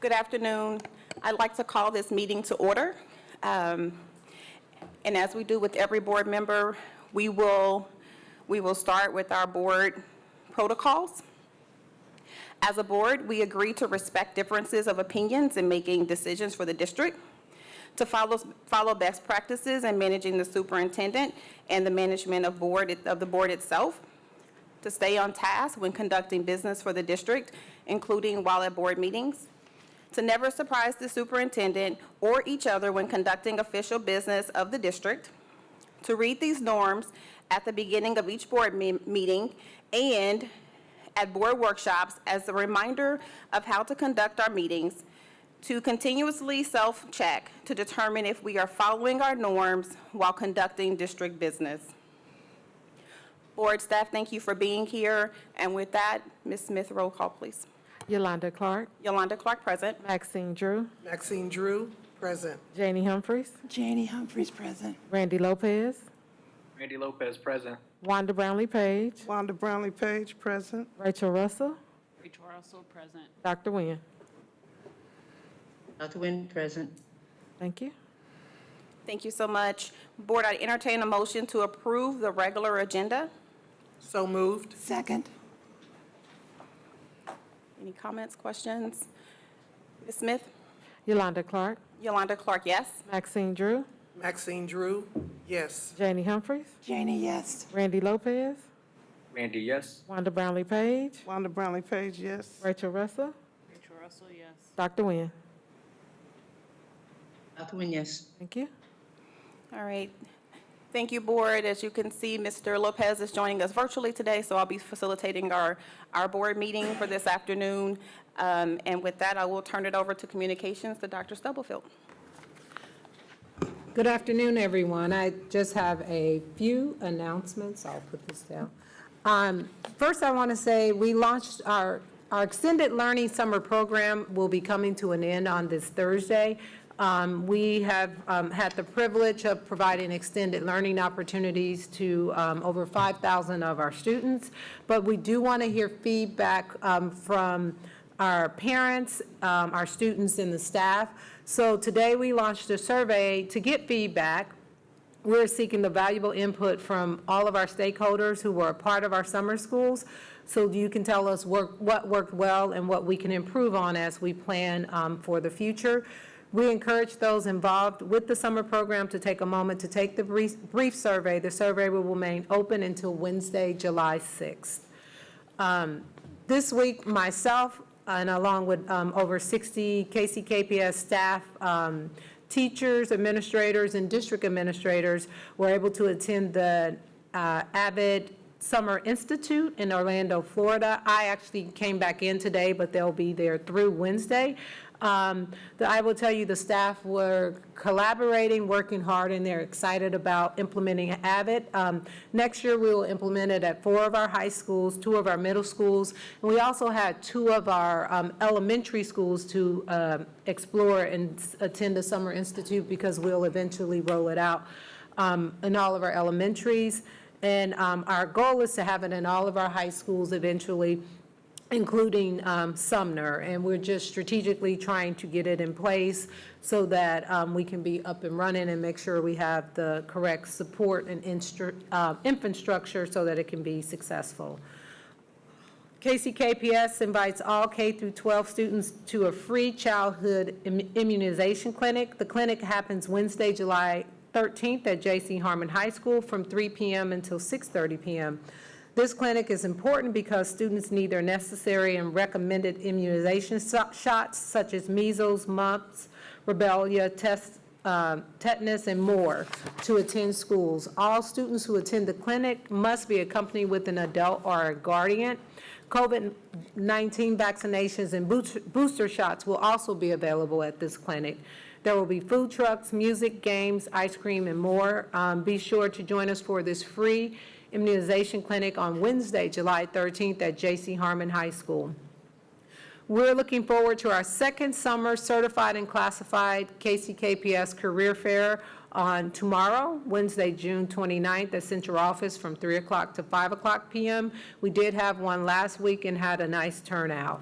Good afternoon. I'd like to call this meeting to order. And as we do with every board member, we will start with our board protocols. As a board, we agree to respect differences of opinions in making decisions for the district, to follow best practices in managing the superintendent and the management of the board itself, to stay on task when conducting business for the district, including while at board meetings, to never surprise the superintendent or each other when conducting official business of the district, to read these norms at the beginning of each board meeting and at board workshops as a reminder of how to conduct our meetings, to continuously self-check to determine if we are following our norms while conducting district business. Board staff, thank you for being here. And with that, Ms. Smith, roll call, please. Yolanda Clark. Yolanda Clark, present. Maxine Drew. Maxine Drew, present. Janie Humphreys. Janie Humphreys, present. Randy Lopez. Randy Lopez, present. Wanda Brownlee Page. Wanda Brownlee Page, present. Rachel Russell. Rachel Russell, present. Dr. Nguyen. Dr. Nguyen, present. Thank you. Thank you so much. Board, I entertain a motion to approve the regular agenda. So moved. Second. Any comments, questions? Ms. Smith? Yolanda Clark. Yolanda Clark, yes. Maxine Drew. Maxine Drew, yes. Janie Humphreys. Janie, yes. Randy Lopez. Randy, yes. Wanda Brownlee Page. Wanda Brownlee Page, yes. Rachel Russell. Rachel Russell, yes. Dr. Nguyen. Dr. Nguyen, yes. Thank you. All right. Thank you, board. As you can see, Mr. Lopez is joining us virtually today, so I'll be facilitating our board meeting for this afternoon. And with that, I will turn it over to communications to Dr. Stubblefield. Good afternoon, everyone. I just have a few announcements. I'll put this down. First, I want to say we launched our extended learning summer program will be coming to an end on this Thursday. We have had the privilege of providing extended learning opportunities to over 5,000 of our students, but we do want to hear feedback from our parents, our students, and the staff. So today we launched a survey to get feedback. We're seeking the valuable input from all of our stakeholders who were a part of our summer schools, so you can tell us what worked well and what we can improve on as we plan for the future. We encourage those involved with the summer program to take a moment to take the brief survey. The survey will remain open until Wednesday, July 6th. This week, myself, and along with over 60 KCKPS staff, teachers, administrators, and district administrators were able to attend the AVID Summer Institute in Orlando, Florida. I actually came back in today, but they'll be there through Wednesday. I will tell you the staff were collaborating, working hard, and they're excited about implementing AVID. Next year, we will implement it at 4 of our high schools, 2 of our middle schools, and we also had 2 of our elementary schools to explore and attend the Summer Institute because we'll eventually roll it out in all of our elementaries. And our goal is to have it in all of our high schools eventually, including Sumner, and we're just strategically trying to get it in place so that we can be up and running and make sure we have the correct support and infrastructure so that it can be successful. KCKPS invites all K through 12 students to a free childhood immunization clinic. The clinic happens Wednesday, July 13th at J.C. Harmon High School from 3 p.m. until 6:30 p.m. This clinic is important because students need their necessary and recommended immunization shots such as measles, mumps, rubella, tetanus, and more to attend schools. All students who attend the clinic must be accompanied with an adult or a guardian. COVID-19 vaccinations and booster shots will also be available at this clinic. There will be food trucks, music, games, ice cream, and more. Be sure to join us for this free immunization clinic on Wednesday, July 13th at J.C. Harmon High School. We're looking forward to our second summer certified and classified KCKPS career fair on tomorrow, Wednesday, June 29th at Central Office from 3 o'clock to 5 o'clock p.m. We did have one last week and had a nice turnout.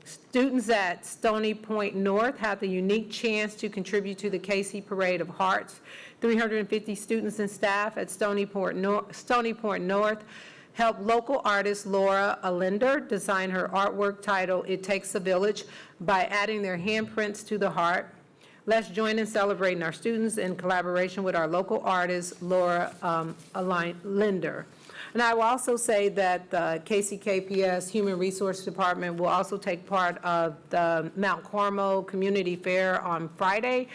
Students at Stony Point North have the unique chance to contribute to the KC Parade of Hearts. 350 students and staff at Stony Point North helped local artist Laura Allender design her artwork titled "It Takes a Village" by adding their handprints to the heart. Let's join in celebrating our students in collaboration with our local artist, Laura Linder. And I will also say that the KCKPS Human Resource Department will also take part of the Mount Carmel Community Fair on Friday.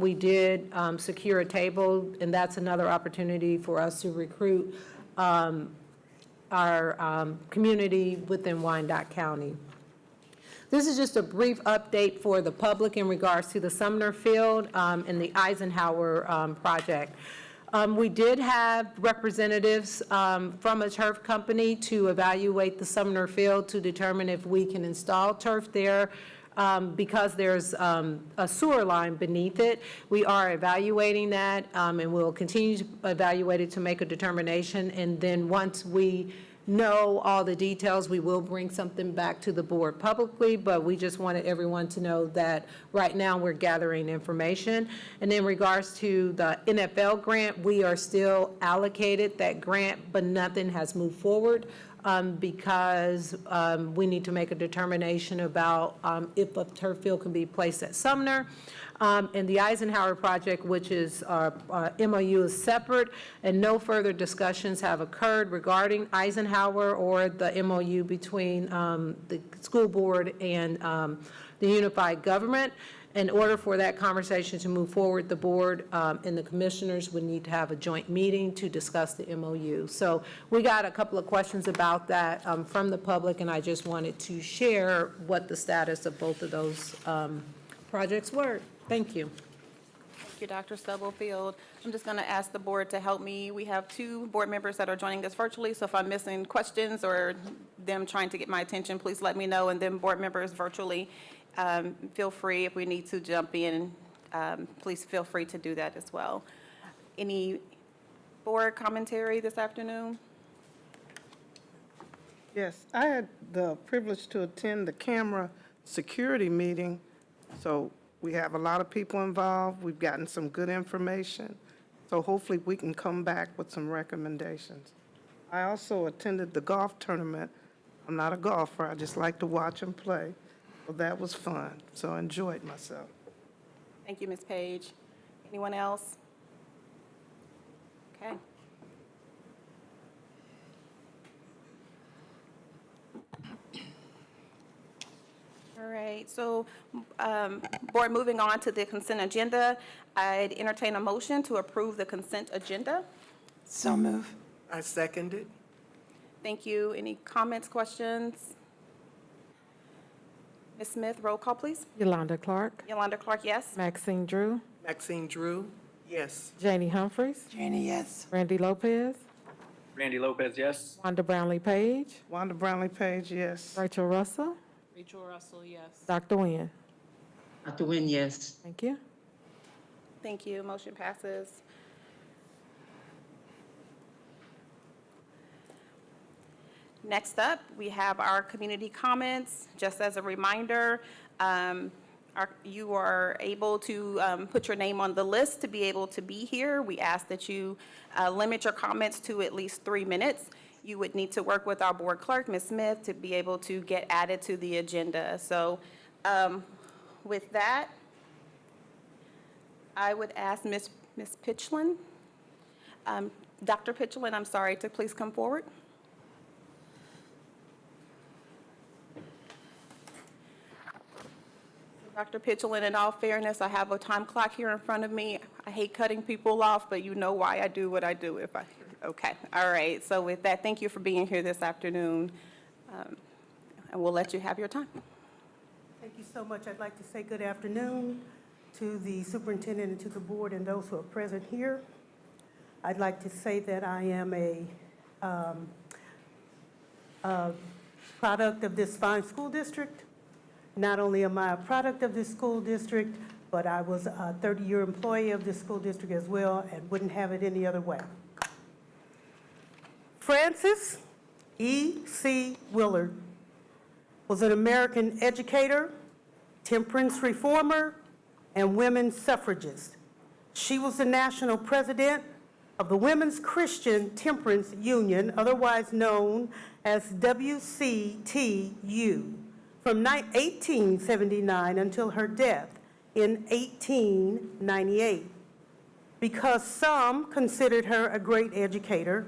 We did secure a table, and that's another opportunity for us to recruit our community within Wyandotte County. This is just a brief update for the public in regards to the Sumner Field and the Eisenhower project. We did have representatives from a turf company to evaluate the Sumner Field to determine if we can install turf there because there's a sewer line beneath it. We are evaluating that, and we'll continue to evaluate it to make a determination. And then once we know all the details, we will bring something back to the board publicly, but we just wanted everyone to know that right now we're gathering information. And in regards to the NFL grant, we are still allocated that grant, but nothing has moved forward because we need to make a determination about if a turf field can be placed at Sumner. And the Eisenhower project, which is MOU, is separate, and no further discussions have occurred regarding Eisenhower or the MOU between the school board and the unified government. In order for that conversation to move forward, the board and the commissioners would need to have a joint meeting to discuss the MOU. So we got a couple of questions about that from the public, and I just wanted to share what the status of both of those projects were. Thank you. Thank you, Dr. Stubblefield. I'm just going to ask the board to help me. We have 2 board members that are joining us virtually, so if I'm missing questions or them trying to get my attention, please let me know. And then board members virtually, feel free if we need to jump in, please feel free to do that as well. Any board commentary this afternoon? Yes, I had the privilege to attend the camera security meeting, so we have a lot of people involved. We've gotten some good information, so hopefully we can come back with some recommendations. I also attended the golf tournament. I'm not a golfer, I just like to watch them play. So that was fun, so I enjoyed myself. Thank you, Ms. Page. Anyone else? Okay. All right, so, board, moving on to the consent agenda, I'd entertain a motion to approve the consent agenda. So move. I second it. Thank you. Any comments, questions? Ms. Smith, roll call, please. Yolanda Clark, Yolanda Clark, yes? Maxine Drew, Maxine Drew, yes. Janie Humphries, Janie, yes. Randy Lopez, Randy Lopez, yes. Wanda Brownlee Page, Wanda Brownlee Page, yes. Rachel Russell, Rachel Russell, yes. Dr. Nguyen. Dr. Nguyen, yes. Thank you. Thank you. Motion passes. Next up, we have our community comments. Just as a reminder, you are able to put your name on the list to be able to be here. We ask that you limit your comments to at least 3 minutes. You would need to work with our board clerk, Ms. Smith, to be able to get added to the agenda. So with that, I would ask Ms. Pitchlin, Dr. Pitchlin, I'm sorry, to please come forward. Dr. Pitchlin, in all fairness, I have a time clock here in front of me. I hate cutting people off, but you know why I do what I do if I, okay. All right, so with that, thank you for being here this afternoon, and we'll let you have your time. Thank you so much. I'd like to say good afternoon to the superintendent and to the board and those who are present here. I'd like to say that I am a product of this fine school district. Not only am I a product of this school district, but I was a 30-year employee of this school district as well and wouldn't have it any other way. Francis E.C. Willard was an American educator, temperance reformer, and women's suffragist. She was the national president of the Women's Christian Temperance Union, otherwise known as WCTU, from 1879 until her death in 1898. Because some considered her a great educator,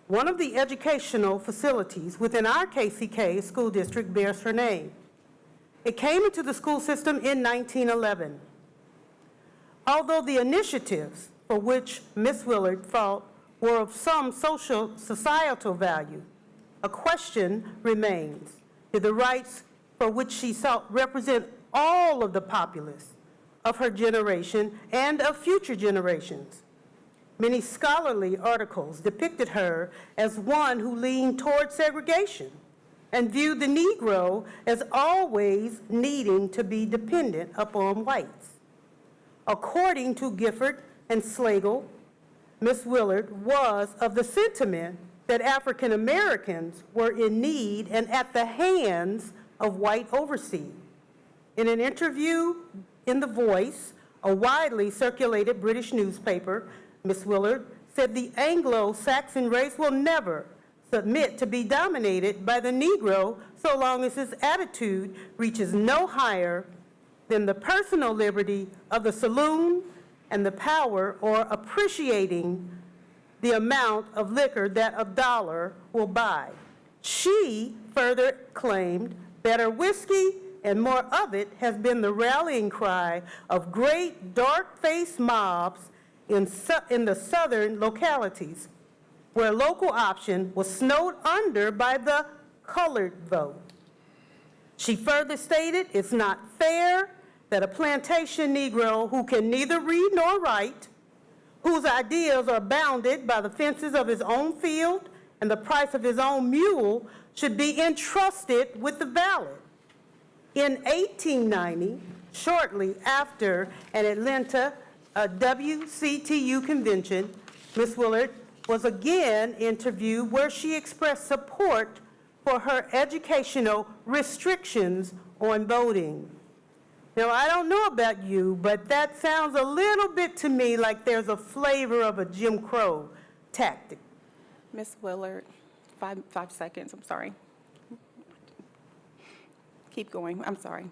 one of the educational facilities within our KCK school district bears her name. It came into the school system in 1911. Although the initiatives for which Ms. Willard fought were of some societal value, a question remains. Did the rights for which she sought represent all of the populace of her generation and of future generations? Many scholarly articles depicted her as one who leaned toward segregation and viewed the Negro as always needing to be dependent upon whites. According to Gifford and Slagle, Ms. Willard was of the sentiment that African Americans were in need and at the hands of white overseas. In an interview in The Voice, a widely circulated British newspaper, Ms. Willard said the Anglo-Saxon race will never submit to be dominated by the Negro so long as his attitude reaches no higher than the personal liberty of the saloon and the power or appreciating the amount of liquor that a dollar will buy. She further claimed better whiskey and more of it has been the rallying cry of great dark-faced mobs in the southern localities where local option was snowed under by the colored vote. She further stated it's not fair that a plantation Negro who can neither read nor write, whose ideas are bounded by the fences of his own field and the price of his own mule, should be entrusted with the ballot. In 1890, shortly after an Atlanta WCTU convention, Ms. Willard was again interviewed where she expressed support for her educational restrictions on voting. Now, I don't know about you, but that sounds a little bit to me like there's a flavor of a Jim Crow tactic. Ms. Willard, 5 seconds, I'm sorry. Keep going, I'm sorry.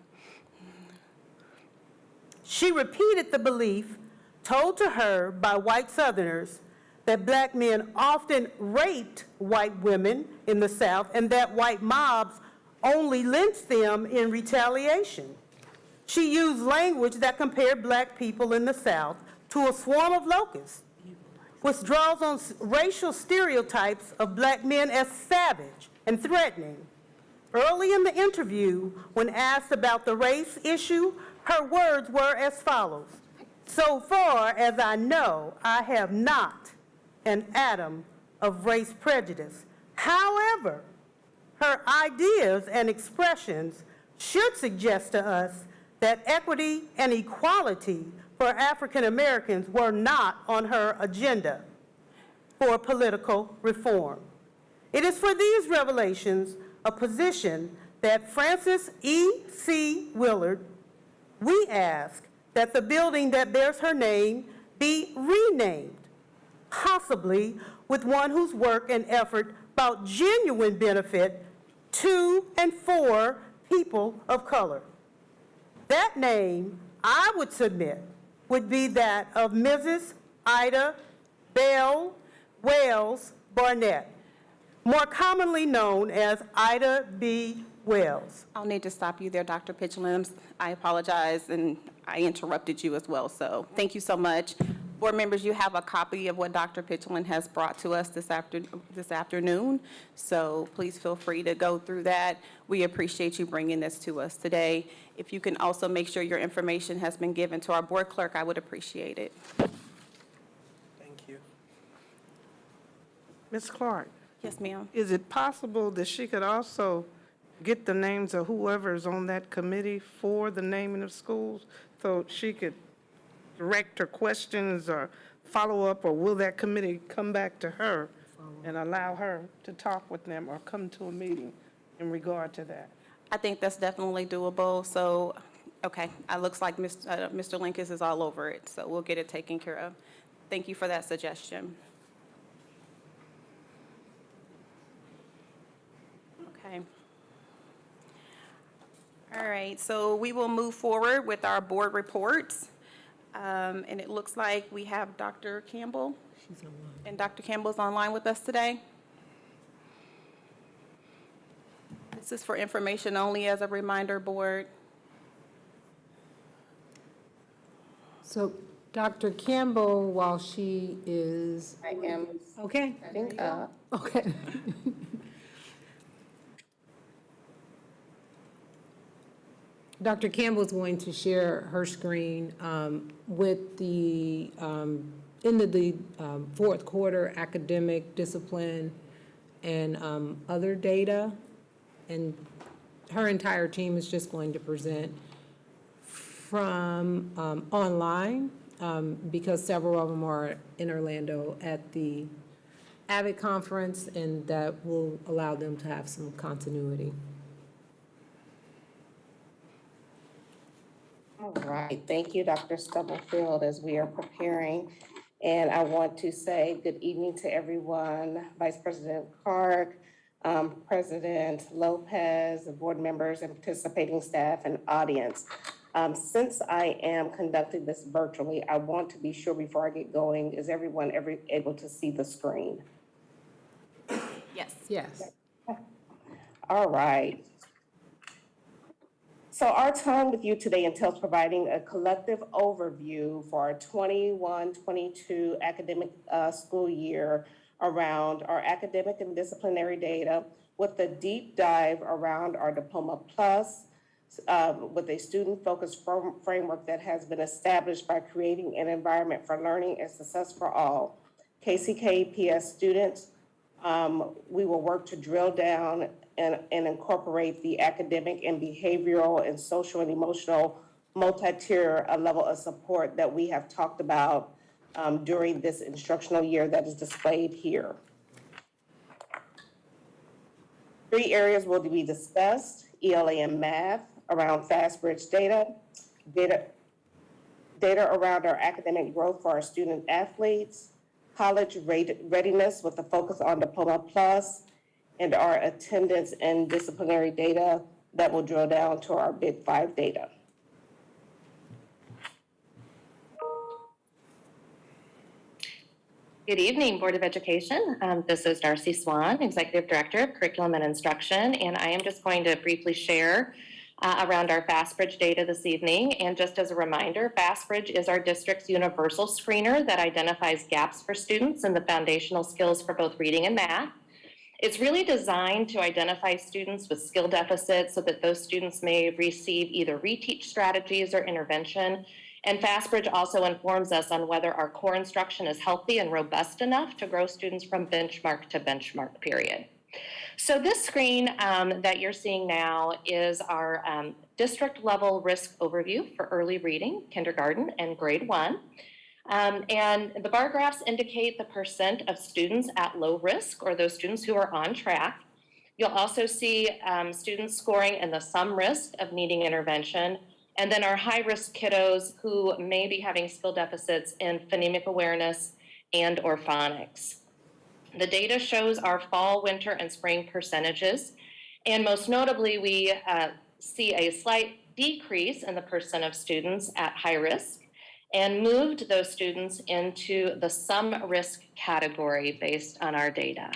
She repeated the belief told to her by white Southerners that black men often raped white women in the South and that white mobs only lynched them in retaliation. She used language that compared black people in the South to a swarm of locusts, which draws on racial stereotypes of black men as savage and threatening. Early in the interview, when asked about the race issue, her words were as follows: "So far as I know, I have not an atom of race prejudice. However, her ideas and expressions should suggest to us that equity and equality for African Americans were not on her agenda for political reform." It is for these revelations, a position that Frances E.C. Willard, we ask that the building that bears her name be renamed, possibly with one whose work and effort brought genuine benefit to and for people of color. That name, I would submit, would be that of Mrs. Ida Bell Wells Barnett, more commonly known as Ida B. Wells. I'll need to stop you there, Dr. Pitchland. I apologize, and I interrupted you as well, so thank you so much. Board members, you have a copy of what Dr. Pitchland has brought to us this afternoon, so please feel free to go through that. We appreciate you bringing this to us today. If you can also make sure your information has been given to our board clerk, I would appreciate it. Thank you. Ms. Clark, Yes, ma'am. is it possible that she could also get the names of whoever's on that committee for the naming of schools so she could direct her questions or follow up, or will that committee come back to her and allow her to talk with them or come to a meeting in regard to that? I think that's definitely doable, so, okay, it looks like Mr. Linkus is all over it, so we'll get it taken care of. Thank you for that suggestion. Okay. All right, so we will move forward with our board reports. And it looks like we have Dr. Campbell. She's online. And Dr. Campbell's online with us today. This is for information only as a reminder, board. So Dr. Campbell, while she is, I am, okay, I think, okay. Dr. Campbell's going to share her screen with the, into the fourth quarter academic discipline and other data. And her entire team is just going to present from online because several of them are in Orlando at the AVID conference, and that will allow them to have some continuity. all right, thank you, Dr. Stubblefield, as we are preparing. And I want to say good evening to everyone, Vice President Clark, President Lopez, the board members and participating staff and audience. Since I am conducting this virtually, I want to be sure before I get going, is everyone able to see the screen? Yes. Yes. All right. So our time with you today entails providing a collective overview for our 21-22 academic school year around our academic and disciplinary data with a deep dive around our Diploma Plus with a student-focused framework that has been established by creating an environment for learning and success for all. KCKPS students, we will work to drill down and incorporate the academic and behavioral and social and emotional multi-tier level of support that we have talked about during this instructional year that is displayed here. 3 areas will be discussed: ELA and math around FastBridge data around our academic growth for our student athletes, college readiness with a focus on Diploma Plus, and our attendance and disciplinary data that will drill down to our Big 5 data. Good evening, Board of Education. This is Darcy Swan, Executive Director of Curriculum and Instruction, and I am just going to briefly share around our FastBridge data this evening. And just as a reminder, FastBridge is our district's universal screener that identifies gaps for students in the foundational skills for both reading and math. It's really designed to identify students with skill deficits so that those students may receive either reteach strategies or intervention. And FastBridge also informs us on whether our core instruction is healthy and robust enough to grow students from benchmark to benchmark period. So this screen that you're seeing now is our district level risk overview for early reading, kindergarten, and grade 1. And the bar graphs indicate the percent of students at low risk, or those students who are on track. You'll also see students scoring in the some risk of needing intervention, and then our high-risk kiddos who may be having skill deficits in phonemic awareness and or phonics. The data shows our fall, winter, and spring percentages, and most notably, we see a slight decrease in the percent of students at high risk, and moved those students into the some risk category based on our data.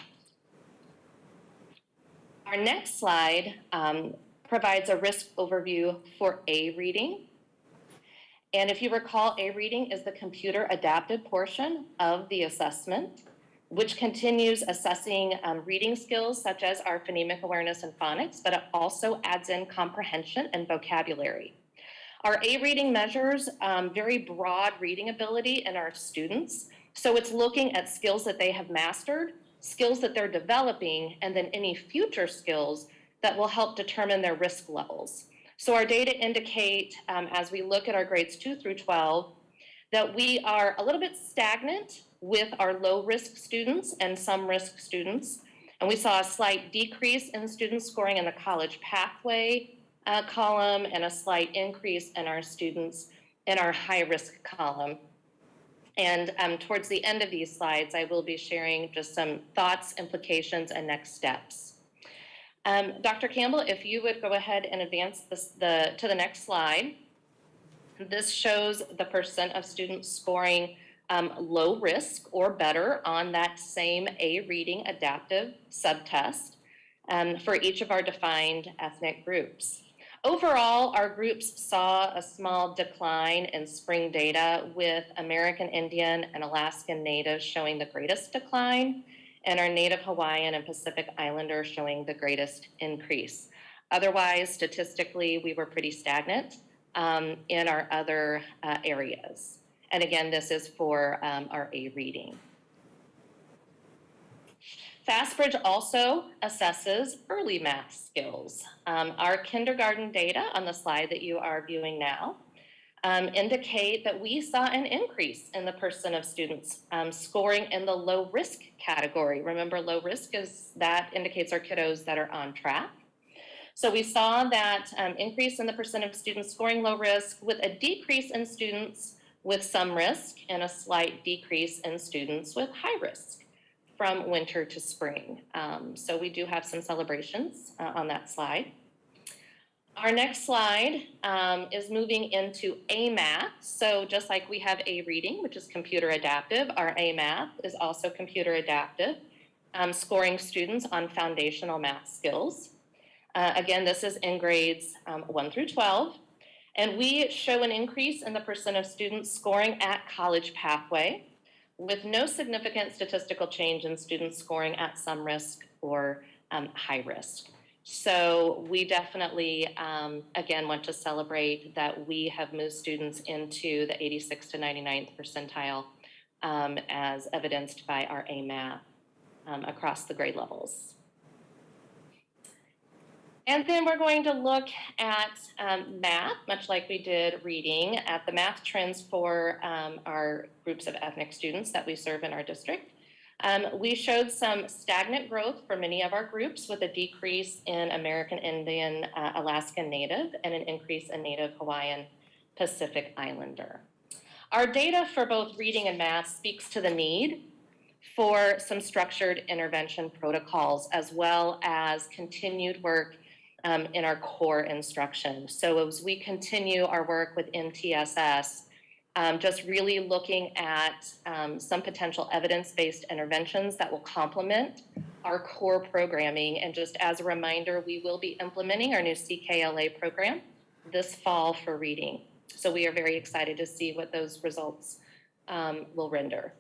Our next slide provides a risk overview for A reading. And if you recall, A reading is the computer adapted portion of the assessment, which continues assessing reading skills such as our phonemic awareness and phonics, but it also adds in comprehension and vocabulary. Our A reading measures very broad reading ability in our students. So it's looking at skills that they have mastered, skills that they're developing, and then any future skills that will help determine their risk levels. So our data indicate, as we look at our grades 2 through 12, that we are a little bit stagnant with our low risk students and some risk students. And we saw a slight decrease in student scoring in the college pathway column and a slight increase in our students in our high-risk column. And towards the end of these slides, I will be sharing just some thoughts, implications, and next steps. Dr. Campbell, if you would go ahead and advance to the next slide. This shows the percent of students scoring low risk or better on that same A reading adaptive subtest for each of our defined ethnic groups. Overall, our groups saw a small decline in spring data, with American Indian and Alaskan Native showing the greatest decline, and our Native Hawaiian and Pacific Islander showing the greatest increase. Otherwise, statistically, we were pretty stagnant in our other areas. And again, this is for our A reading. FastBridge also assesses early math skills. Our kindergarten data on the slide that you are viewing now indicate that we saw an increase in the percent of students scoring in the low risk category. Remember, low risk that indicates our kiddos that are on track. So we saw that increase in the percent of students scoring low risk, with a decrease in students with some risk and a slight decrease in students with high risk from winter to spring. So we do have some celebrations on that slide. Our next slide is moving into A-Math. So just like we have A reading, which is computer adaptive, our A-Math is also computer adaptive, scoring students on foundational math skills. Again, this is in grades 1 through 12. And we show an increase in the percent of students scoring at college pathway, with no significant statistical change in students scoring at some risk or high risk. So we definitely, again, want to celebrate that we have moved students into the 86th to 99th percentile as evidenced by our A-Math across the grade levels. And then we're going to look at math, much like we did reading, at the math trends for our groups of ethnic students that we serve in our district. We showed some stagnant growth for many of our groups, with a decrease in American Indian, Alaskan Native, and an increase in Native Hawaiian Pacific Islander. Our data for both reading and math speaks to the need for some structured intervention protocols, as well as continued work in our core instruction. So as we continue our work with MTSS, just really looking at some potential evidence-based interventions that will complement our core programming. And just as a reminder, we will be implementing our new CKLA program this fall for reading. So we are very excited to see what those results will render.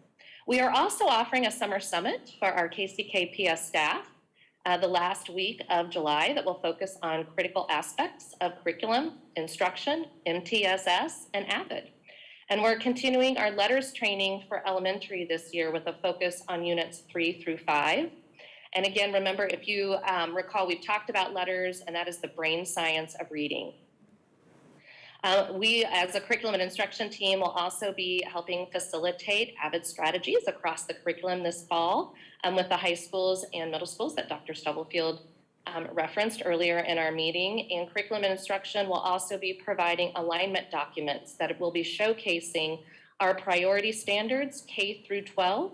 We are also offering a summer summit for our KCKPS staff the last week of July that will focus on critical aspects of curriculum, instruction, MTSS, and AVID. And we're continuing our letters training for elementary this year with a focus on units 3 through 5. And again, remember, if you recall, we've talked about letters, and that is the brain science of reading. We, as a curriculum and instruction team, will also be helping facilitate AVID strategies across the curriculum this fall with the high schools and middle schools that Dr. Stubblefield referenced earlier in our meeting. And curriculum and instruction will also be providing alignment documents that will be showcasing our priority standards K through 12.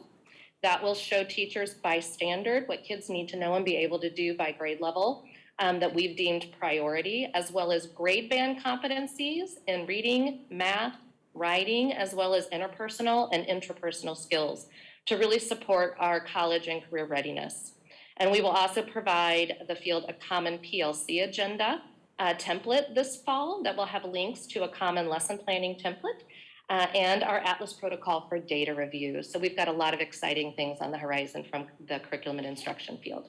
That will show teachers by standard what kids need to know and be able to do by grade level that we've deemed priority, as well as grade band competencies in reading, math, writing, as well as interpersonal and intrapersonal skills to really support our college and career readiness. And we will also provide the field a common PLC agenda template this fall that will have links to a common lesson planning template and our Atlas protocol for data review. So we've got a lot of exciting things on the horizon from the curriculum and instruction field.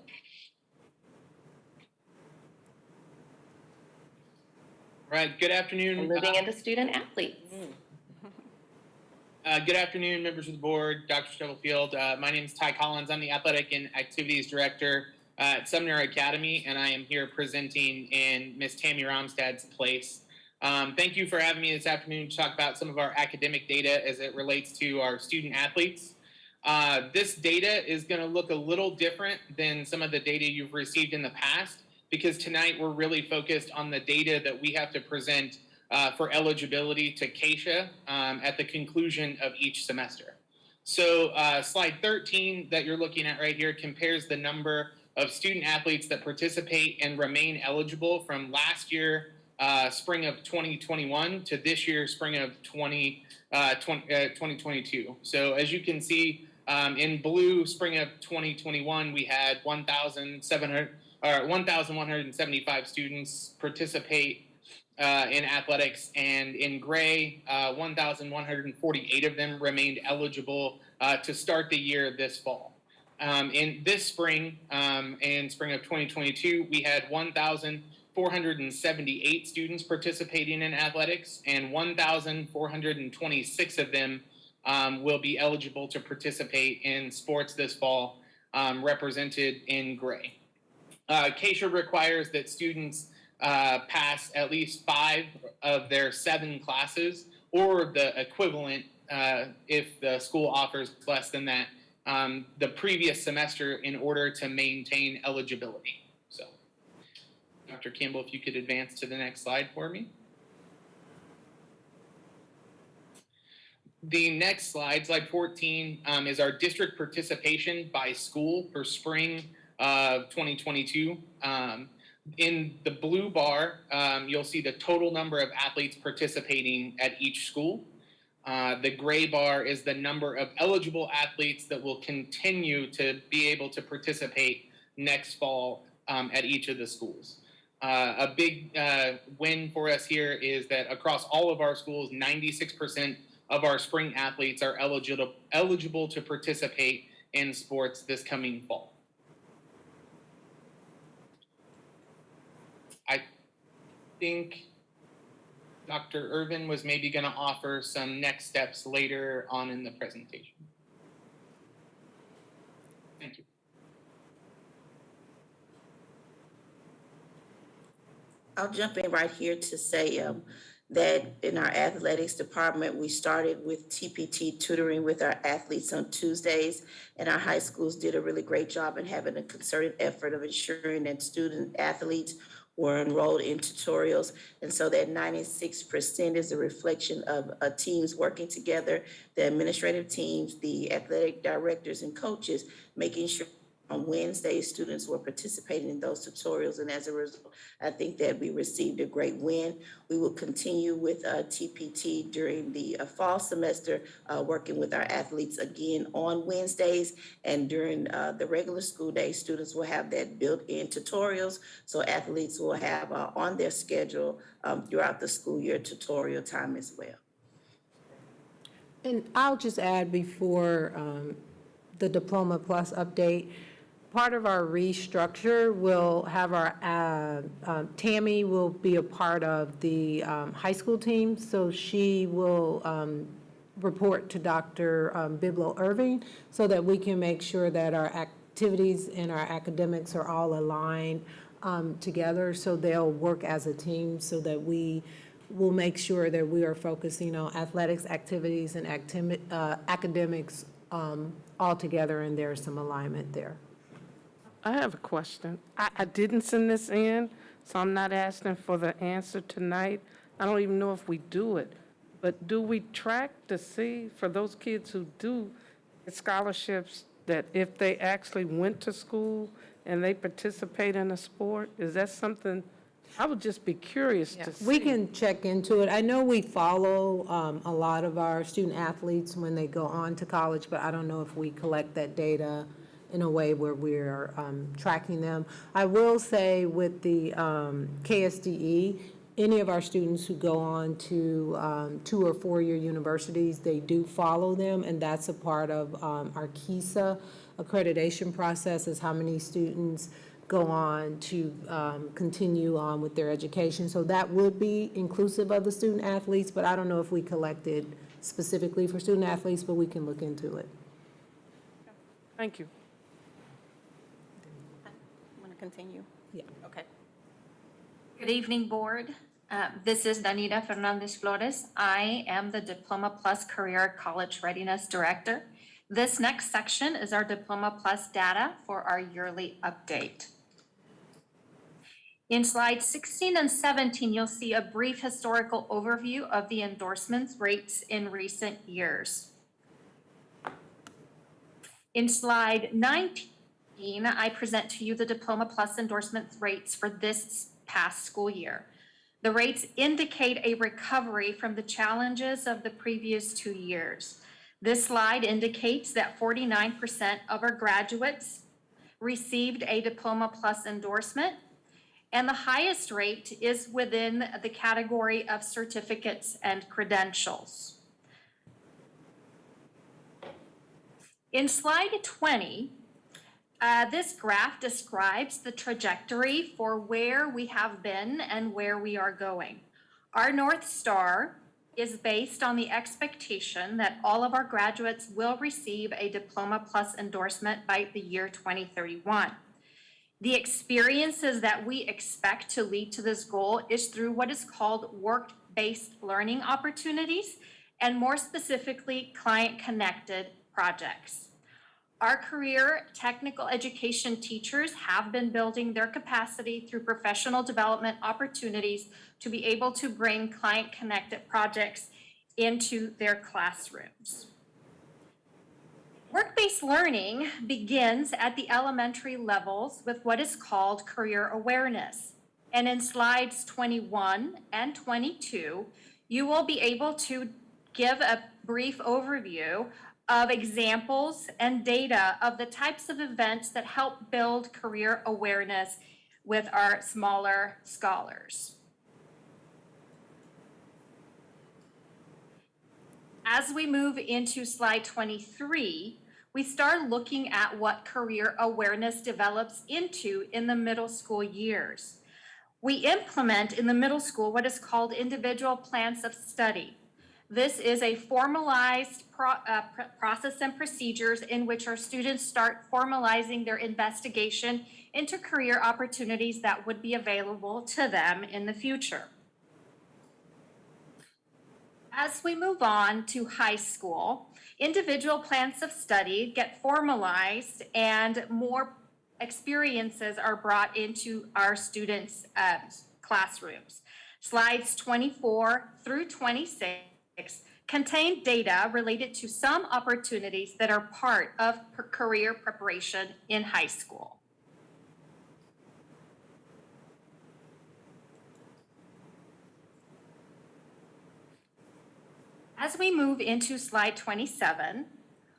Right, good afternoon. And moving into student athletes. Good afternoon, members of the board, Dr. Stubblefield. My name is Ty Collins. I'm the Athletic and Activities Director at Sumner Academy, and I am here presenting in Ms. Tammy Romstad's place. Thank you for having me this afternoon to talk about some of our academic data as it relates to our student athletes. This data is going to look a little different than some of the data you've received in the past, because tonight we're really focused on the data that we have to present for eligibility to KCKPS at the conclusion of each semester. So slide 13 that you're looking at right here compares the number of student athletes that participate and remain eligible from last year, spring of 2021 to this year, spring of 2022. So as you can see, in blue, spring of 2021, we had 1,175 students participate in athletics, and in gray, 1,148 of them remained eligible to start the year this fall. In this spring, in spring of 2022, we had 1,478 students participating in athletics, and 1,426 of them will be eligible to participate in sports this fall, represented in gray. KCKPS requires that students pass at least 5 of their 7 classes, or the equivalent if the school offers less than that, the previous semester in order to maintain eligibility. So, Dr. Campbell, if you could advance to the next slide for me. The next slide, slide 14, is our district participation by school for spring of 2022. In the blue bar, you'll see the total number of athletes participating at each school. The gray bar is the number of eligible athletes that will continue to be able to participate next fall at each of the schools. A big win for us here is that across all of our schools, 96% of our spring athletes are eligible to participate in sports this coming fall. I think Dr. Irvin was maybe going to offer some next steps later on in the presentation. Thank you. I'll jump in right here to say that in our athletics department, we started with TPT tutoring with our athletes on Tuesdays, and our high schools did a really great job in having a concerted effort of ensuring that student athletes were enrolled in tutorials. And so that 96% is a reflection of teams working together, the administrative teams, the athletic directors and coaches, making sure on Wednesdays students were participating in those tutorials. And as a result, I think that we received a great win. We will continue with TPT during the fall semester, working with our athletes again on Wednesdays. And during the regular school day, students will have that built-in tutorials. So athletes will have on their schedule throughout the school year tutorial time as well. And I'll just add before the Diploma Plus update, part of our restructure will have our, Tammy will be a part of the high school team, so she will report to Dr. Biblo Irving so that we can make sure that our activities and our academics are all aligned together, so they'll work as a team so that we will make sure that we are focusing on athletics, activities, and academics all together, and there's some alignment there. I have a question. I didn't send this in, so I'm not asking for the answer tonight. I don't even know if we do it. But do we track to see for those kids who do get scholarships that if they actually went to school and they participate in a sport, is that something? I would just be curious to see. We can check into it. I know we follow a lot of our student athletes when they go on to college, but I don't know if we collect that data in a way where we're tracking them. I will say with the KSDE, any of our students who go on to 2 or 4 year universities, they do follow them, and that's a part of our KISA accreditation process, is how many students go on to continue on with their education. So that would be inclusive of the student athletes, but I don't know if we collected specifically for student athletes, but we can look into it. Thank you. Want to continue? Yeah. Okay. Good evening, Board. This is Danita Fernandez Flores. I am the Diploma Plus Career College Readiness Director, This next section is our Diploma Plus data for our yearly update. In slides 16 and 17, you'll see a brief historical overview of the endorsements rates in recent years. In slide 19, I present to you the Diploma Plus endorsement rates for this past school year. The rates indicate a recovery from the challenges of the previous 2 years. This slide indicates that 49% of our graduates received a Diploma Plus endorsement, and the highest rate is within the category of certificates and credentials. In slide 20, this graph describes the trajectory for where we have been and where we are going. Our North Star is based on the expectation that all of our graduates will receive a Diploma Plus endorsement by the year 2031. The experiences that we expect to lead to this goal is through what is called work-based learning opportunities, and more specifically, client-connected projects. Our career technical education teachers have been building their capacity through professional development opportunities to be able to bring client-connected projects into their classrooms. Work-based learning begins at the elementary levels with what is called career awareness. And in slides 21 and 22, you will be able to give a brief overview of examples and data of the types of events that help build career awareness with our smaller scholars. As we move into slide 23, we start looking at what career awareness develops into in the middle school years. We implement in the middle school what is called individual plans of study. This is a formalized process and procedures in which our students start formalizing their investigation into career opportunities that would be available to them in the future. As we move on to high school, individual plans of study get formalized and more experiences are brought into our students' classrooms. Slides 24 through 26 contain data related to some opportunities that are part of career preparation in high school. As we move into slide 27,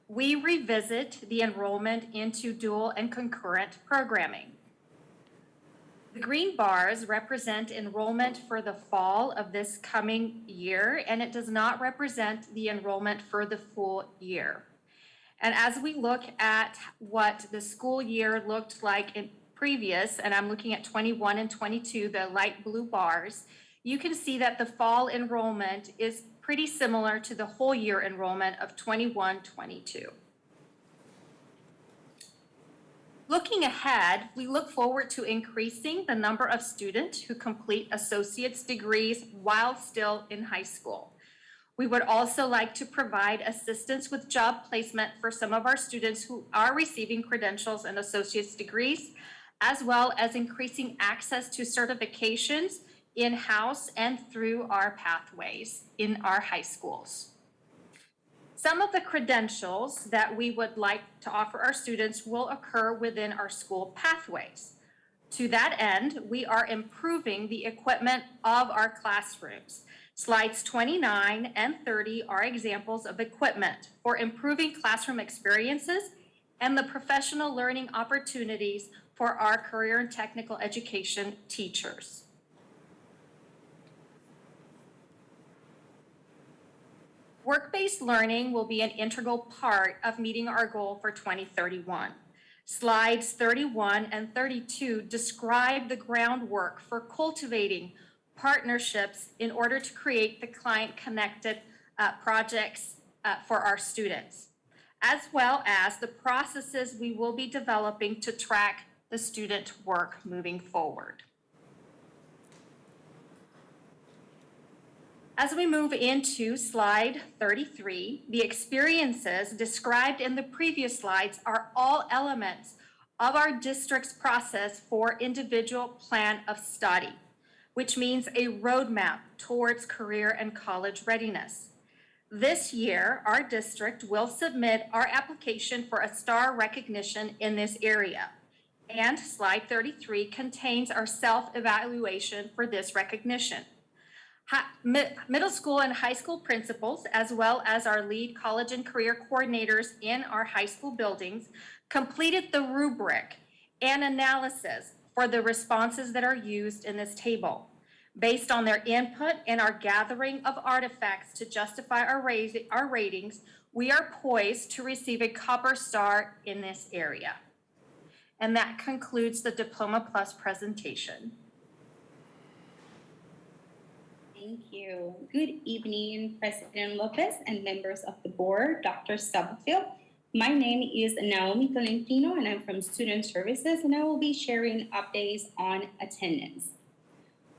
we revisit the enrollment into dual and concurrent programming. The green bars represent enrollment for the fall of this coming year, and it does not represent the enrollment for the full year. And as we look at what the school year looked like in previous, and I'm looking at 21 and 22, the light blue bars, you can see that the fall enrollment is pretty similar to the whole year enrollment of 21-22. Looking ahead, we look forward to increasing the number of students who complete associate's degrees while still in high school. We would also like to provide assistance with job placement for some of our students who are receiving credentials and associate's degrees, as well as increasing access to certifications in-house and through our pathways in our high schools. Some of the credentials that we would like to offer our students will occur within our school pathways. To that end, we are improving the equipment of our classrooms. Slides 29 and 30 are examples of equipment for improving classroom experiences and the professional learning opportunities for our career and technical education teachers. Work-based learning will be an integral part of meeting our goal for 2031. Slides 31 and 32 describe the groundwork for cultivating partnerships in order to create the client-connected projects for our students, as well as the processes we will be developing to track the student work moving forward. As we move into slide 33, the experiences described in the previous slides are all elements of our district's process for individual plan of study, which means a roadmap towards career and college readiness. This year, our district will submit our application for a STAR recognition in this area. And slide 33 contains our self-evaluation for this recognition. Middle school and high school principals, as well as our lead college and career coordinators in our high school buildings, completed the rubric and analysis for the responses that are used in this table. Based on their input and our gathering of artifacts to justify our ratings, we are poised to receive a Copper Star in this area. And that concludes the Diploma Plus presentation. Thank you. Good evening, President Lopez and members of the board, Dr. Stubblefield. My name is Naomi Tolentino and I'm from Student Services, and I will be sharing updates on attendance.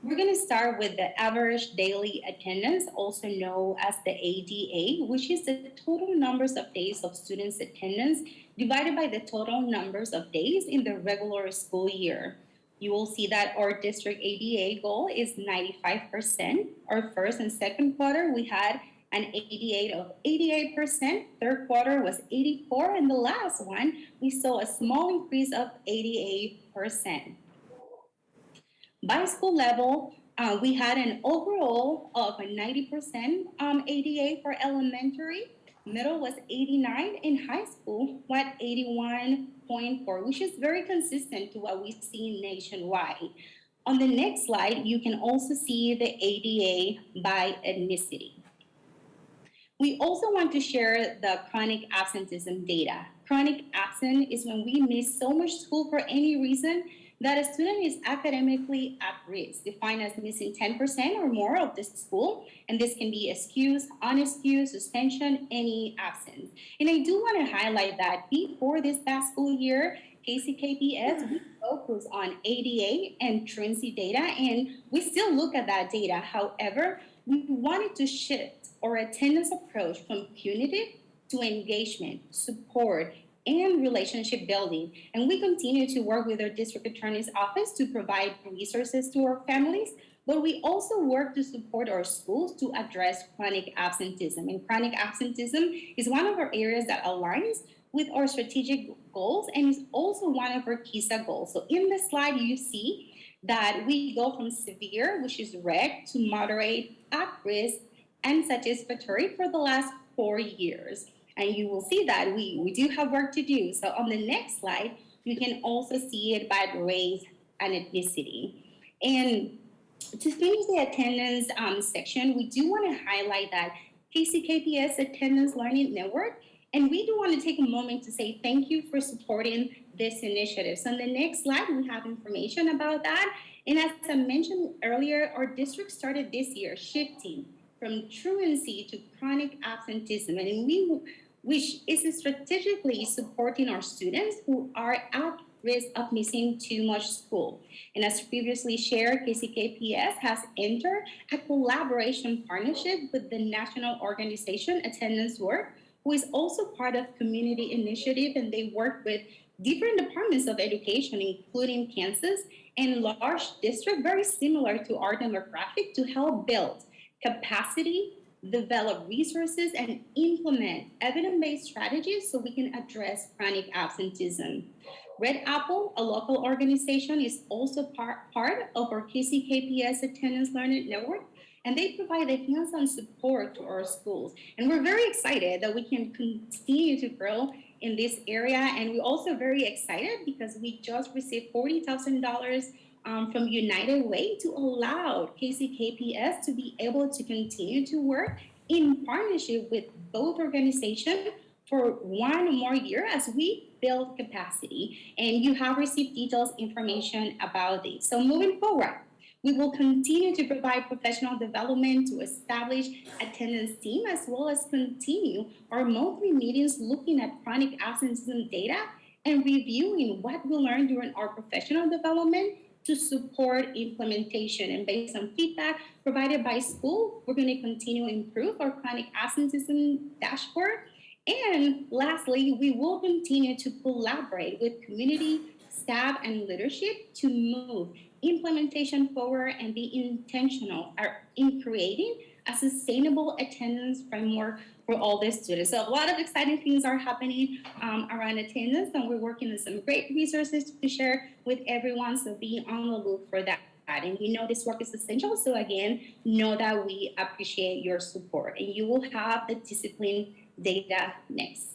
We're going to start with the average daily attendance, also known as the ADA, which is the total numbers of days of students' attendance divided by the total numbers of days in the regular school year. You will see that our district ADA goal is 95%. Our first and second quarter, we had an ADA of 88%. Third quarter was 84%. And the last one, we saw a small increase of 88%. By school level, we had an overall of a 90% ADA for elementary. Middle was 89, in high school, what 81.4, which is very consistent to what we see nationwide. On the next slide, you can also see the ADA by ethnicity. We also want to share the chronic absenteeism data. Chronic absent is when we miss so much school for any reason that a student is academically at risk, defined as missing 10% or more of the school, and this can be excused, unexcused, suspension, any absence. And I do want to highlight that before this past school year, KCKPS, we focus on ADA and truancy data, and we still look at that data. However, we wanted to shift our attendance approach from punitive to engagement, support, and relationship building. And we continue to work with our district attorney's office to provide resources to our families, but we also work to support our schools to address chronic absenteeism. And chronic absenteeism is one of our areas that aligns with our strategic goals and is also one of our KISA goals. So in this slide, you see that we go from severe, which is red, to moderate, at risk, and satisfactory for the last 4 years. And you will see that we do have work to do. So on the next slide, you can also see it by race and ethnicity. And to finish the attendance section, we do want to highlight that KCKPS Attendance Learning Network, and we do want to take a moment to say thank you for supporting this initiative. So on the next slide, we have information about that. And as I mentioned earlier, our district started this year shifting from truancy to chronic absenteeism, and which is strategically supporting our students who are at risk of missing too much school. And as previously shared, KCKPS has entered a collaboration partnership with the national organization Attendance Work, who is also part of community initiative, and they work with different departments of education, including Kansas and large district, very similar to our demographic, to help build capacity, develop resources, and implement evidence-based strategies so we can address chronic absenteeism. Red Apple, a local organization, is also part of our KCKPS Attendance Learning Network, and they provide a hands-on support to our schools. And we're very excited that we can continue to grow in this area. And we're also very excited because we just received $40,000 from United Way to allow KCKPS to be able to continue to work in partnership with both organizations for 1 more year as we build capacity. And you have received details information about this. So moving forward, we will continue to provide professional development to establish attendance team, as well as continue our monthly meetings looking at chronic absenteeism data and reviewing what we learned during our professional development to support implementation. And based on feedback provided by school, we're going to continue to improve our chronic absenteeism dashboard. And lastly, we will continue to collaborate with community, staff, and leadership to move implementation forward and be intentional in creating a sustainable attendance framework for all the students. So a lot of exciting things are happening around attendance, and we're working on some great resources to share with everyone. So be on the look for that. And you know this work is essential. So again, know that we appreciate your support, and you will have the discipline data next.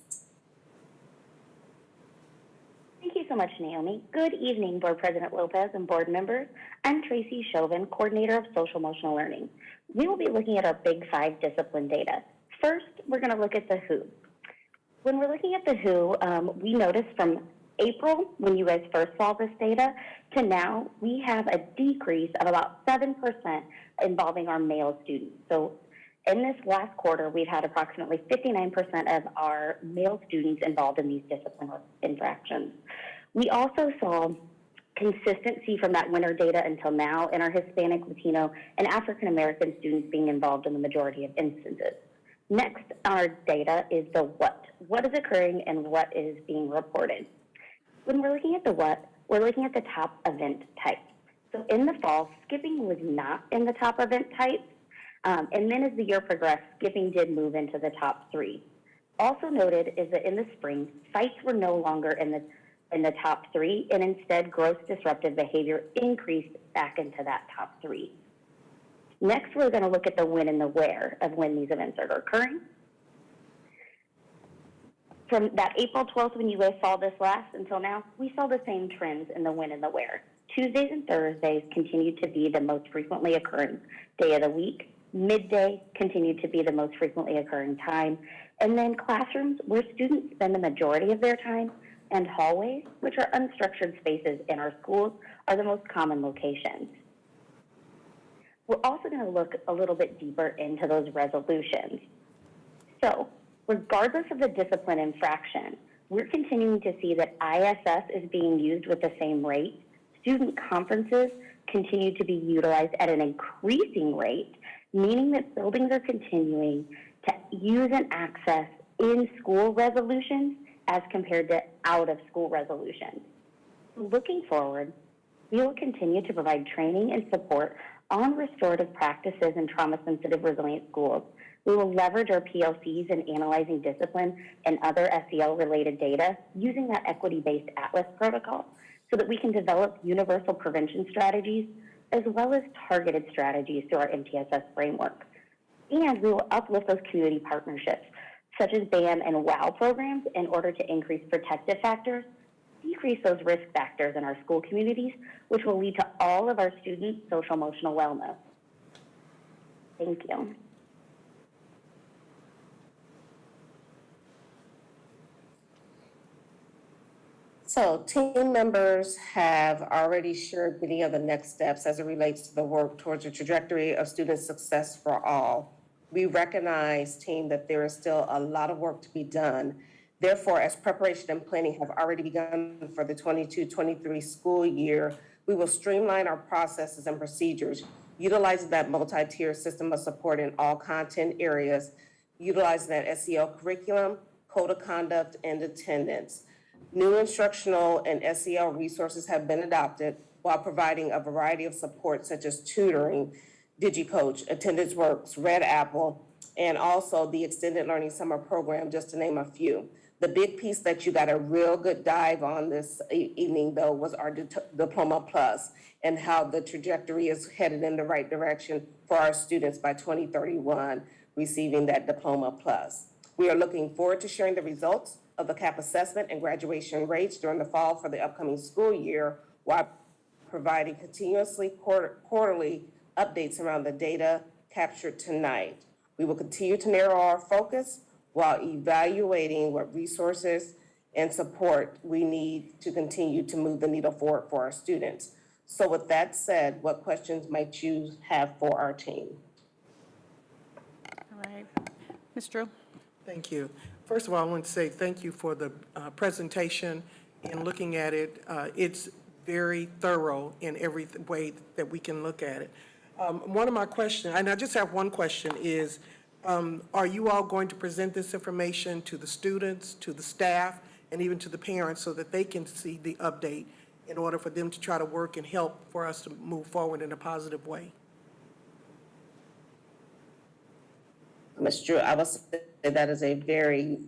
Thank you so much, Naomi. Good evening, Board President Lopez and board members. I'm Tracy Chauvin, Coordinator of Social Emotional Learning. We will be looking at our Big Five discipline data. First, we're going to look at the WHO. When we're looking at the WHO, we noticed from April, when you guys first saw this data, to now, we have a decrease of about 7% involving our male students. So in this last quarter, we've had approximately 59% of our male students involved in these discipline infractions. We also saw consistency from that winter data until now in our Hispanic, Latino, and African American students being involved in the majority of instances. Next, our data is the what. What is occurring and what is being reported. When we're looking at the what, we're looking at the top event type. So in the fall, skipping was not in the top event type. And then as the year progressed, skipping did move into the top 3. Also noted is that in the spring, fights were no longer in the top 3, and instead gross disruptive behavior increased back into that top 3. Next, we're going to look at the when and the where of when these events are occurring. From that April 12th, when you guys saw this last until now, we saw the same trends in the when and the where. Tuesdays and Thursdays continued to be the most frequently occurring day of the week. Midday continued to be the most frequently occurring time. And then classrooms, where students spend the majority of their time, and hallways, which are unstructured spaces in our schools, are the most common locations. We're also going to look a little bit deeper into those resolutions. So, regardless of the discipline infraction, we're continuing to see that ISS is being used with the same rate. Student conferences continue to be utilized at an increasing rate, meaning that buildings are continuing to use and access in-school resolutions as compared to out-of-school resolutions. Looking forward, we will continue to provide training and support on restorative practices in trauma-sensitive resilient schools. We will leverage our PLCs in analyzing discipline and other SEL-related data using that equity-based ATLAS protocol so that we can develop universal prevention strategies as well as targeted strategies through our MTSS framework. And we will uplift those community partnerships, such as BAM and WOW programs, in order to increase protective factors, decrease those risk factors in our school communities, which will lead to all of our students' social-emotional wellness. Thank you. So team members have already shared many of the next steps as it relates to the work towards a trajectory of student success for all. We recognize, team, that there is still a lot of work to be done. Therefore, as preparation and planning have already begun for the 22-23 school year, we will streamline our processes and procedures, utilizing that multi-tier system of support in all content areas, utilizing that SEL curriculum, code of conduct, and attendance. New instructional and SEL resources have been adopted while providing a variety of support such as tutoring, DigiCoach, Attendance Works, Red Apple, and also the Extended Learning Summer Program, just to name a few. The big piece that you got a real good dive on this evening, though, was our Diploma Plus and how the trajectory is headed in the right direction for our students by 2031 receiving that Diploma Plus. We are looking forward to sharing the results of the CAP assessment and graduation rates during the fall for the upcoming school year, while providing continuously quarterly updates around the data captured tonight. We will continue to narrow our focus while evaluating what resources and support we need to continue to move the needle forward for our students. So with that said, what questions might you have for our team? All right. Ms. Drew? Thank you. First of all, I want to say thank you for the presentation and looking at it. It's very thorough in every way that we can look at it. One of my questions, and I just have one question, is are you all going to present this information to the students, to the staff, and even to the parents so that they can see the update in order for them to try to work and help for us to move forward in a positive way? Ms. Drew, I would say that is a very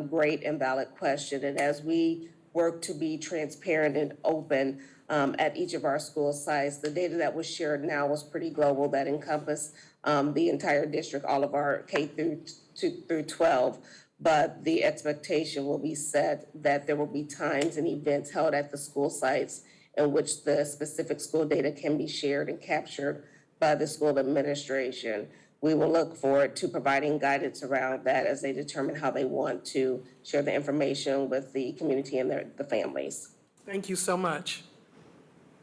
great and valid question. And as we work to be transparent and open at each of our school sites, the data that was shared now was pretty global, that encompassed the entire district, all of our K through 12. But the expectation will be set that there will be times and events held at the school sites in which the specific school data can be shared and captured by the school administration. We will look forward to providing guidance around that as they determine how they want to share the information with the community and the families. Thank you so much.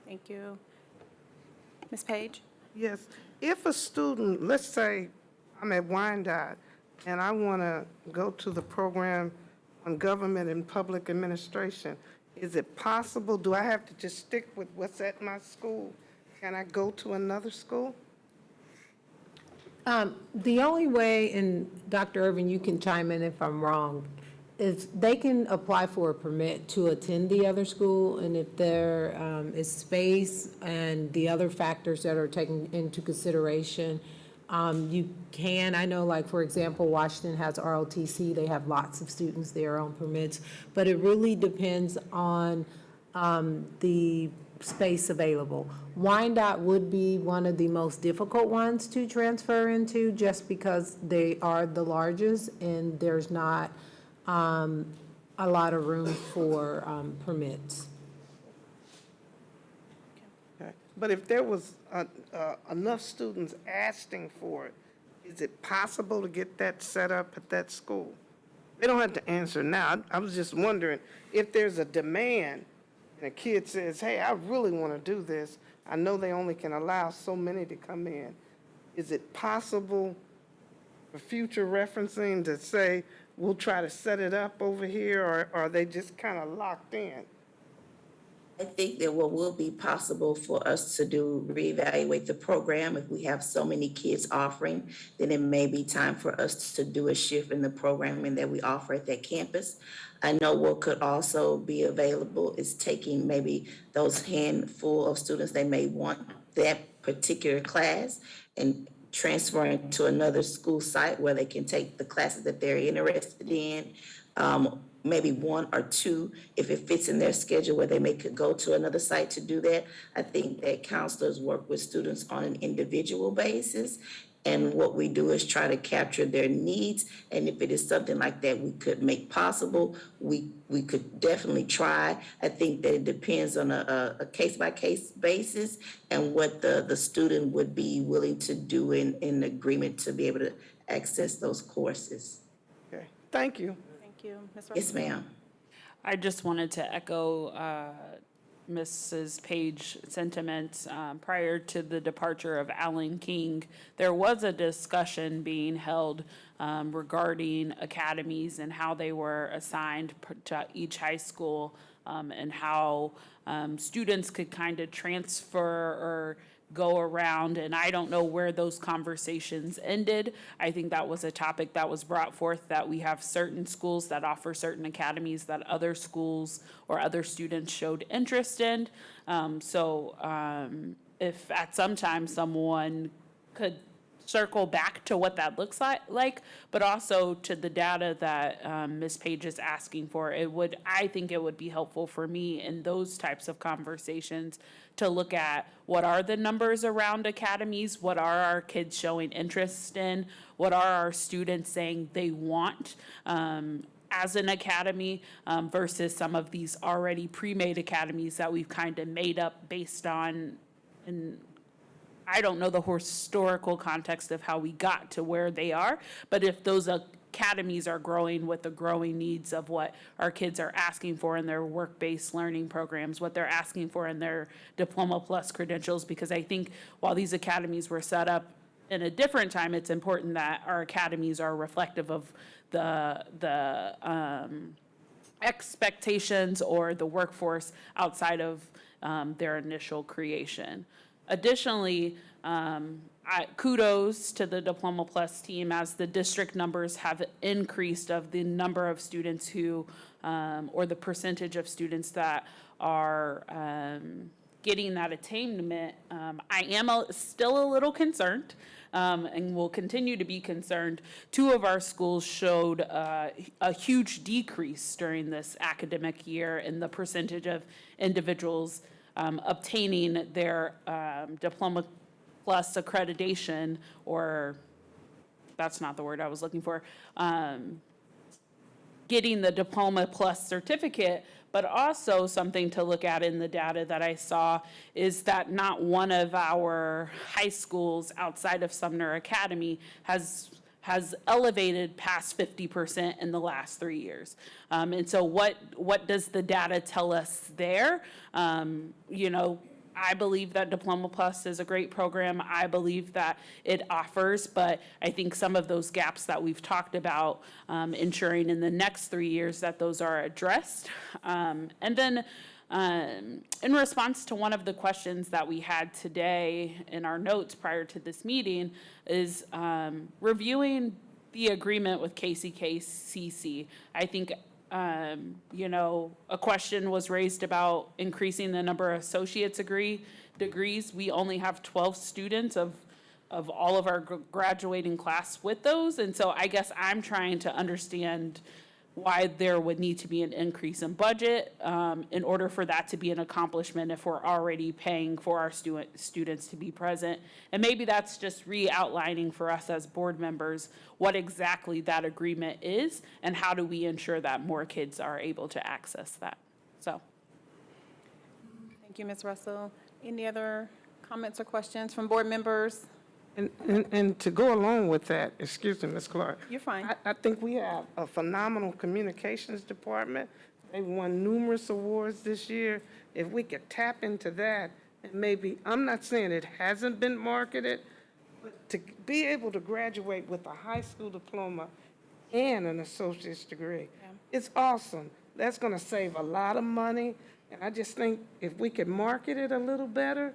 Thank you. Ms. Page? Yes, if a student, let's say I'm at Wyandotte, and I want to go to the program on government and public administration, is it possible, do I have to just stick with what's at my school? Can I go to another school? The only way, and Dr. Irvin, you can chime in if I'm wrong, is they can apply for a permit to attend the other school, and if there is space and the other factors that are taken into consideration, you can. I know, like, for example, Washington has ROTC. They have lots of students there on permits, but it really depends on the space available. Wyandotte would be one of the most difficult ones to transfer into just because they are the largest and there's not a lot of room for permits. Okay. But if there was enough students asking for it, is it possible to get that set up at that school? They don't have to answer now. I was just wondering if there's a demand and a kid says, hey, I really want to do this. I know they only can allow so many to come in. Is it possible for future referencing to say, we'll try to set it up over here, or are they just kind of locked in? I think that what will be possible for us to do, reevaluate the program. If we have so many kids offering, then it may be time for us to do a shift in the programming that we offer at that campus. I know what could also be available is taking maybe those handful of students that may want that particular class and transferring to another school site where they can take the classes that they're interested in. Maybe one or two, if it fits in their schedule where they could go to another site to do that. I think that counselors work with students on an individual basis. And what we do is try to capture their needs. And if it is something like that we could make possible, we could definitely try. I think that it depends on a case-by-case basis and what the student would be willing to do in agreement to be able to access those courses. Okay, thank you. Thank you. Ms. Yes, ma'am. I just wanted to echo Mrs. Page's sentiments. Prior to the departure of Alan King, there was a discussion being held regarding academies and how they were assigned to each high school, and how students could kind of transfer or go around, and I don't know where those conversations ended. I think that was a topic that was brought forth, that we have certain schools that offer certain academies that other schools or other students showed interest in. If at some time someone could circle back to what that looks like, but also to the data that Ms. Page is asking for, I think it would be helpful for me in those types of conversations to look at what are the numbers around academies, what are our kids showing interest in, what are our students saying they want as an academy, versus some of these already pre-made academies that we've kind of made up based on, and I don't know the historical context of how we got to where they are, but if those academies are growing with the growing needs of what our kids are asking for in their work-based learning programs, what they're asking for in their Diploma Plus credentials, because I think while these academies were set up in a different time, it's important that our academies are reflective of the expectations or the workforce outside of their initial creation. Additionally, kudos to the Diploma Plus team as the district numbers have increased of the number of students who, or the percentage of students that are getting that attainment. I am still a little concerned and will continue to be concerned. 2 of our schools showed a huge decrease during this academic year in the percentage of individuals obtaining their Diploma Plus accreditation, or that's not the word I was looking for, getting the Diploma Plus certificate. But also something to look at in the data that I saw is that not one of our high schools outside of Sumner Academy has elevated past 50% in the last 3 years. And so what does the data tell us there? You know, I believe that Diploma Plus is a great program. I believe that it offers, but I think some of those gaps that we've talked about, ensuring in the next 3 years that those are addressed. And then in response to one of the questions that we had today in our notes prior to this meeting is reviewing the agreement with KCKPS. I think you know, a question was raised about increasing the number of associate's degrees. We only have 12 students of all of our graduating class with those. And so I guess I'm trying to understand why there would need to be an increase in budget in order for that to be an accomplishment if we're already paying for our students to be present. And maybe that's just re-outlining for us as board members what exactly that agreement is and how do we ensure that more kids are able to access that. So. Thank you, Ms. Russell. Any other comments or questions from board members? And to go along with that, excuse me, Ms. Clark. You're fine. I think we have a phenomenal communications department. They won numerous awards this year. If we could tap into that, and maybe, I'm not saying it hasn't been marketed, but to be able to graduate with a high school diploma and an associate's degree, it's awesome. That's going to save a lot of money, and I just think if we could market it a little better,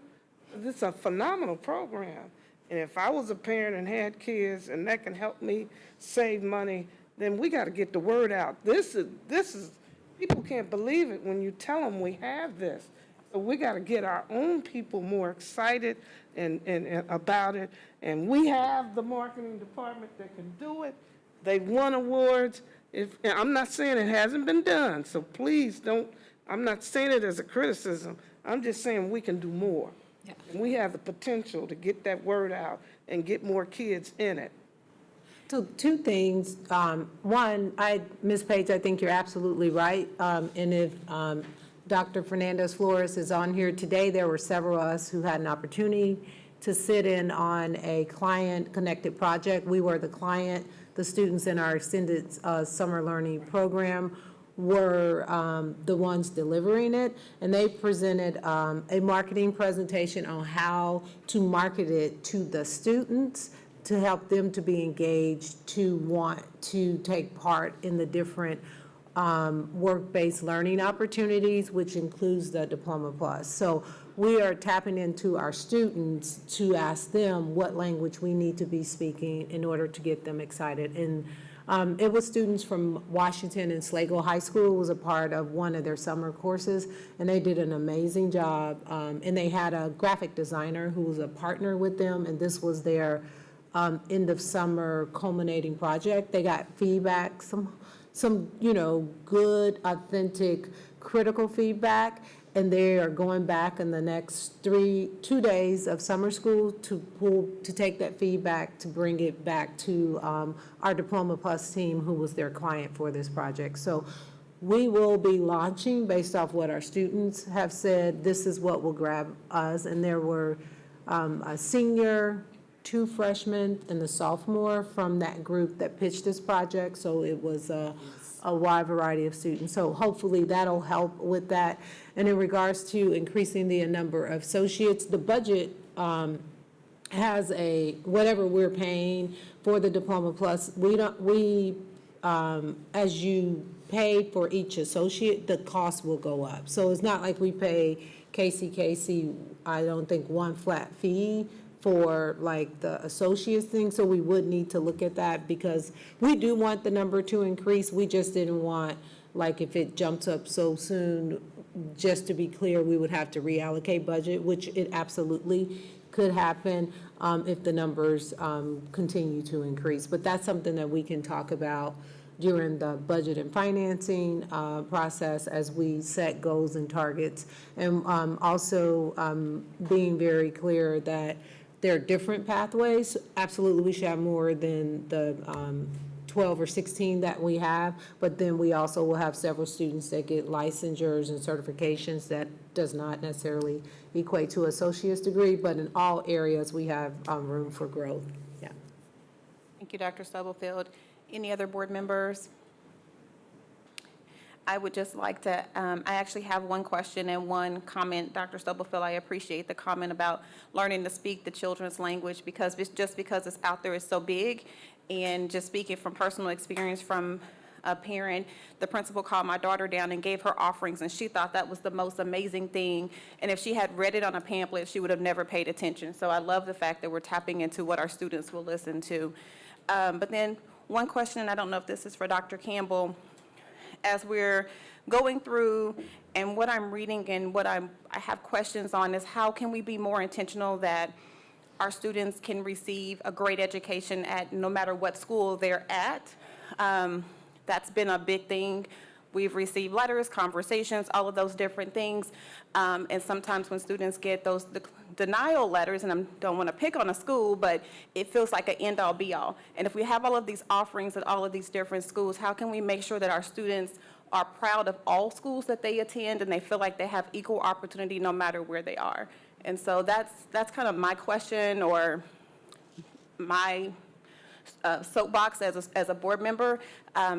this is a phenomenal program. And if I was a parent and had kids and that can help me save money, then we got to get the word out. This is, people can't believe it when you tell them we have this. So we got to get our own people more excited and about it. And we have the marketing department that can do it. They've won awards. I'm not saying it hasn't been done, so please don't, I'm not saying it as a criticism. I'm just saying we can do more. Yeah. And we have the potential to get that word out and get more kids in it. So 2 things. One, Ms. Page, I think you're absolutely right. And if Dr. Fernandez-Flores is on here today, there were several of us who had an opportunity to sit in on a client-connected project. We were the client. The students in our extended summer learning program were the ones delivering it, and they presented a marketing presentation on how to market it to the students to help them to be engaged, to want to take part in the different work-based learning opportunities, which includes the Diploma Plus. So we are tapping into our students to ask them what language we need to be speaking in order to get them excited. And it was students from Washington and Sligo High School was a part of one of their summer courses, and they did an amazing job. And they had a graphic designer who was a partner with them, and this was their end of summer culminating project. They got feedback, some you know, good, authentic, critical feedback, and they are going back in the next 2 days of summer school to take that feedback to bring it back to our Diploma Plus team, who was their client for this project. So we will be launching based off what our students have said. This is what will grab us, and there were a senior, 2 freshmen, and a sophomore from that group that pitched this project. So it was a wide variety of students. So hopefully that'll help with that. And in regards to increasing the number of associates, the budget has whatever we're paying for the Diploma Plus, as you pay for each associate, the cost will go up. So it's not like we pay KCKC, I don't think, one flat fee for like the associates thing, so we would need to look at that because we do want the number to increase. We just didn't want, like, if it jumps up so soon, just to be clear, we would have to reallocate budget, which it absolutely could happen if the numbers continue to increase. But that's something that we can talk about during the budget and financing process as we set goals and targets. And also being very clear that there are different pathways. Absolutely, we should have more than the 12 or 16 that we have, but then we also will have several students that get licensures and certifications that does not necessarily equate to associate's degree, but in all areas, we have room for growth. Yeah. Thank you, Dr. Stubblefield. Any other board members? I would just like to, I actually have one question and one comment. Dr. Stubblefield, I appreciate the comment about learning to speak the children's language because just because it's out there is so big. And just speaking from personal experience from a parent, the principal called my daughter down and gave her offerings, and she thought that was the most amazing thing. And if she had read it on a pamphlet, she would have never paid attention. So I love the fact that we're tapping into what our students will listen to. But then one question, and I don't know if this is for Dr. Campbell, as we're going through and what I'm reading and what I have questions on is how can we be more intentional that our students can receive a great education at no matter what school they're at. That's been a big thing. We've received letters, conversations, all of those different things. And sometimes when students get those denial letters, and I don't want to pick on a school, but it feels like an end-all be-all. And if we have all of these offerings at all of these different schools, how can we make sure that our students are proud of all schools that they attend and they feel like they have equal opportunity no matter where they are? And so that's kind of my question or my soapbox as a board member,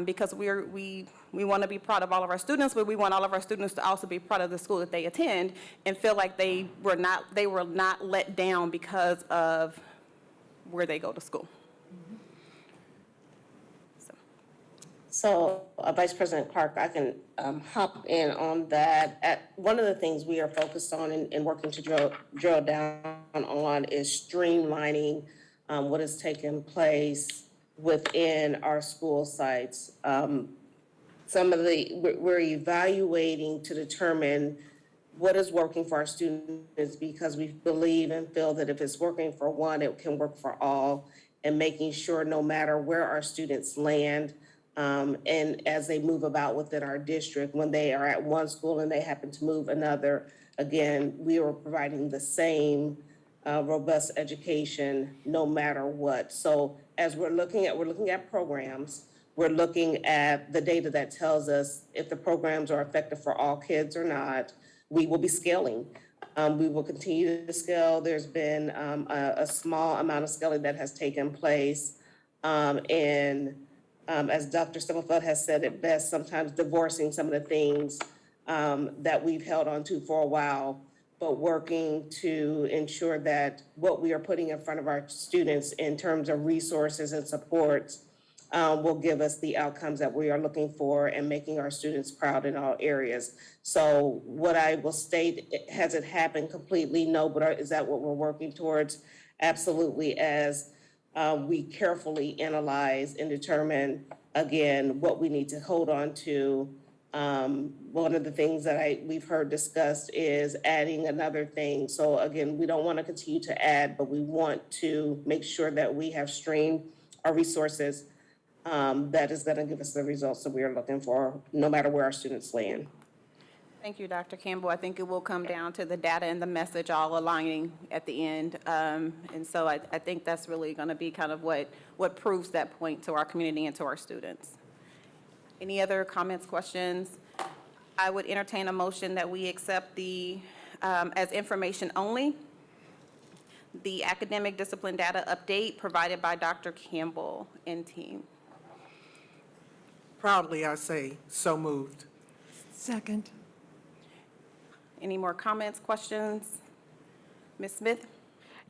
because we want to be proud of all of our students, but we want all of our students to also be proud of the school that they attend and feel like they were not let down because of where they go to school. So, Vice President Clark, I can hop in on that. One of the things we are focused on and working to drill down on is streamlining what has taken place within our school sites. We're evaluating to determine what is working for our students because we believe and feel that if it's working for one, it can work for all, and making sure no matter where our students land, and as they move about within our district, when they are at one school and they happen to move another, again, we are providing the same robust education no matter what. So as we're looking at programs, we're looking at the data that tells us if the programs are effective for all kids or not. We will be scaling. We will continue to scale. There's been a small amount of scaling that has taken place. As Dr. Stubblefield has said it best, sometimes divorcing some of the things that we've held on to for a while, but working to ensure that what we are putting in front of our students in terms of resources and supports will give us the outcomes that we are looking for and making our students proud in all areas. So what I will state, has it happened completely? No, but is that what we're working towards? Absolutely, as we carefully analyze and determine, again, what we need to hold on to. One of the things that we've heard discussed is adding another thing. So again, we don't want to continue to add, but we want to make sure that we have streamed our resources that is going to give us the results that we are looking for, no matter where our students land. Thank you, Dr. Campbell. I think it will come down to the data and the message all aligning at the end. And so I think that's really going to be kind of what proves that point to our community and to our students. Any other comments, questions? I would entertain a motion that we accept as information only, the academic discipline data update provided by Dr. Campbell and team. Proudly, I say, so moved. Second. Any more comments, questions? Ms. Smith?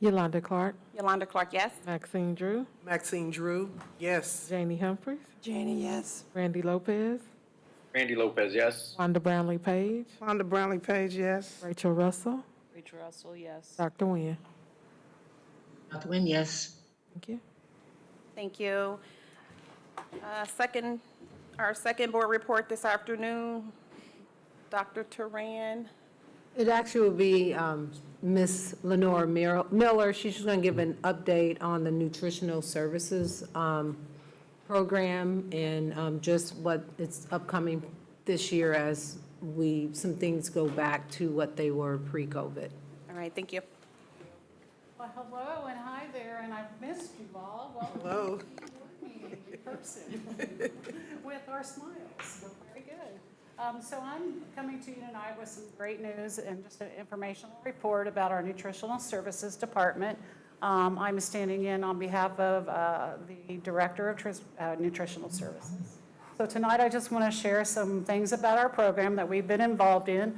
Yolanda Clark. Yolanda Clark, yes. Maxine Drew. Maxine Drew, yes. Janie Humphries. Janie, yes. Randy Lopez. Randy Lopez, yes. Wanda Brownlee Page. Wanda Brownlee Page, yes. Rachel Russell. Rachel Russell, yes. Dr. Nguyen. Dr. Nguyen, yes. Thank you. Thank you. Our second board report this afternoon, Dr. Turan. It actually will be Ms. Lenore Miller. She's just going to give an update on the nutritional services program and just what is upcoming this year as some things go back to what they were pre-COVID. All right, thank you. Well, hello and hi there, and I've missed you all. Welcome Hello. to the meeting in person with our smiles. Very good. So I'm coming to you tonight with some great news and just an informational report about our Nutritional Services Department. I'm standing in on behalf of the Director of Nutritional Services. So tonight I just want to share some things about our program that we've been involved in.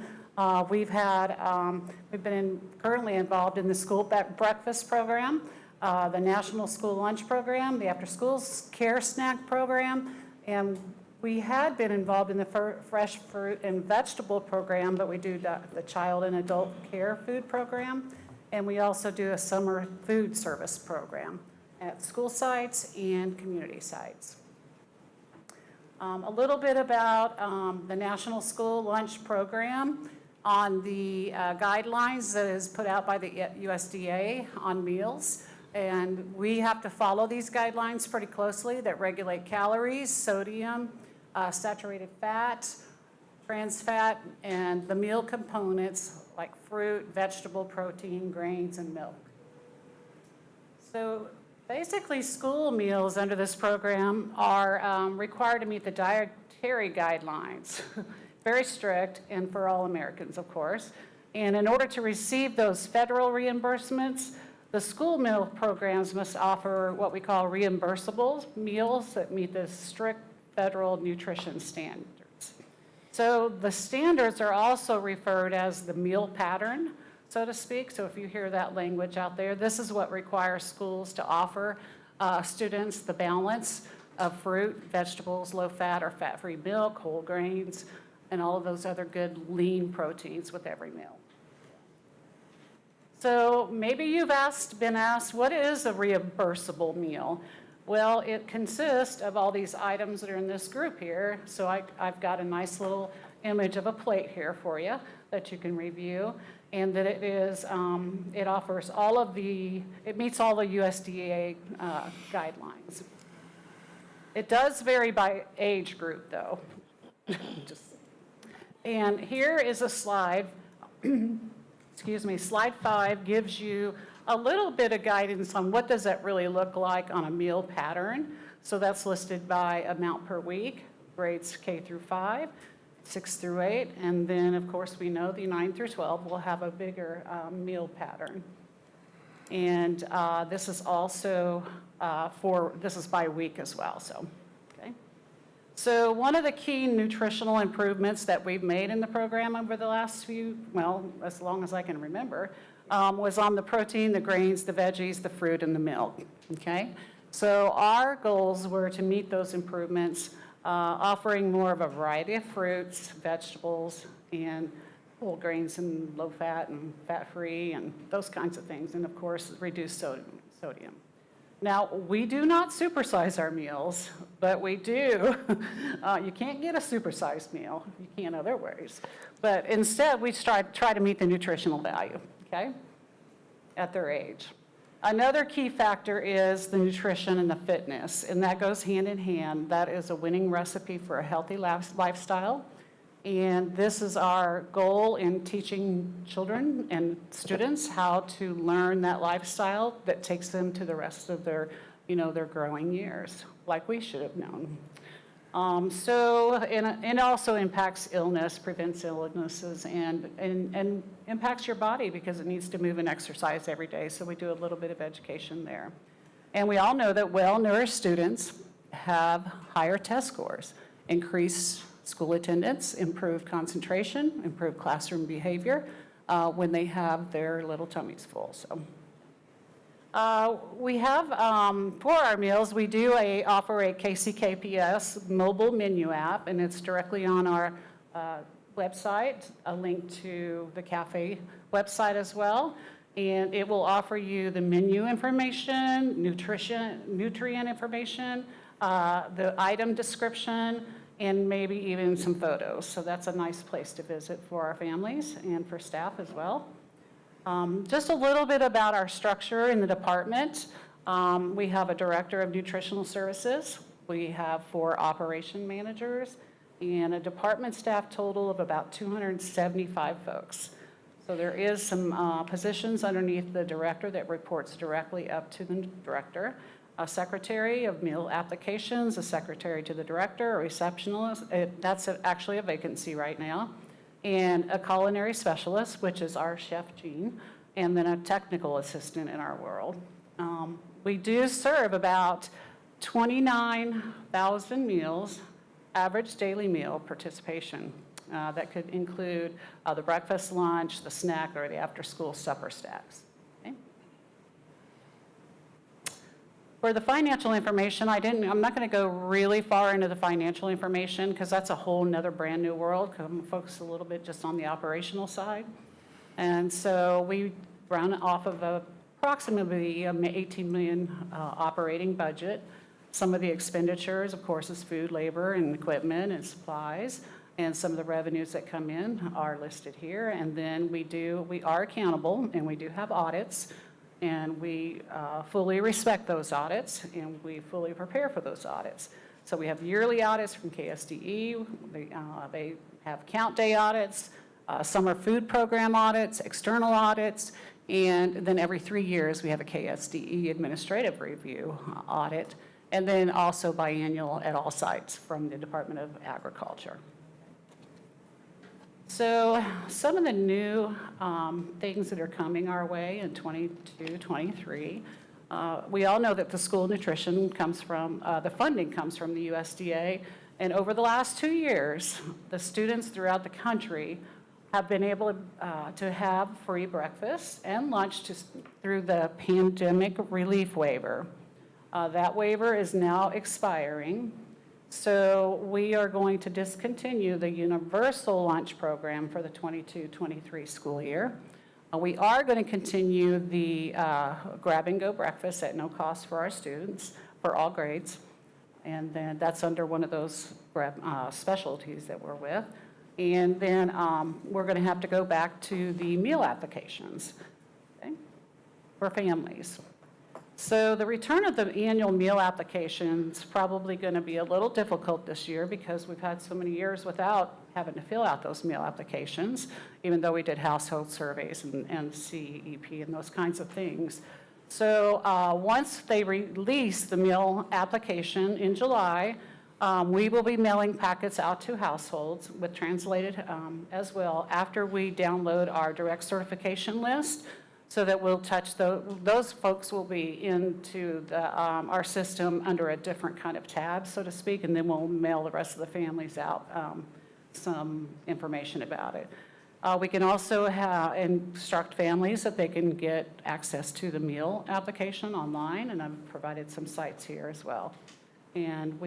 We've been currently involved in the school breakfast program, the National School Lunch Program, the After School Care Snack Program, and we had been involved in the Fresh Fruit and Vegetable Program, but we do the Child and Adult Care Food Program, and we also do a summer food service program at school sites and community sites. A little bit about the National School Lunch Program on the guidelines that is put out by the USDA on meals. And we have to follow these guidelines pretty closely that regulate calories, sodium, saturated fat, trans fat, and the meal components like fruit, vegetable, protein, grains, and milk. So basically, school meals under this program are required to meet the dietary guidelines. Very strict, and for all Americans, of course. And in order to receive those federal reimbursements, the school meal programs must offer what we call reimbursable meals that meet the strict federal nutrition standards. So the standards are also referred as the meal pattern, so to speak. So if you hear that language out there, this is what requires schools to offer students the balance of fruit, vegetables, low-fat or fat-free milk, whole grains, and all of those other good lean proteins with every meal. So maybe you've been asked, what is a reimbursable meal? Well, it consists of all these items that are in this group here. So I've got a nice little image of a plate here for you that you can review. And that it offers it meets all the USDA guidelines. It does vary by age group though. And here is a slide, excuse me, slide 5 gives you a little bit of guidance on what does that really look like on a meal pattern. So that's listed by amount per week, grades K through 5, 6 through 8, and then of course we know the 9 through 12 will have a bigger meal pattern. And this is also this is by week as well, so. So one of the key nutritional improvements that we've made in the program over the last as long as I can remember, was on the protein, the grains, the veggies, the fruit, and the milk, okay? So our goals were to meet those improvements, offering more of a variety of fruits, vegetables, and whole grains and low fat and fat-free and those kinds of things, and of course, reduce sodium. Now, we do not supersize our meals, but we do. You can't get a supersized meal. You can other ways. But instead, we try to meet the nutritional value, okay, at their age. Another key factor is the nutrition and the fitness, and that goes hand in hand. That is a winning recipe for a healthy lifestyle. And this is our goal in teaching children and students how to learn that lifestyle that takes them to the rest of their, their growing years, like we should have known. And it also impacts illness, prevents illnesses, and impacts your body because it needs to move and exercise every day. So we do a little bit of education there. And we all know that well-nourished students have higher test scores, increased school attendance, improved concentration, improved classroom behavior when they have their little tummies full. So We have, for our meals, we do offer a KCKPS mobile menu app, and it's directly on our website, a link to the cafe website as well. And it will offer you the menu information, nutrient information, the item description, and maybe even some photos. So that's a nice place to visit for our families and for staff as well. Just a little bit about our structure in the department. We have a director of nutritional services. We have 4 operation managers and a department staff total of about 275 folks. So there is some positions underneath the director that reports directly up to the director. A secretary of meal applications, a secretary to the director, a receptionist, that's actually a vacancy right now, and a culinary specialist, which is our chef Jean, and then a technical assistant in our world. We do serve about 29,000 meals, average daily meal participation. That could include the breakfast, lunch, the snack, or the after-school supper stacks. Okay. For the financial information, I'm not going to go really far into the financial information because that's a whole nother brand new world. I'm going to focus a little bit just on the operational side. And so we run off of approximately $18 million operating budget. Some of the expenditures, of course, is food, labor, and equipment and supplies. And some of the revenues that come in are listed here. And then we are accountable, and we do have audits, and we fully respect those audits, and we fully prepare for those audits. So we have yearly audits from KSDE. They have count day audits, summer food program audits, external audits, and then every 3 years we have a KSDE administrative review audit, and then also biannual at all sites from the Department of Agriculture. So some of the new things that are coming our way in 22, 23, we all know that the school nutrition comes from, the funding comes from the USDA, and over the last 2 years, the students throughout the country have been able to have free breakfast and lunch through the pandemic relief waiver. That waiver is now expiring. So we are going to discontinue the universal lunch program for the 22-23 school year. We are going to continue the grab-and-go breakfast at no cost for our students for all grades. And then that's under one of those specialties that we're with. And then we're going to have to go back to the meal applications, okay, for families. So the return of the annual meal application is probably going to be a little difficult this year because we've had so many years without having to fill out those meal applications, even though we did household surveys and CEP and those kinds of things. So once they release the meal application in July, we will be mailing packets out to households with translated as well after we download our direct certification list, so that we'll touch those folks will be into our system under a different kind of tab, so to speak, and then we'll mail the rest of the families out some information about it. We can also instruct families that they can get access to the meal application online, and I've provided some sites here as well. And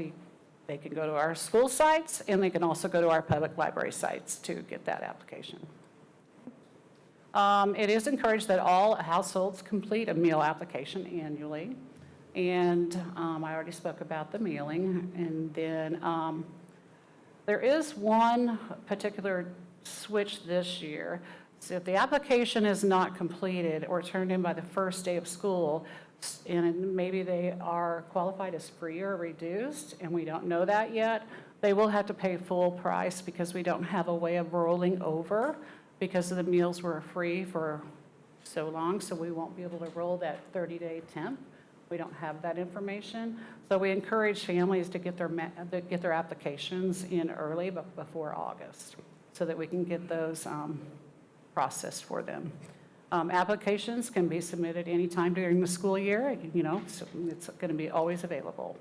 they can go to our school sites, and they can also go to our public library sites to get that application. It is encouraged that all households complete a meal application annually. And I already spoke about the mailing. And then there is one particular switch this year. So if the application is not completed or turned in by the first day of school, and maybe they are qualified as free or reduced, and we don't know that yet, they will have to pay full price because we don't have a way of rolling over because the meals were free for so long, so we won't be able to roll that 30-day temp. We don't have that information. So we encourage families to get their applications in early, but before August, so that we can get those processed for them. Applications can be submitted anytime during the school year, so it's going to be always available.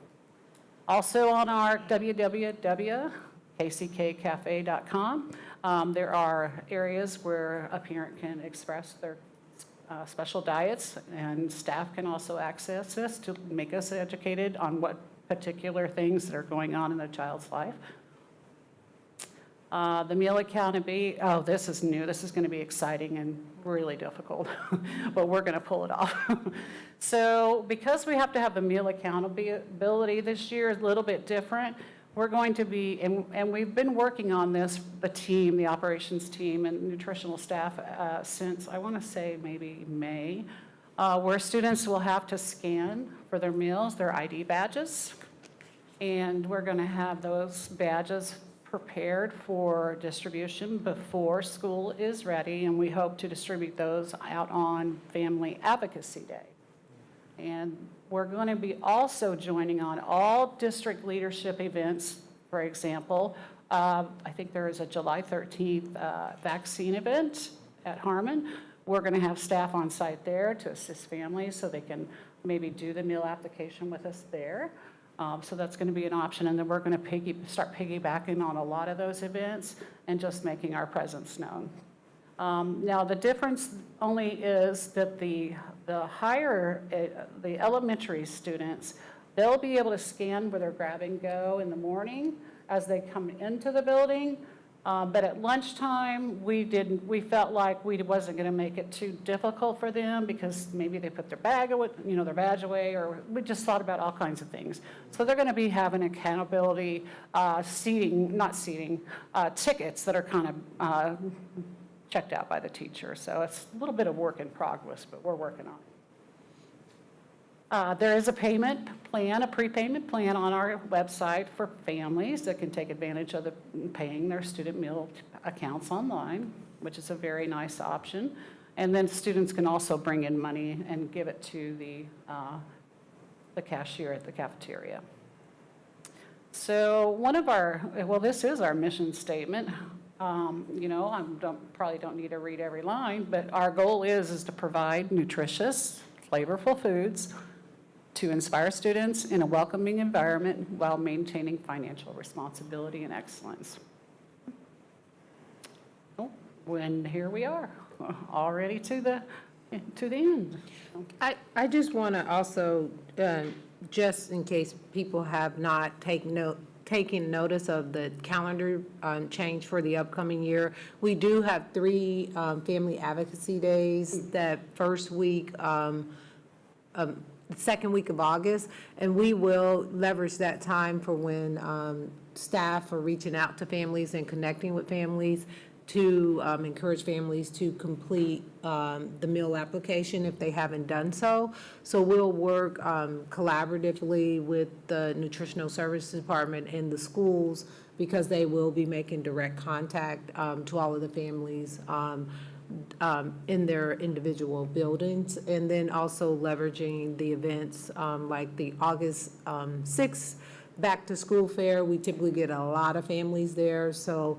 Also on our www.kckcafe.com, there are areas where a parent can express their special diets, and staff can also access this to make us educated on what particular things that are going on in a child's life. The meal accountability, oh, this is new. This is going to be exciting and really difficult, but we're going to pull it off. So because we have to have the meal accountability this year, a little bit different, we're going to be, and we've been working on this, the team, the operations team and nutritional staff since, I want to say maybe May, where students will have to scan for their meals, their ID badges. And we're going to have those badges prepared for distribution before school is ready, and we hope to distribute those out on Family Advocacy Day. And we're going to be also joining on all district leadership events. For example, I think there is a July 13th vaccine event at Harmon. We're going to have staff on site there to assist families so they can maybe do the meal application with us there. So that's going to be an option, and then we're going to start piggybacking on a lot of those events and just making our presence known. Now, the difference only is that the elementary students, they'll be able to scan with their grab and go in the morning as they come into the building. But at lunchtime, we felt like we wasn't going to make it too difficult for them because maybe they put their bag away, their badge away, or we just thought about all kinds of things. So they're going to be having accountability tickets that are kind of checked out by the teacher. So it's a little bit of work in progress, but we're working on it. There is a payment plan, a prepayment plan on our website for families that can take advantage of paying their student meal accounts online, which is a very nice option. And then students can also bring in money and give it to the cashier at the cafeteria. So this is our mission statement. Probably don't need to read every line, but our goal is to provide nutritious, flavorful foods to inspire students in a welcoming environment while maintaining financial responsibility and excellence. And here we are, already to the end. I just want to also, just in case people have not taken notice of the calendar change for the upcoming year, we do have 3 family advocacy days that first week, the second week of August, and we will leverage that time for when staff are reaching out to families and connecting with families to encourage families to complete the meal application if they haven't done so. So we'll work collaboratively with the Nutritional Services Department and the schools because they will be making direct contact to all of the families in their individual buildings, and then also leveraging the events like the August 6th back to school fair. We typically get a lot of families there, so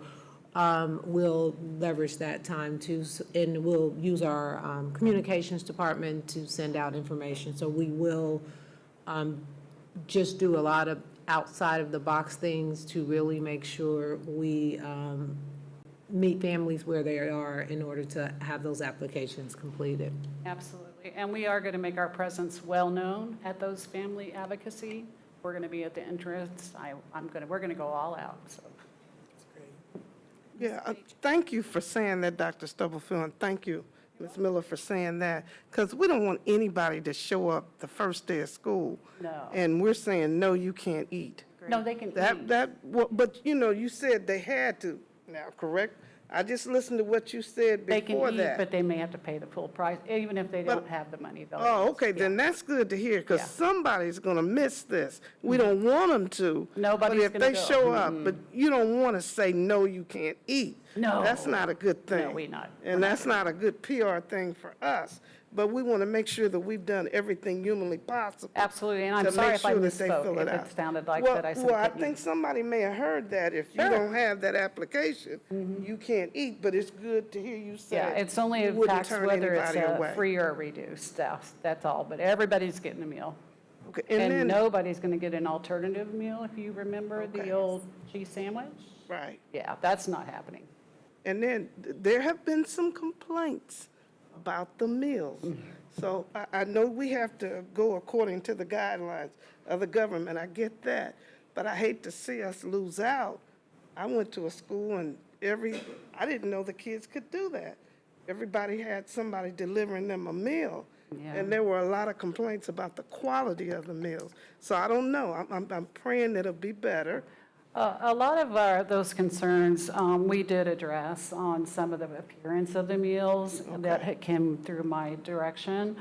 we'll leverage that time too, and we'll use our communications department to send out information. So we will just do a lot of outside of the box things to really make sure we meet families where they are in order to have those applications completed. Absolutely. And we are going to make our presence well-known at those family advocacy. We're going to be at the entrance. We're going to go all out, so. Yeah, thank you for saying that, Dr. Stubblefield, and thank you, Ms. Miller, for saying that, because we don't want anybody to show up the first day of school. No. And we're saying, no, you can't eat. No, they can eat. But you said they had to now, correct? I just listened to what you said They can before eat, that. but they may have to pay the full price, even if they don't have the money. Oh, okay, then that's good to hear, because Yeah. somebody's going to miss this. We don't want them to. Nobody's But gonna if they go. show up, but you don't want to say, no, you can't eat. No. That's not a good thing. No, we're not. And that's not a good PR thing for us. But we want to make sure that we've done everything humanly possible. Absolutely, and I'm to sorry make if I sure that they misspoke, fill it if out. it sounded like Well- that I said Well, I couldn't think eat. somebody may have heard that. If you Sure. don't have that application, you can't eat, but it's good to hear you say. Yeah, it's only you a wouldn't tax turn whether it's anybody away. free or reduced, that's all, but everybody's getting a meal. Okay, And then, nobody's going to get an alternative meal, if you remember the old cheese sandwich? right. Yeah, that's not happening. And then there have been some complaints about the meals. So I know we have to go according to the guidelines of the government, I get that, but I hate to see us lose out. I went to a school and I didn't know the kids could do that. Everybody had somebody delivering them a meal. And there were a lot of complaints about the quality of the meals. So I don't know, I'm praying that it'll be better. A lot of those concerns, we did address on some of the appearance of the meals that had came through my direction,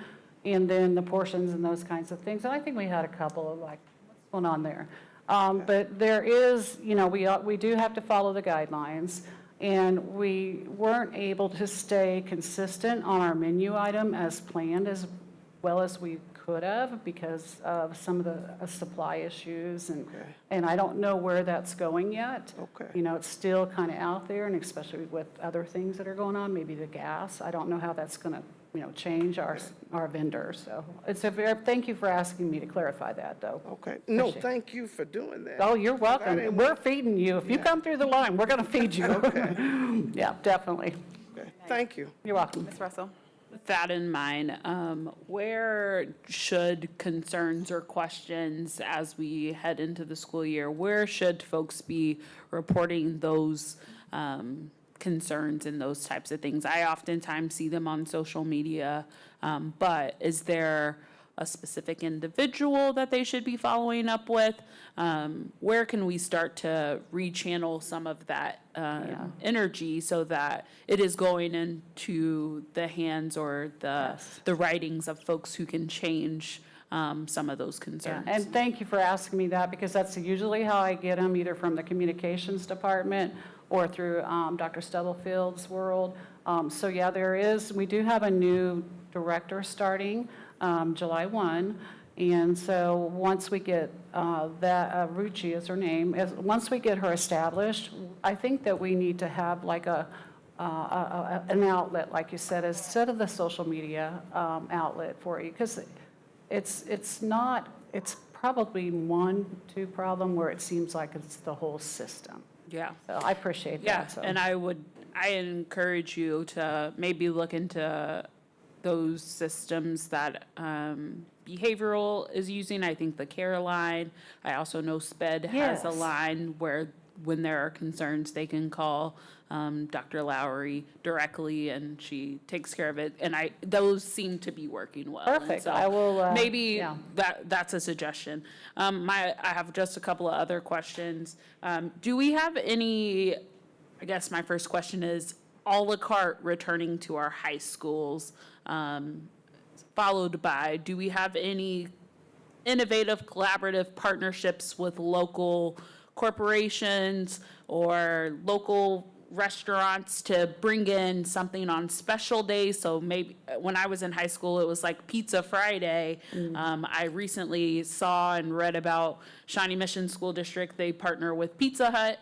and then the portions and those kinds of things. And I think we had a couple of like, what's going on there? But there is, we do have to follow the guidelines, and we weren't able to stay consistent on our menu item as planned as well as we could have because of some of the supply issues, and I don't know where that's going yet. It's still kind of out there, and especially with other things that are going on, maybe the gas. I don't know how that's going to, change our vendors. So thank you for asking me to clarify that, though. Okay, no, thank you for doing that. Oh, you're welcome. We're feeding you. If you come through the line, we're going to feed you. Yeah, definitely. Okay, thank you. You're welcome. Ms. Russell? With that in mind, where should concerns or questions as we head into the school year, where should folks be reporting those concerns and those types of things? I oftentimes see them on social media, but is there a specific individual that they should be following up with? Where can we start to rechannel some of that energy so that it is going into the hands or the writings of folks who can change some of those concerns? And thank you for asking me that, because that's usually how I get them, either from the communications department or through Dr. Stubblefield's world. So yeah, we do have a new director starting July 1. And so once we get Ruchi is her name, once we get her established, I think that we need to have like an outlet, like you said, instead of the social media outlet for you, because it's probably 1-2 problem where it seems like it's the whole system. Yeah. So I appreciate that. So. And I encourage you to maybe look into those systems that behavioral is using. I think the care line. I also know SPED has a line where when there are concerns, they can call Dr. Lowry directly, and she takes care of it. And those seem to be working well. Perfect. So I will. maybe that's a suggestion. I have just a couple of other questions. Do we have any? I guess my first question is a la carte returning to our high schools, followed by, do we have any innovative collaborative partnerships with local corporations or local restaurants to bring in something on special days? So maybe when I was in high school, it was like Pizza Friday. I recently saw and read about Shawnee Mission School District. They partner with Pizza Hut,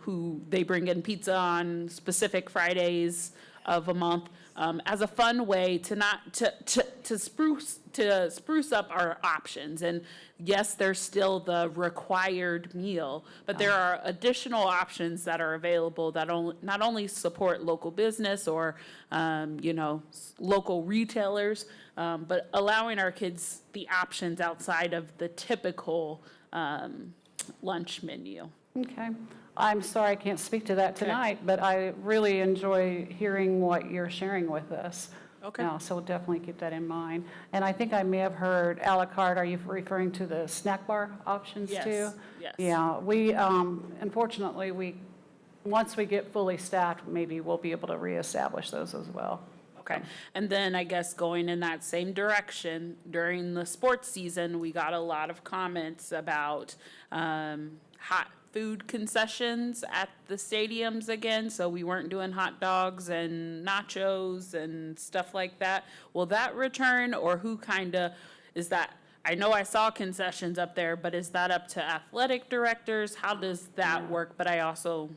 who they bring in pizza on specific Fridays of a month, as a fun way to spruce up our options. And yes, there's still the required meal, but there are additional options that are available that not only support local business or local retailers, but allowing our kids the options outside of the typical lunch menu. Okay. I'm sorry I can't speak to that tonight, but I really enjoy hearing what you're sharing with us. Okay. So we'll definitely keep that in mind. And I think I may have heard a la carte. Are you referring to the snack bar options too? Yes. Yeah. We, unfortunately, once we get fully staffed, maybe we'll be able to reestablish those as well. Okay. And then I guess going in that same direction, during the sports season, we got a lot of comments about hot food concessions at the stadiums again. So we weren't doing hot dogs and nachos and stuff like that. Will that return, or who kind of is that? I know I saw concessions up there, but is that up to athletic directors? How does that work? But I also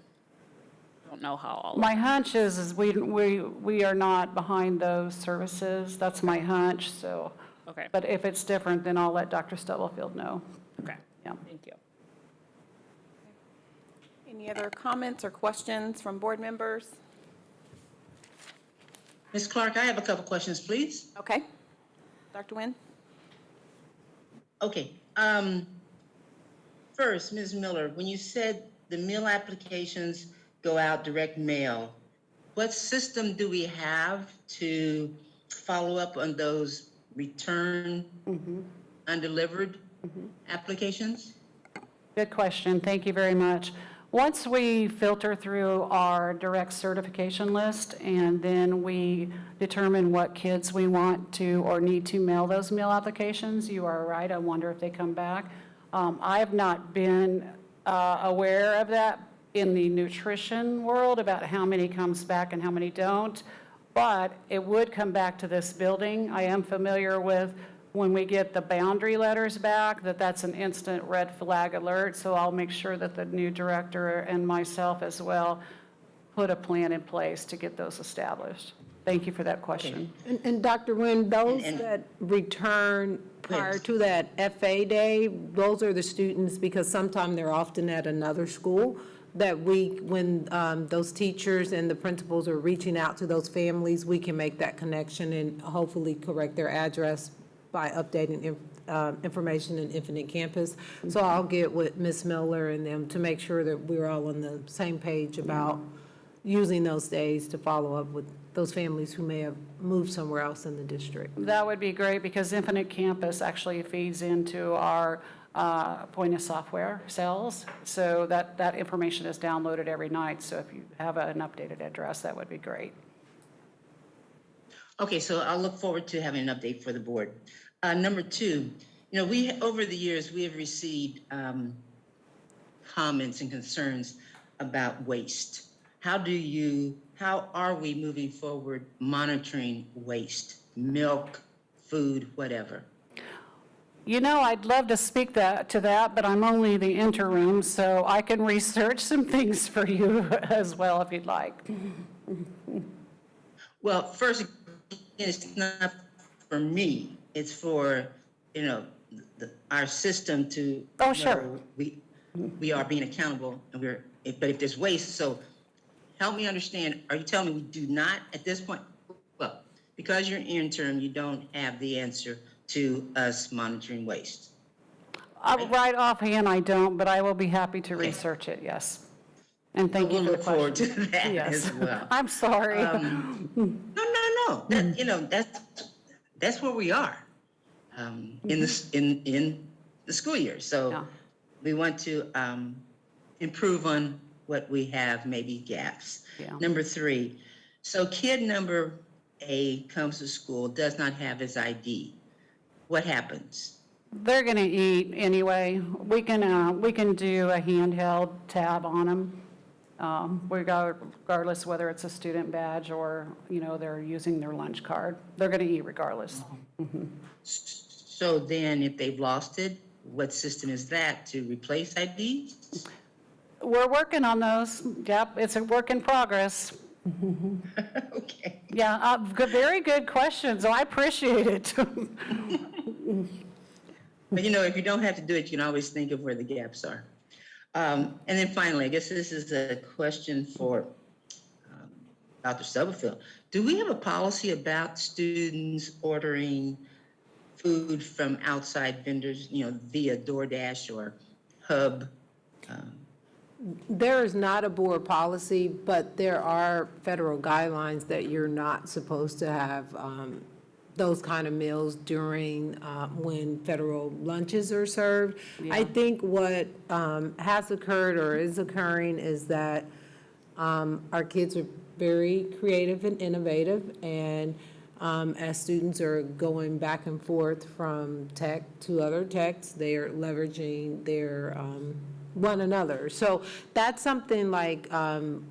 don't know how all. My hunch is we are not behind those services. That's my hunch. So. Okay. But if it's different, then I'll let Dr. Stubblefield know. Okay. Yeah. Thank you. Any other comments or questions from board members? Ms. Clark, I have a couple questions, please. Okay. Dr. Nguyen? Okay. First, Ms. Miller, when you said the meal applications go out direct mail, what system do we have to follow up on those return undelivered applications? Good question. Thank you very much. Once we filter through our direct certification list and then we determine what kids we want to or need to mail those meal applications, you are right. I wonder if they come back. I have not been aware of that in the nutrition world about how many comes back and how many don't, but it would come back to this building. I am familiar with when we get the boundary letters back, that's an instant red flag alert. So I'll make sure that the new director and myself as well put a plan in place to get those established. Thank you for that question. And Dr. Nguyen, those that return prior to that FA day, those are the students, because sometimes they're often at another school, that when those teachers and the principals are reaching out to those families, we can make that connection and hopefully correct their address by updating information in Infinite Campus. So I'll get with Ms. Miller and them to make sure that we're all on the same page about using those days to follow up with those families who may have moved somewhere else in the district. That would be great because Infinite Campus actually feeds into our point of software cells. So that information is downloaded every night. So if you have an updated address, that would be great. Okay, so I'll look forward to having an update for the board. Number two, over the years, we have received comments and concerns about waste. How are we moving forward monitoring waste, milk, food, whatever? I'd love to speak to that, but I'm only the interim, so I can research some things for you as well if you'd like. Well, first, it's not for me. It's for, our system to know we are being accountable, and but if there's waste, so help me understand, are you telling me we do not at this point? Well, because you're intern, you don't have the answer to us monitoring waste. Right offhand, I don't, but I will be happy to research it, yes. And thank you for the question. We'll look forward to that Yes. as well. I'm sorry. No. That's where we are in the school year. So we want to improve on what we have, maybe gaps. Yeah. Number three, so kid number A comes to school, does not have his ID. What happens? They're going to eat anyway. We can do a handheld tab on them, regardless whether it's a student badge or, they're using their lunch card. They're going to eat regardless. So then if they've lost it, what system is that to replace IDs? We're working on those. Yep, it's a work in progress. Okay. Yeah, very good questions. I appreciate it. But if you don't have to do it, you can always think of where the gaps are. And then finally, I guess this is a question for Dr. Stubblefield. Do we have a policy about students ordering food from outside vendors, via DoorDash or Hub? There is not a board policy, but there are federal guidelines that you're not supposed to have those kind of meals during when federal lunches are served. Yeah. I think what has occurred or is occurring is that our kids are very creative and innovative, and as students are going back and forth from tech to other techs, they are leveraging their one another. So that's something like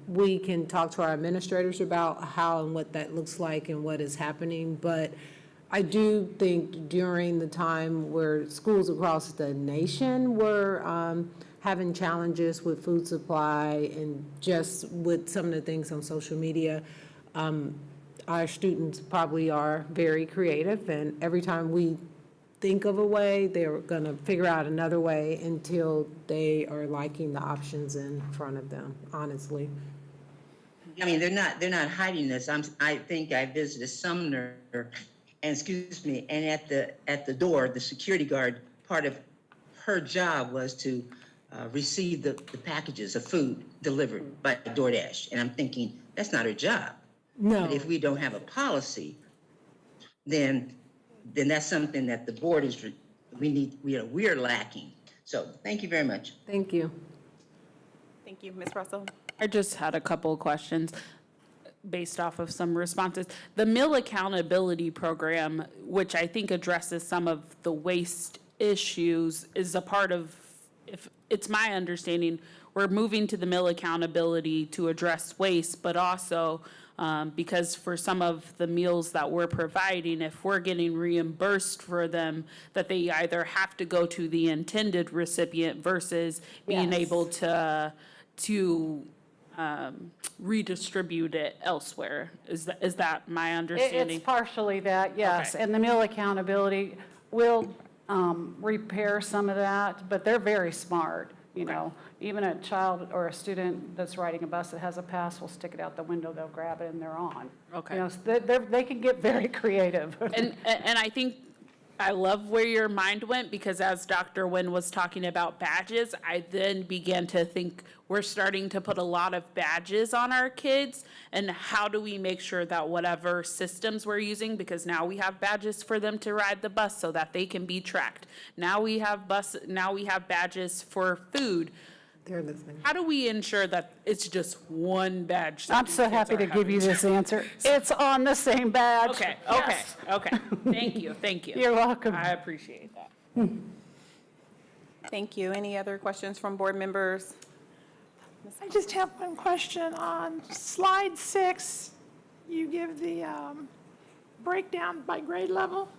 we can talk to our administrators about how and what that looks like and what is happening. But I do think during the time where schools across the nation were having challenges with food supply and just with some of the things on social media, our students probably are very creative, and every time we think of a way, they're going to figure out another way until they are liking the options in front of them, honestly. I mean, they're not hiding this. I think I visited Sumner, and excuse me, and at the door, the security guard, part of her job was to receive the packages of food delivered by DoorDash. And I'm thinking, that's not her job. No. But if we don't have a policy, then that's something that the board we're lacking. So thank you very much. Thank you. Thank you, Ms. Russell. I just had a couple of questions based off of some responses. The meal accountability program, which I think addresses some of the waste issues, is a part of, if it's my understanding, we're moving to the meal accountability to address waste, but also because for some of the meals that we're providing, if we're getting reimbursed for them, that they either have to go to the intended recipient versus being Yes. able to redistribute it elsewhere. Is that my understanding? It's partially that, yes. Okay. And the meal accountability will repair some of that, but they're very smart, you know. Even a child or a student that's riding a bus that has a pass will stick it out the window, they'll grab it, and they're on. Okay. You know, so they can get very creative. And I think I love where your mind went, because as Dr. Nguyen was talking about badges, I then began to think we're starting to put a lot of badges on our kids, and how do we make sure that whatever systems we're using, because now we have badges for them to ride the bus so that they can be tracked. Now we have badges for food. They're listening. How do we ensure that it's just one badge? that I'm these so kids happy are to give you having? this answer. It's on the same badge. Okay. Yes. Thank you. You're welcome. I appreciate that. Thank you. Any other questions from board members? I just have one question on slide 6. You give the breakdown by grade level.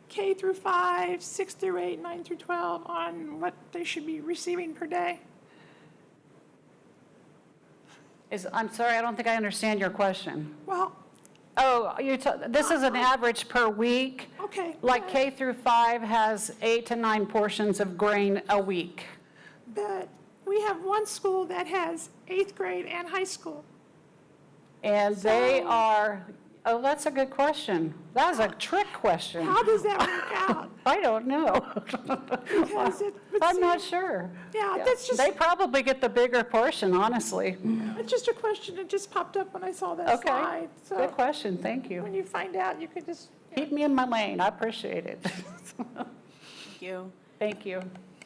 K through 5, 6 through 8, 9 through 12 on what they should be receiving per day. I'm sorry, I don't think I understand your question. Well, Oh, this is an average per week. okay. Like K through 5 has 8 to 9 portions of grain a week. But we have one school that has 8th grade and high school. And they are, oh, that's a good question. That is a trick question. How does that work out? I don't know. Because it would I'm not seem- sure. Yeah, that's just, They probably get the bigger portion, honestly. it's just a question that just popped up when I saw that Okay, slide. good So question, thank you. when you find out, you could just, Keep me in my lane, I appreciate it. Thank you. Thank you.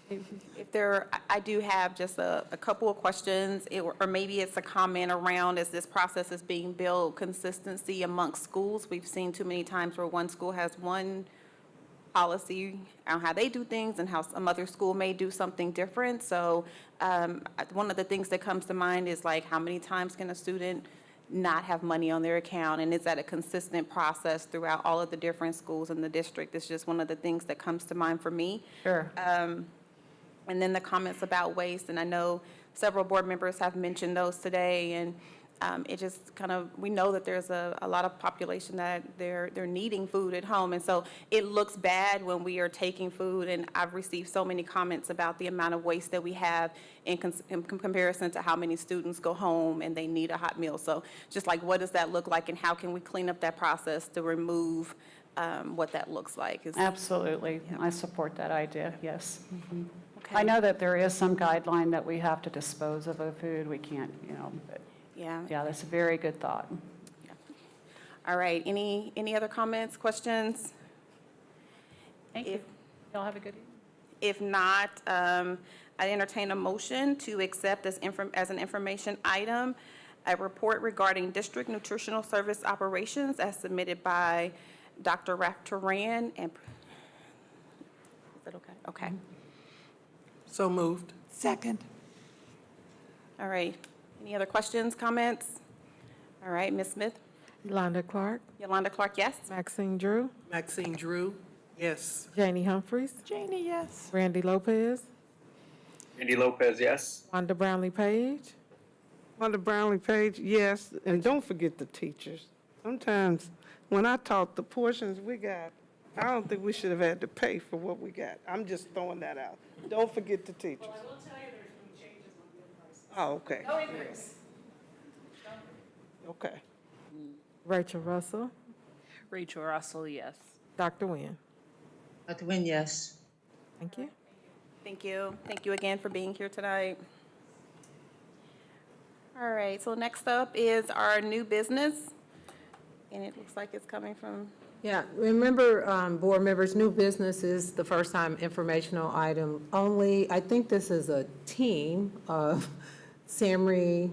If there, I do have just a couple of questions, or maybe it's a comment around, as this process is being built, consistency amongst schools. We've seen too many times where one school has one policy on how they do things and how some other school may do something different. So one of the things that comes to mind is like, how many times can a student not have money on their account? And is that a consistent process throughout all of the different schools in the district? It's just one of the things that comes to mind for me. Sure. And then the comments about waste, and I know several board members have mentioned those today, and it just kind of, we know that there's a lot of population that they're needing food at home, and so it looks bad when we are taking food, and I've received so many comments about the amount of waste that we have in comparison to how many students go home and they need a hot meal. So just like, what does that look like, and how can we clean up that process to remove what that looks like? Absolutely, I support that idea, yes. Okay. I know that there is some guideline that we have to dispose of a food, we can't, but Yeah. yeah, that's a very good thought. All right, any other comments, questions? Thank you. Y'all have a good evening. If not, I entertain a motion to accept as an information item, a report regarding district nutritional service operations as submitted by Dr. Raftaran. And is that okay? Okay. So moved. second. All right. Any other questions, comments? All right, Ms. Smith? Yolanda Clark, Yolanda Clark, yes? Maxine Drew, Maxine Drew, yes. Janie Humphries, Janie, yes. Randy Lopez, Randy Lopez, yes. Wanda Brownlee Page, Wanda Brownlee Page, yes, and don't forget the teachers. Sometimes when I taught the portions we got, I don't think we should have had to pay for what we got. I'm just throwing that out. Don't forget the teachers. Well, I will tell you, there's no changes on meal prices. Oh, okay. No increase. Okay. Rachel Russell, Rachel Russell, yes. Dr. Nguyen. Dr. Nguyen, yes. Thank you. Thank you. Thank you again for being here tonight. All right, so next up is our new business, and it looks like it's coming from, Yeah, remember, board members, new business is the first time informational item only. I think this is a team of Samri,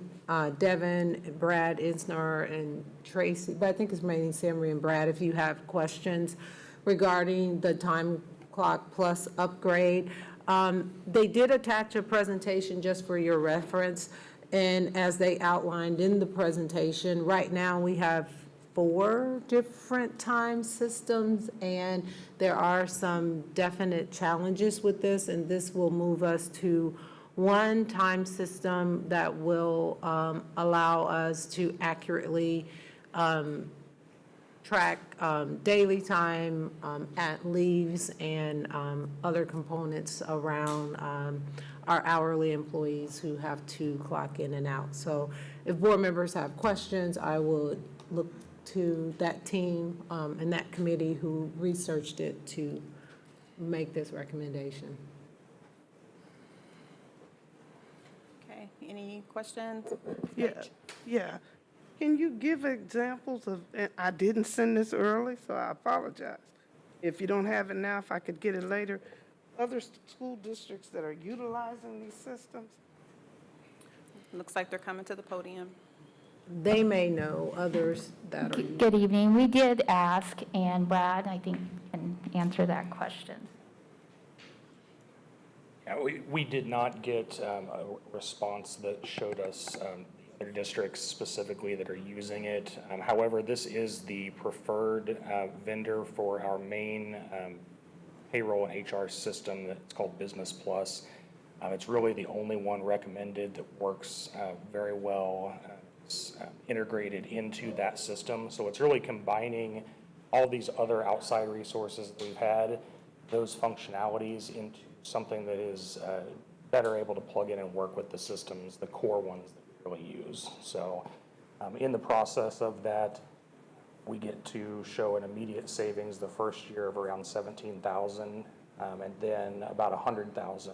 Devin, Brad Isner, and Tracy, but I think it's mainly Samri and Brad if you have questions regarding the time clock plus upgrade. They did attach a presentation just for your reference, and as they outlined in the presentation, right now we have 4 different time systems, and there are some definite challenges with this, and this will move us to one time system that will allow us to accurately track daily time, at leaves, and other components around our hourly employees who have to clock in and out. So if board members have questions, I would look to that team and that committee who researched it to make this recommendation. okay, any questions? Yeah. Can you give examples of, and I didn't send this early, so I apologize. If you don't have it now, if I could get it later, other school districts that are utilizing these systems? Looks like they're coming to the podium. They may know others that are. Good evening. We did ask, and Brad, I think, can answer that question. Yeah, we did not get a response that showed us the other districts specifically that are using it. However, this is the preferred vendor for our main payroll and HR system that's called Business Plus. It's really the only one recommended that works very well. It's integrated into that system. So it's really combining all these other outside resources that we've had, those functionalities into something that is better able to plug in and work with the systems, the core ones that we really use. So in the process of that, we get to show an immediate savings the first year of around $17,000, and then about $100,000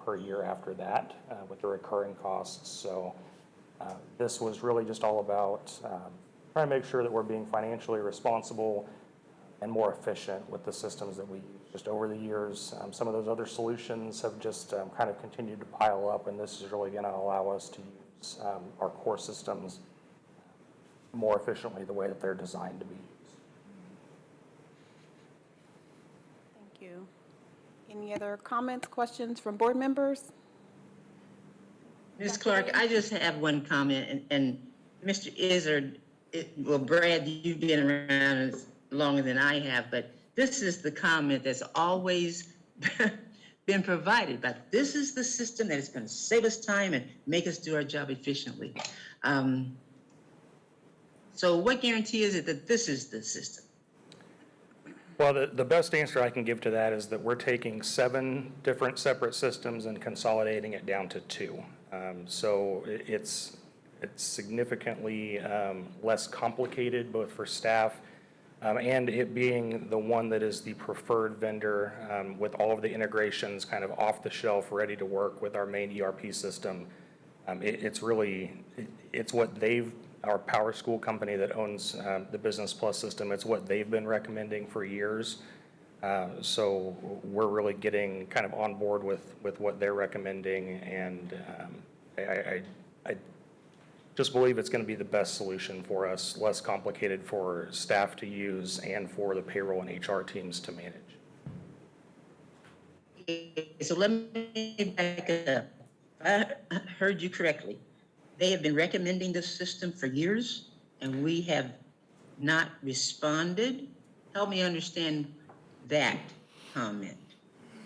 per year after that with the recurring costs. So this was really just all about trying to make sure that we're being financially responsible and more efficient with the systems that we use. Just over the years, some of those other solutions have just kind of continued to pile up, and this is really going to allow us to use our core systems more efficiently the way that they're designed to be used. Thank you. Any other comments, questions from board members? Ms. Clark, I just have one comment, and Mr. Izzard, well, Brad, you've been around longer than I have, but this is the comment that's always been provided, but this is the system that is going to save us time and make us do our job efficiently. So what guarantee is it that this is the system? Well, the best answer I can give to that is that we're taking 7 different separate systems and consolidating it down to 2. So it's significantly less complicated, both for staff and it being the one that is the preferred vendor with all of the integrations kind of off the shelf, ready to work with our main ERP system. It's what our Power School company that owns the Business Plus system, it's what they've been recommending for years. So we're really getting kind of on board with what they're recommending, and I just believe it's going to be the best solution for us, less complicated for staff to use and for the payroll and HR teams to manage. So let me back it up. I heard you correctly. They have been recommending this system for years, and we have not responded. Help me understand that comment.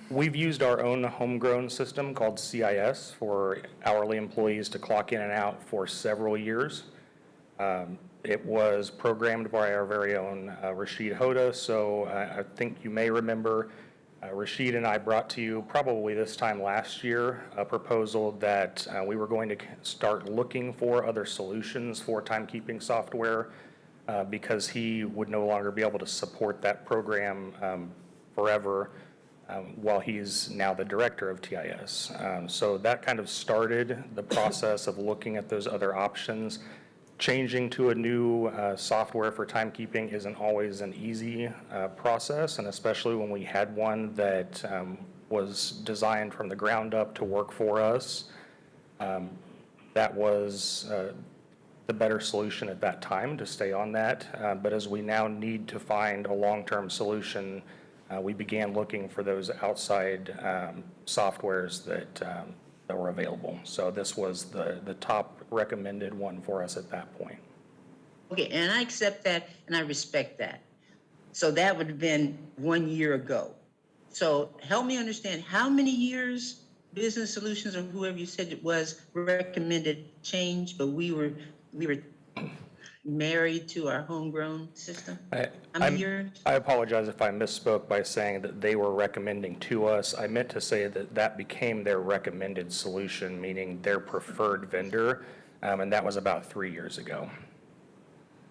We've used our own homegrown system called CIS for hourly employees to clock in and out for several years. It was programmed by our very own Rashid Hoda, so I think you may remember Rashid and I brought to you probably this time last year a proposal that we were going to start looking for other solutions for timekeeping software because he would no longer be able to support that program forever while he's now the director of TIS. So that kind of started the process of looking at those other options. Changing to a new software for timekeeping isn't always an easy process, and especially when we had one that was designed from the ground up to work for us. That was the better solution at that time to stay on that. But as we now need to find a long-term solution, we began looking for those outside softwares that were available. So this was the top recommended one for us at that point. Okay, and I accept that and I respect that. So that would have been 1 year ago. So help me understand, how many years Business Solutions or whoever you said it was recommended change, but we were married to our homegrown system? How many years? I apologize if I misspoke by saying that they were recommending to us. I meant to say that that became their recommended solution, meaning their preferred vendor, and that was about 3 years ago.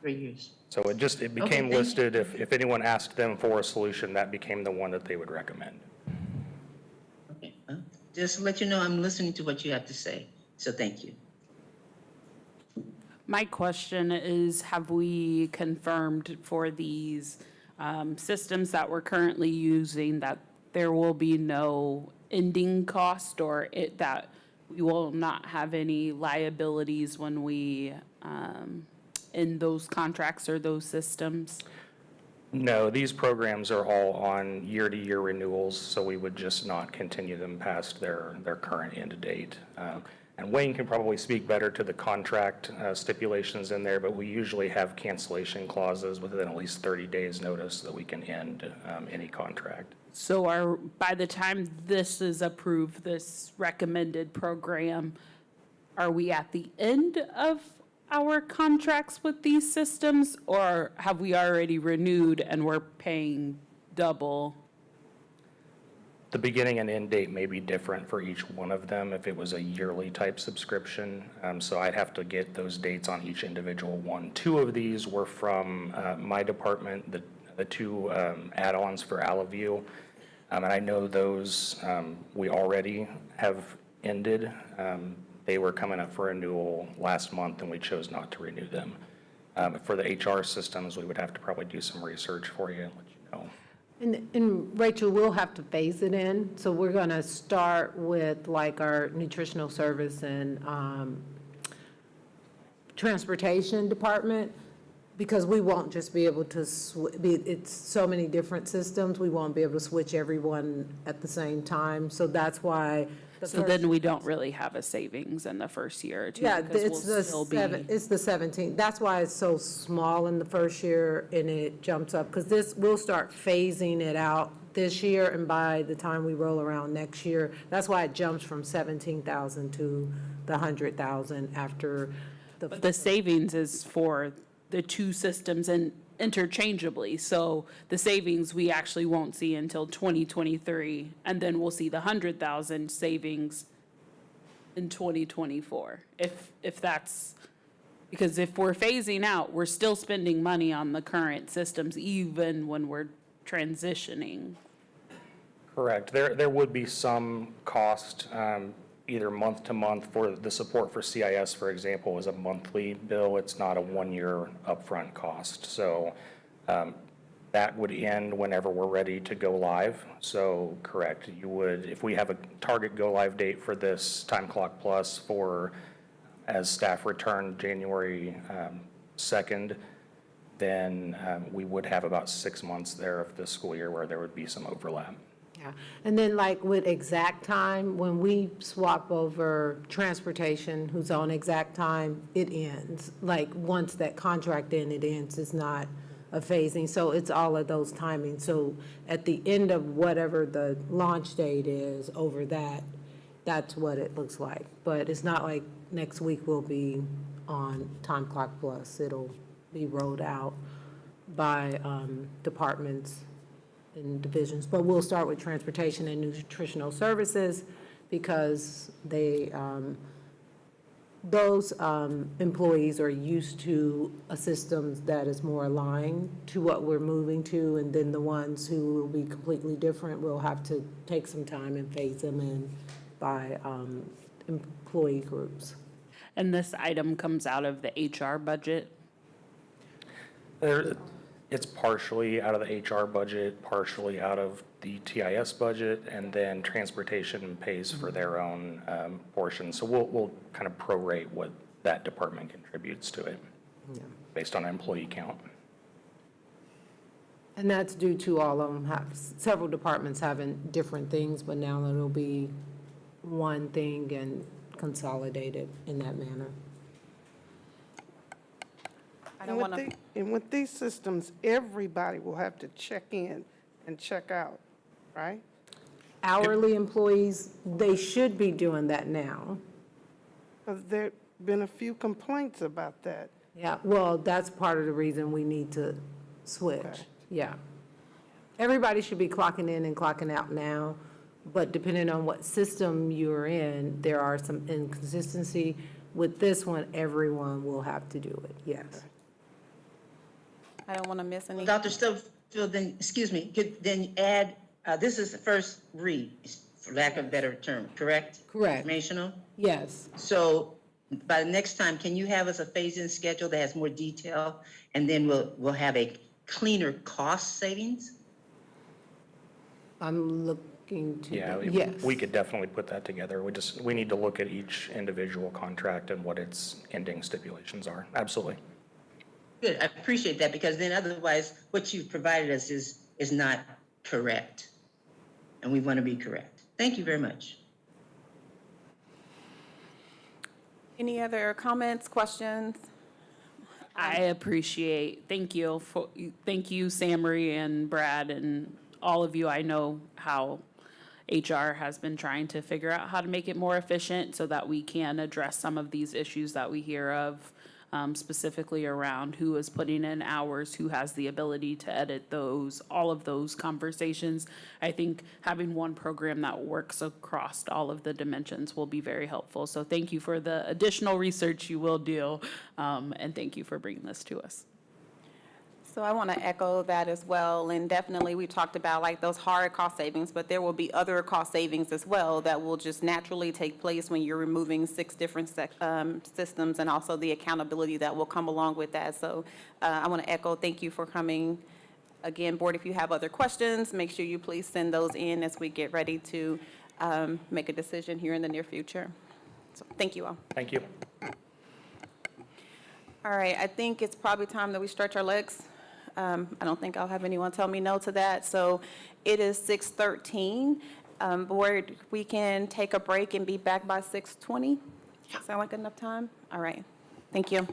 3 years. So it became listed, if anyone asked them for a solution, that became the one that they would recommend. Okay, just to let you know, I'm listening to what you have to say, so thank you. My question is, have we confirmed for these systems that we're currently using that there will be no ending cost, or that we will not have any liabilities when we end those contracts or those systems? No, these programs are all on year-to-year renewals, so we would just not continue them past their current end date. And Wayne can probably speak better to the contract stipulations in there, but we usually have cancellation clauses within at least 30 days notice that we can end any contract. So by the time this is approved, this recommended program, are we at the end of our contracts with these systems, or have we already renewed and we're paying double? The beginning and end date may be different for each one of them if it was a yearly type subscription. So I'd have to get those dates on each individual one. 2 of these were from my department, the 2 add-ons for Alaview. And I know those we already have ended. They were coming up for renewal last month and we chose not to renew them. For the HR systems, we would have to probably do some research for you and let you know. And Rachel, we'll have to phase it in. So we're going to start with like our nutritional service and transportation department, because we won't just be able to, it's so many different systems, we won't be able to switch everyone at the same time. So that's why. So then we don't really have a savings in the first year or two. Yeah, because it's we'll still be. it's the 17th. That's why it's so small in the first year and it jumps up, because we'll start phasing it out this year, and by the time we roll around next year, that's why it jumps from 17,000 to the 100,000 after the. But the savings is for the 2 systems and interchangeably. So the savings we actually won't see until 2023, and then we'll see the 100,000 savings in 2024. If that's, because if we're phasing out, we're still spending money on the current systems even when we're transitioning. Correct. There would be some cost, either month to month. For the support for CIS, for example, is a monthly bill. It's not a 1-year upfront cost. So that would end whenever we're ready to go live. So correct, you would, if we have a target go live date for this Time Clock Plus for as staff return January 2nd, then we would have about 6 months there of the school year where there would be some overlap. Yeah, and then like with Exact Time, when we swap over transportation, who's on Exact Time, it ends. Like, once that contract it ends, it's not a phasing, so it's all of those timings. So at the end of whatever the launch date is over that, that's what it looks like. But it's not like next week we'll be on Time Clock Plus. It'll be rolled out by departments in divisions. But we'll start with transportation and nutritional services because those employees are used to a system that is more aligned to what we're moving to, and then the ones who will be completely different, we'll have to take some time and phase them in by employee groups. And this item comes out of the HR budget? It's partially out of the HR budget, partially out of the TIS budget, and then transportation pays for their own portion. So we'll kind of prorate what that department contributes to it based on employee count. And that's due to all of them have, several departments having different things, but now it'll be one thing and consolidated in that manner. I don't want to. And with these systems, everybody will have to check in and check out, right? Hourly employees, they should be doing that now. Because there've been a few complaints about that. Yeah, well, that's part of the reason we need to switch. Okay. Yeah. Everybody should be clocking in and clocking out now, but depending on what system you're in, there are some inconsistency. With this one, everyone will have to do it, yes. I don't want to miss any. Dr. Stubblefield, then, excuse me, could then add, this is the first read, for lack of a better term, correct? Correct. Informational? Yes. So by the next time, can you have us a phase-in schedule that has more detail? And then we'll have a cleaner cost savings? I'm looking to, Yeah, yes. we could definitely put that together. We need to look at each individual contract and what its ending stipulations are. Absolutely. Good, I appreciate that, because then otherwise, what you've provided us is not correct. And we want to be correct. Thank you very much. Any other comments, questions? I appreciate, thank you, Sam Marie and Brad and all of you. I know how HR has been trying to figure out how to make it more efficient so that we can address some of these issues that we hear of, specifically around who is putting in hours, who has the ability to edit those, all of those conversations. I think having one program that works across all of the dimensions will be very helpful. So thank you for the additional research you will do, and thank you for bringing this to us. So I want to echo that as well, and definitely we talked about like those hard cost savings, but there will be other cost savings as well that will just naturally take place when you're removing 6 different systems, and also the accountability that will come along with that. So I want to echo, thank you for coming. Again, board, if you have other questions, make sure you please send those in as we get ready to make a decision here in the near future. So thank you all. Thank you. All right, I think it's probably time that we stretch our legs. I don't think I'll have anyone tell me no to that. So it is 6:13. Board, we can take a break and be back by 6:20? Sound like enough time? All right. Thank you.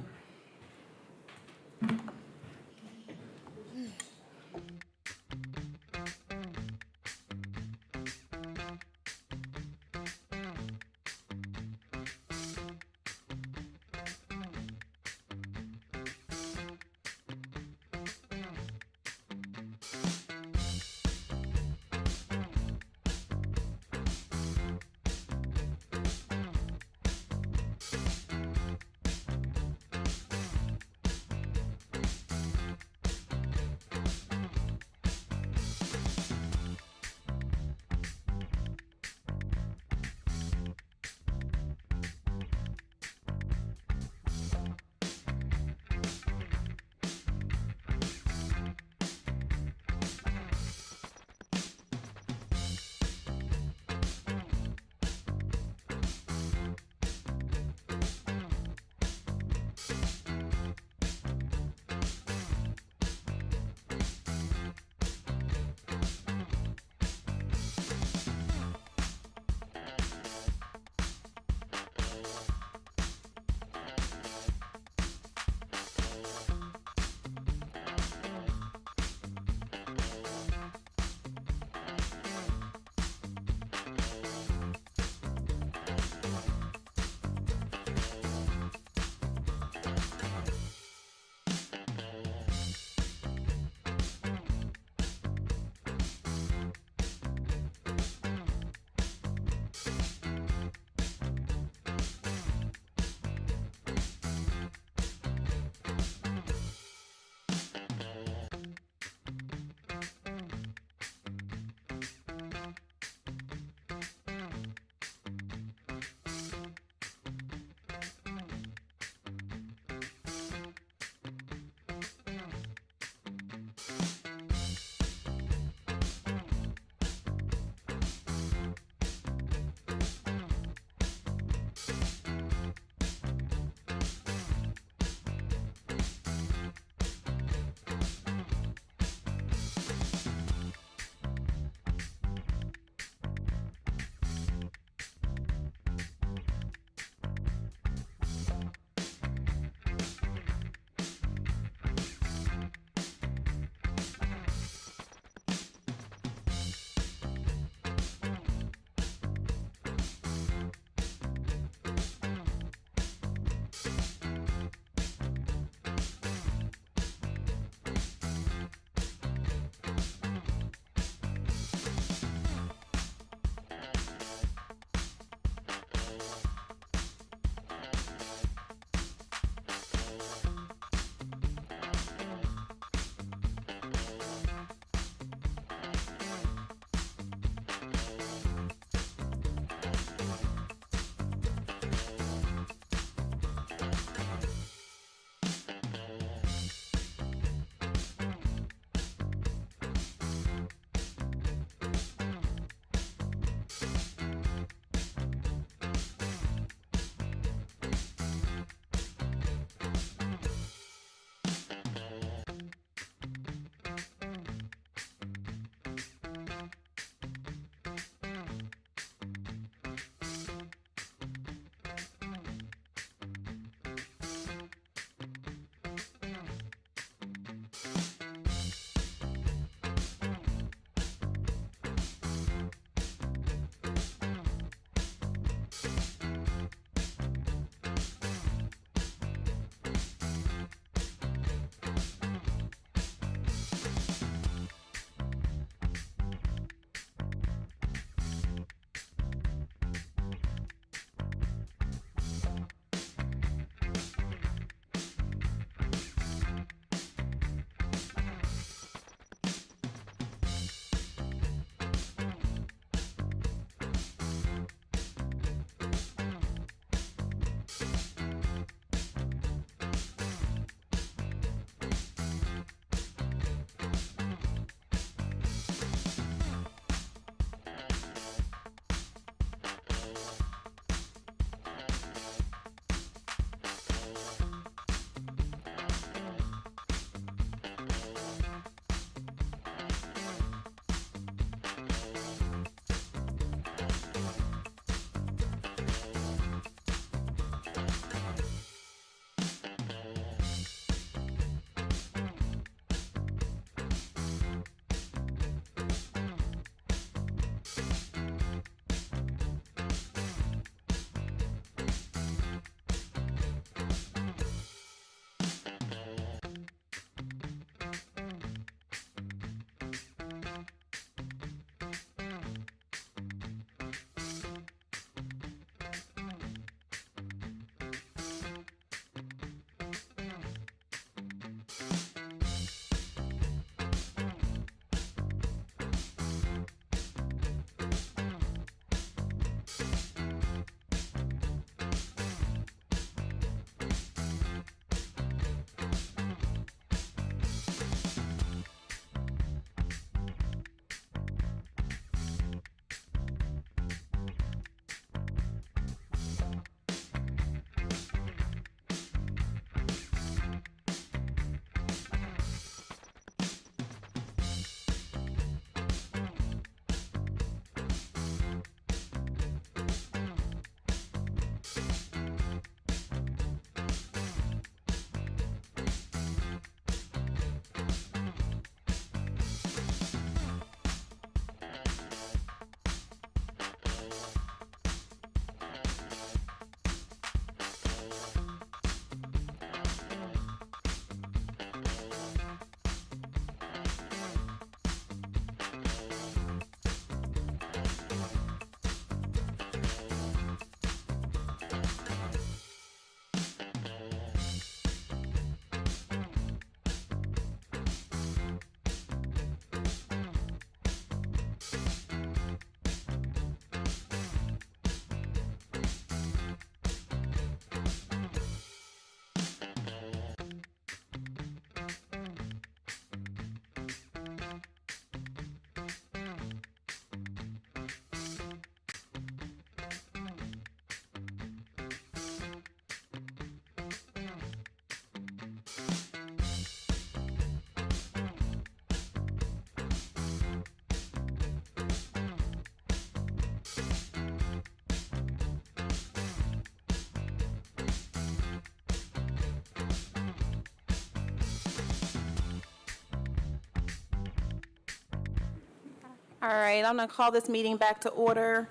All right, I'm going to call this meeting back to order.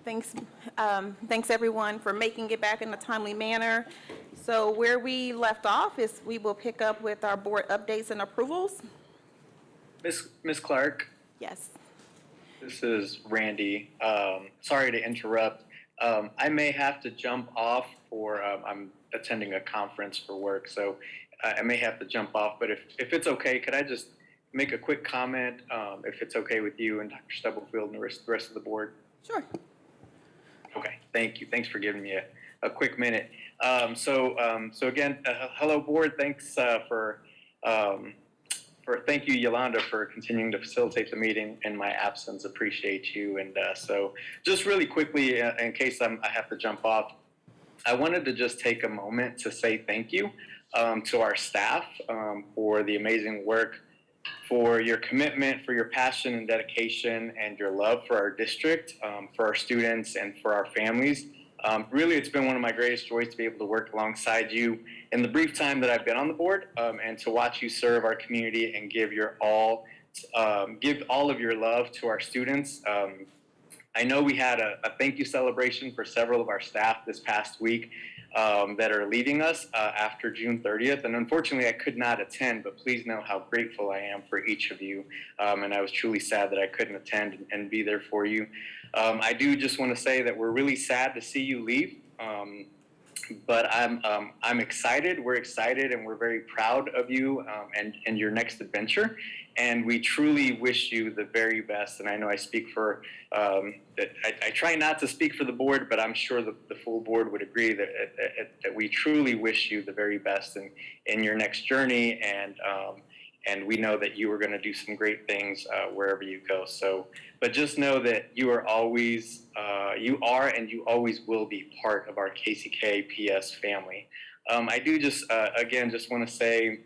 Thanks everyone for making it back in a timely manner. So where we left off is we will pick up with our board updates and approvals. Miss Clark, Yes. this is Randy. Sorry to interrupt. I may have to jump off for, I'm attending a conference for work, so I may have to jump off. But if it's okay, could I just make a quick comment, if it's okay with you and Dr. Stubblefield and the rest of the board? Sure. Okay, thank you. Thanks for giving me a quick minute. So again, hello board. Thanks thank you, Yolanda, for continuing to facilitate the meeting in my absence. Appreciate you. And so just really quickly, in case I have to jump off, I wanted to just take a moment to say thank you to our staff for the amazing work, for your commitment, for your passion and dedication, and your love for our district, for our students, and for our families. Really, it's been one of my greatest joys to be able to work alongside you in the brief time that I've been on the board, and to watch you serve our community and give all of your love to our students. I know we had a thank you celebration for several of our staff this past week that are leaving us after June 30th. And unfortunately, I could not attend, but please know how grateful I am for each of you. And I was truly sad that I couldn't attend and be there for you. I do just want to say that we're really sad to see you leave. But I'm excited, we're excited, and we're very proud of you and your next adventure. And we truly wish you the very best. And I know I speak for, I try not to speak for the board, but I'm sure the full board would agree that we truly wish you the very best in your next journey. And we know that you are going to do some great things wherever you go. So, but just know that you are always, you are and you always will be part of our KCKPS family. I do just, again, just want to say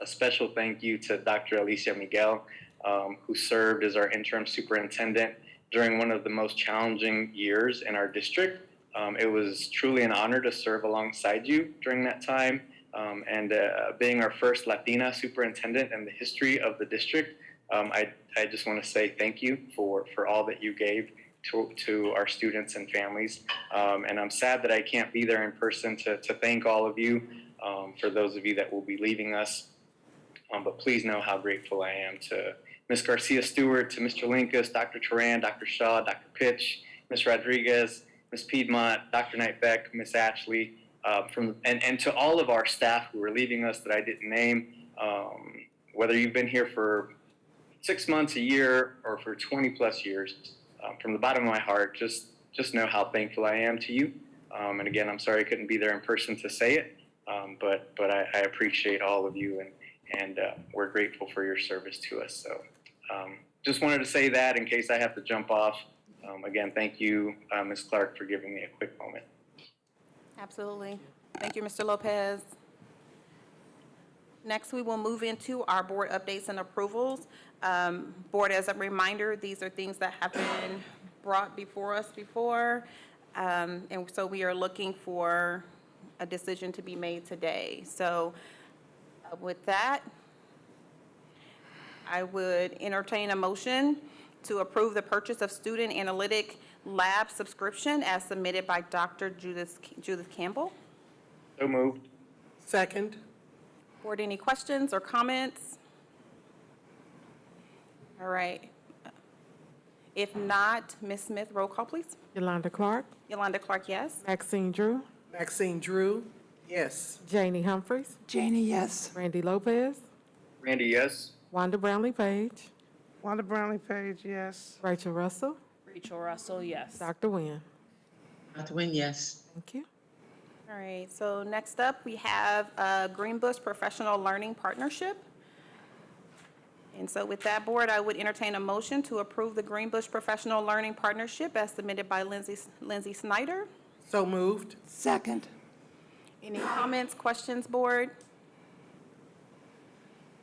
a special thank you to Dr. Alicia Miguel, who served as our interim superintendent during one of the most challenging years in our district. It was truly an honor to serve alongside you during that time. And being our first Latina superintendent in the history of the district, I just want to say thank you for all that you gave to our students and families. And I'm sad that I can't be there in person to thank all of you, for those of you that will be leaving us. But please know how grateful I am to Ms. Garcia-Stewart, to Mr. Linkus, Dr. Turan, Dr. Shaw, Dr. Pitch, Ms. Rodriguez, Ms. Piedmont, Dr. Knightbeck, Ms. Ashley, and to all of our staff who are leaving us that I didn't name, whether you've been here for 6 months, a year, or for 20 plus years, from the bottom of my heart, just know how thankful I am to you. And again, I'm sorry I couldn't be there in person to say it, but I appreciate all of you, and we're grateful for your service to us. So just wanted to say that in case I have to jump off. Again, thank you, Ms. Clark, for giving me a quick moment. Absolutely. Thank you, Mr. Lopez. Next, we will move into our board updates and approvals. Board, as a reminder, these are things that have been brought before us before. And so we are looking for a decision to be made today. So with that, I would entertain a motion to approve the purchase of student analytic lab subscription as submitted by Dr. Judith Campbell. So moved. Second. Board, any questions or comments? All right. If not, Ms. Smith, roll call, please. Yolanda Clark, Yolanda Clark, yes. Maxine Drew, Maxine Drew, yes. Janie Humphries, Janie, yes. Randy Lopez, Randy, yes. Wanda Brownlee Page, Wanda Brownlee Page, yes. Rachel Russell, Rachel Russell, yes. Dr. Nguyen. Dr. Nguyen, yes. Thank you. All right, so next up, we have a Greenbush Professional Learning Partnership. And so with that, Board, I would entertain a motion to approve the Greenbush Professional Learning Partnership as submitted by Lindsay Snyder. So moved. Second. Any comments, questions, Board?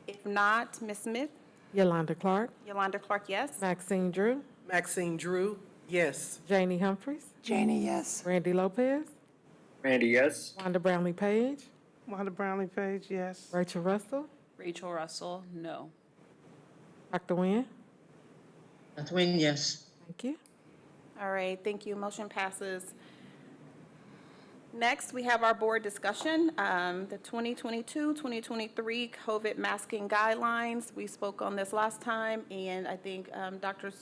If not, Ms. Smith? Yolanda Clark, Yolanda Clark, yes. Maxine Drew, Maxine Drew, yes. Janie Humphries, Janie, yes. Randy Lopez, Randy, yes. Wanda Brownlee Page, Wanda Brownlee Page, yes. Rachel Russell, Rachel Russell, no. Dr. Nguyen. Dr. Nguyen, yes. Thank you. All right, thank you. Motion passes. Next, we have our board discussion, the 2022-2023 COVID masking guidelines. We spoke on this last time, and I think Dr.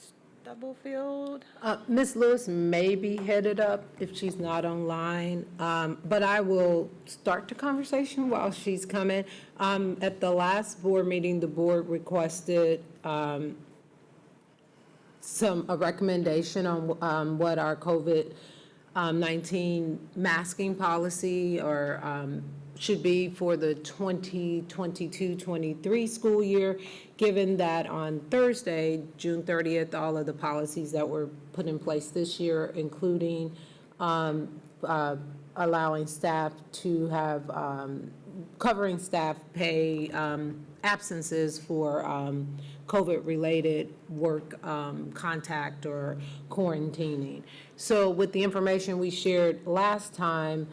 Stubblefield. Ms. Lewis may be headed up if she's not online, but I will start the conversation while she's coming. At the last board meeting, the board requested a recommendation on what our COVID-19 masking policy or should be for the 2022-23 school year, given that on Thursday, June 30th, all of the policies that were put in place this year, including allowing staff to have, covering staff pay absences for COVID-related work contact or quarantining. So with the information we shared last time,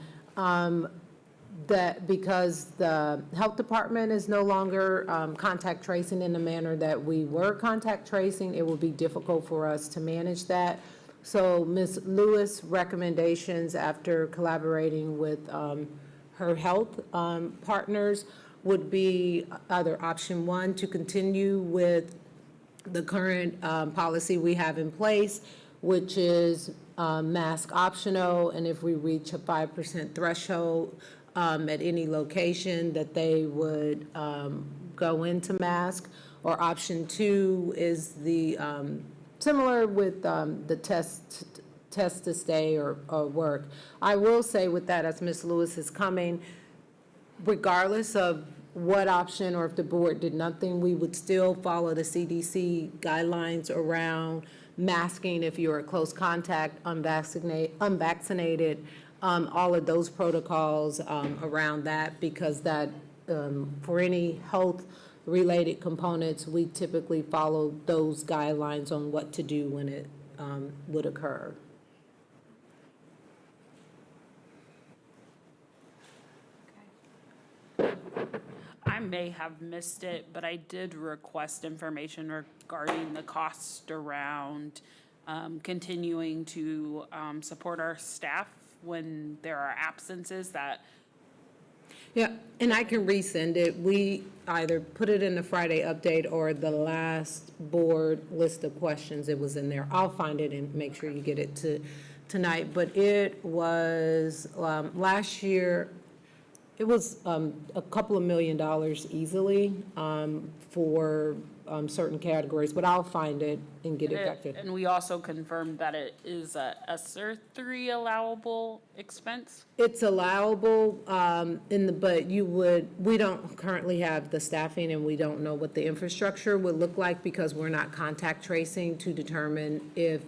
that because the health department is no longer contact tracing in the manner that we were contact tracing, it will be difficult for us to manage that. So Ms. Lewis' recommendations after collaborating with her health partners would be either option one, to continue with the current policy we have in place, which is mask optional, and if we reach a 5% threshold at any location, that they would go into mask. Or option two is the similar with the test to stay or work. I will say with that, as Ms. Lewis is coming, regardless of what option or if the board did nothing, we would still follow the CDC guidelines around masking if you're a close contact, unvaccinated, all of those protocols around that, because that for any health-related components, we typically follow those guidelines on what to do when it would occur. I may have missed it, but I did request information regarding the cost around continuing to support our staff when there are absences that. Yeah, and I can resend it. We either put it in the Friday update or the last board list of questions, it was in there. I'll find it and make sure you get it tonight. But it was, last year, it was a couple of $1 million easily for certain categories, but I'll find it and get it back to you. And we also confirmed that it is a ESSER 3 allowable expense? It's allowable, but we don't currently have the staffing and we don't know what the infrastructure would look like because we're not contact tracing to determine if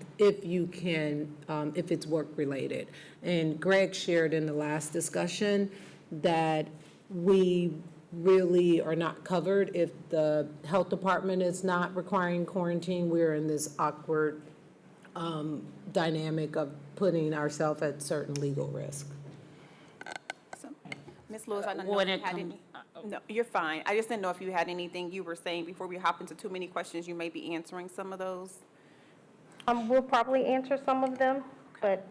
it's work related. And Greg shared in the last discussion that we really are not covered if the health department is not requiring quarantine. We're in this awkward dynamic of putting ourselves at certain legal risk. So, Ms. Lewis, I don't know When if you it had any. No, you're fine. I just didn't know if you had anything you were saying before we hop into too many questions. You may be answering some of those. We'll probably answer some of them, but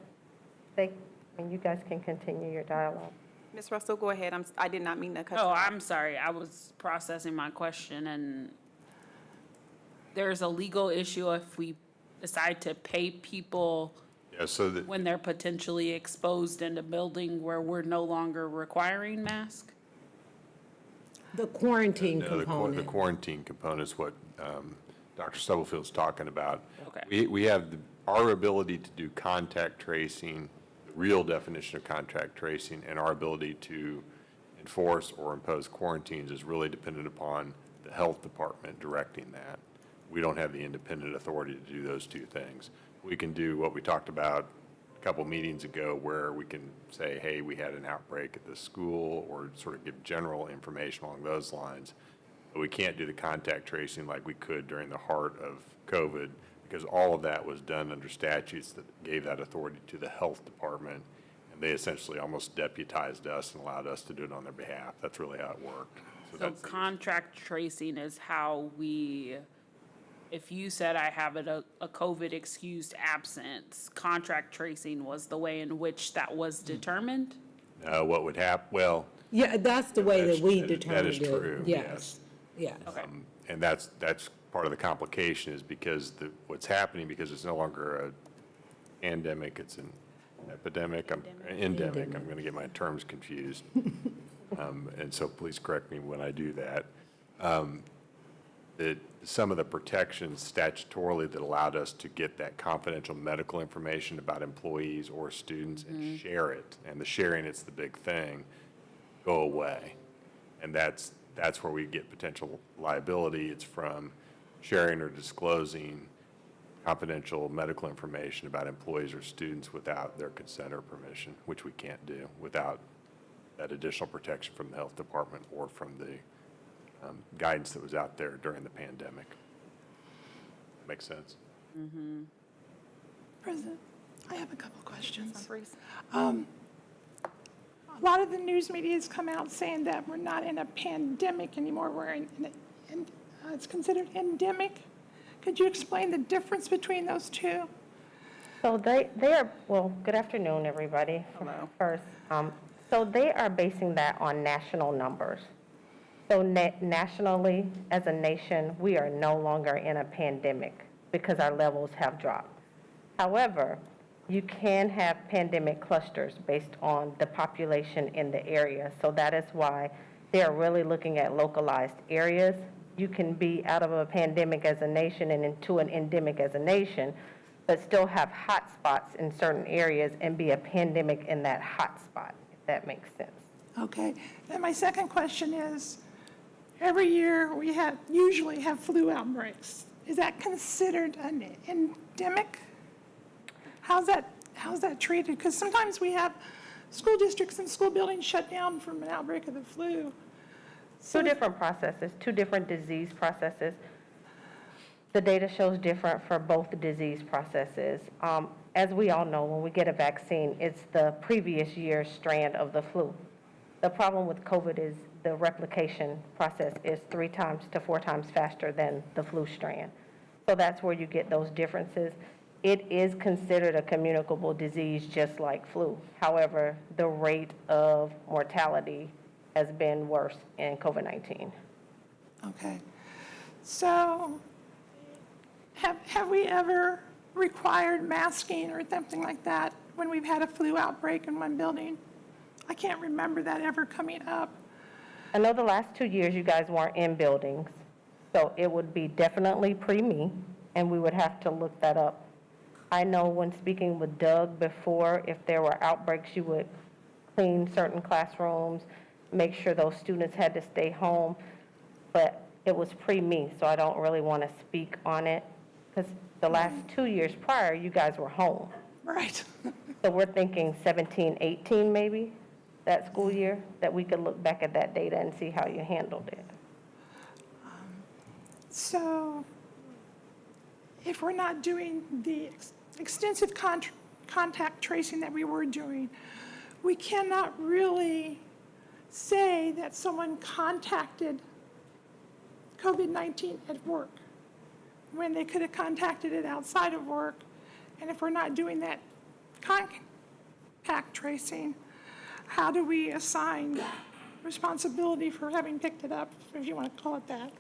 you guys can continue your dialogue. Ms. Russell, go ahead. I did not mean to cut you Oh, off. I'm sorry. I was processing my question, and there's a legal issue if we decide to pay people when they're potentially exposed in a building where we're no longer requiring masks? The quarantine No, component. the quarantine component is what Dr. Stubblefield's talking about. Okay. We have our ability to do contact tracing, the real definition of contact tracing, and our ability to enforce or impose quarantines is really dependent upon the health department directing that. We don't have the independent authority to do those two things. We can do what we talked about a couple meetings ago, where we can say, hey, we had an outbreak at this school, or sort of give general information along those lines. But we can't do the contact tracing like we could during the heart of COVID, because all of that was done under statutes that gave that authority to the health department, and they essentially almost deputized us and allowed us to do it on their behalf. That's really how it worked. So contract tracing is how we if you said I have a COVID excused absence, contract tracing was the way in which that was determined? What would happen, well. Yeah, that's the way that we That determined is it. true, yes. Yes. And that's part of the complication is because what's happening, because it's no longer a pandemic, it's an endemic. I'm going to get my terms confused. And so please correct me when I do that. That some of the protections statutorily that allowed us to get that confidential medical information about employees or students and share it, and the sharing, it's the big thing, go away. And that's where we get potential liability. It's from sharing or disclosing confidential medical information about employees or students without their consent or permission, which we can't do without that additional protection from the health department or from the guidance that was out there during the pandemic. Makes sense? President, I have a couple questions. A lot of the news media has come out saying that we're not in a pandemic anymore, we're it's considered endemic. Could you explain the difference between those two? So they are, well, good afternoon, everybody. Hello. First, so they are basing that on national numbers. So nationally, as a nation, we are no longer in a pandemic because our levels have dropped. However, you can have pandemic clusters based on the population in the area. So that is why they are really looking at localized areas. You can be out of a pandemic as a nation and into an endemic as a nation, but still have hot spots in certain areas and be a pandemic in that hot spot, if that makes sense. Okay, then my second question is, every year we usually have flu outbreaks. Is that considered an endemic? How's that treated? Because sometimes we have school districts and school buildings shut down from an outbreak of the flu. Two different processes, two different disease processes. The data shows different for both disease processes. As we all know, when we get a vaccine, it's the previous year's strand of the flu. The problem with COVID is the replication process is 3 times to 4 times faster than the flu strand. So that's where you get those differences. It is considered a communicable disease just like flu. However, the rate of mortality has been worse in COVID-19. Okay. So have we ever required masking or something like that when we've had a flu outbreak in one building? I can't remember that ever coming up. I know the last 2 years you guys weren't in buildings, so it would be definitely pre-me, and we would have to look that up. I know when speaking with Doug before, if there were outbreaks, you would clean certain classrooms, make sure those students had to stay home, but it was pre-me, so I don't really want to speak on it, because the last 2 years prior, you guys were home. Right. So we're thinking 17, 18 maybe, that school year, that we could look back at that data and see how you handled it. So if we're not doing the extensive contact tracing that we were doing, we cannot really say that someone contacted COVID-19 at work when they could have contacted it outside of work. And if we're not doing that contact tracing, how do we assign responsibility for having picked it up, if you want to call it that?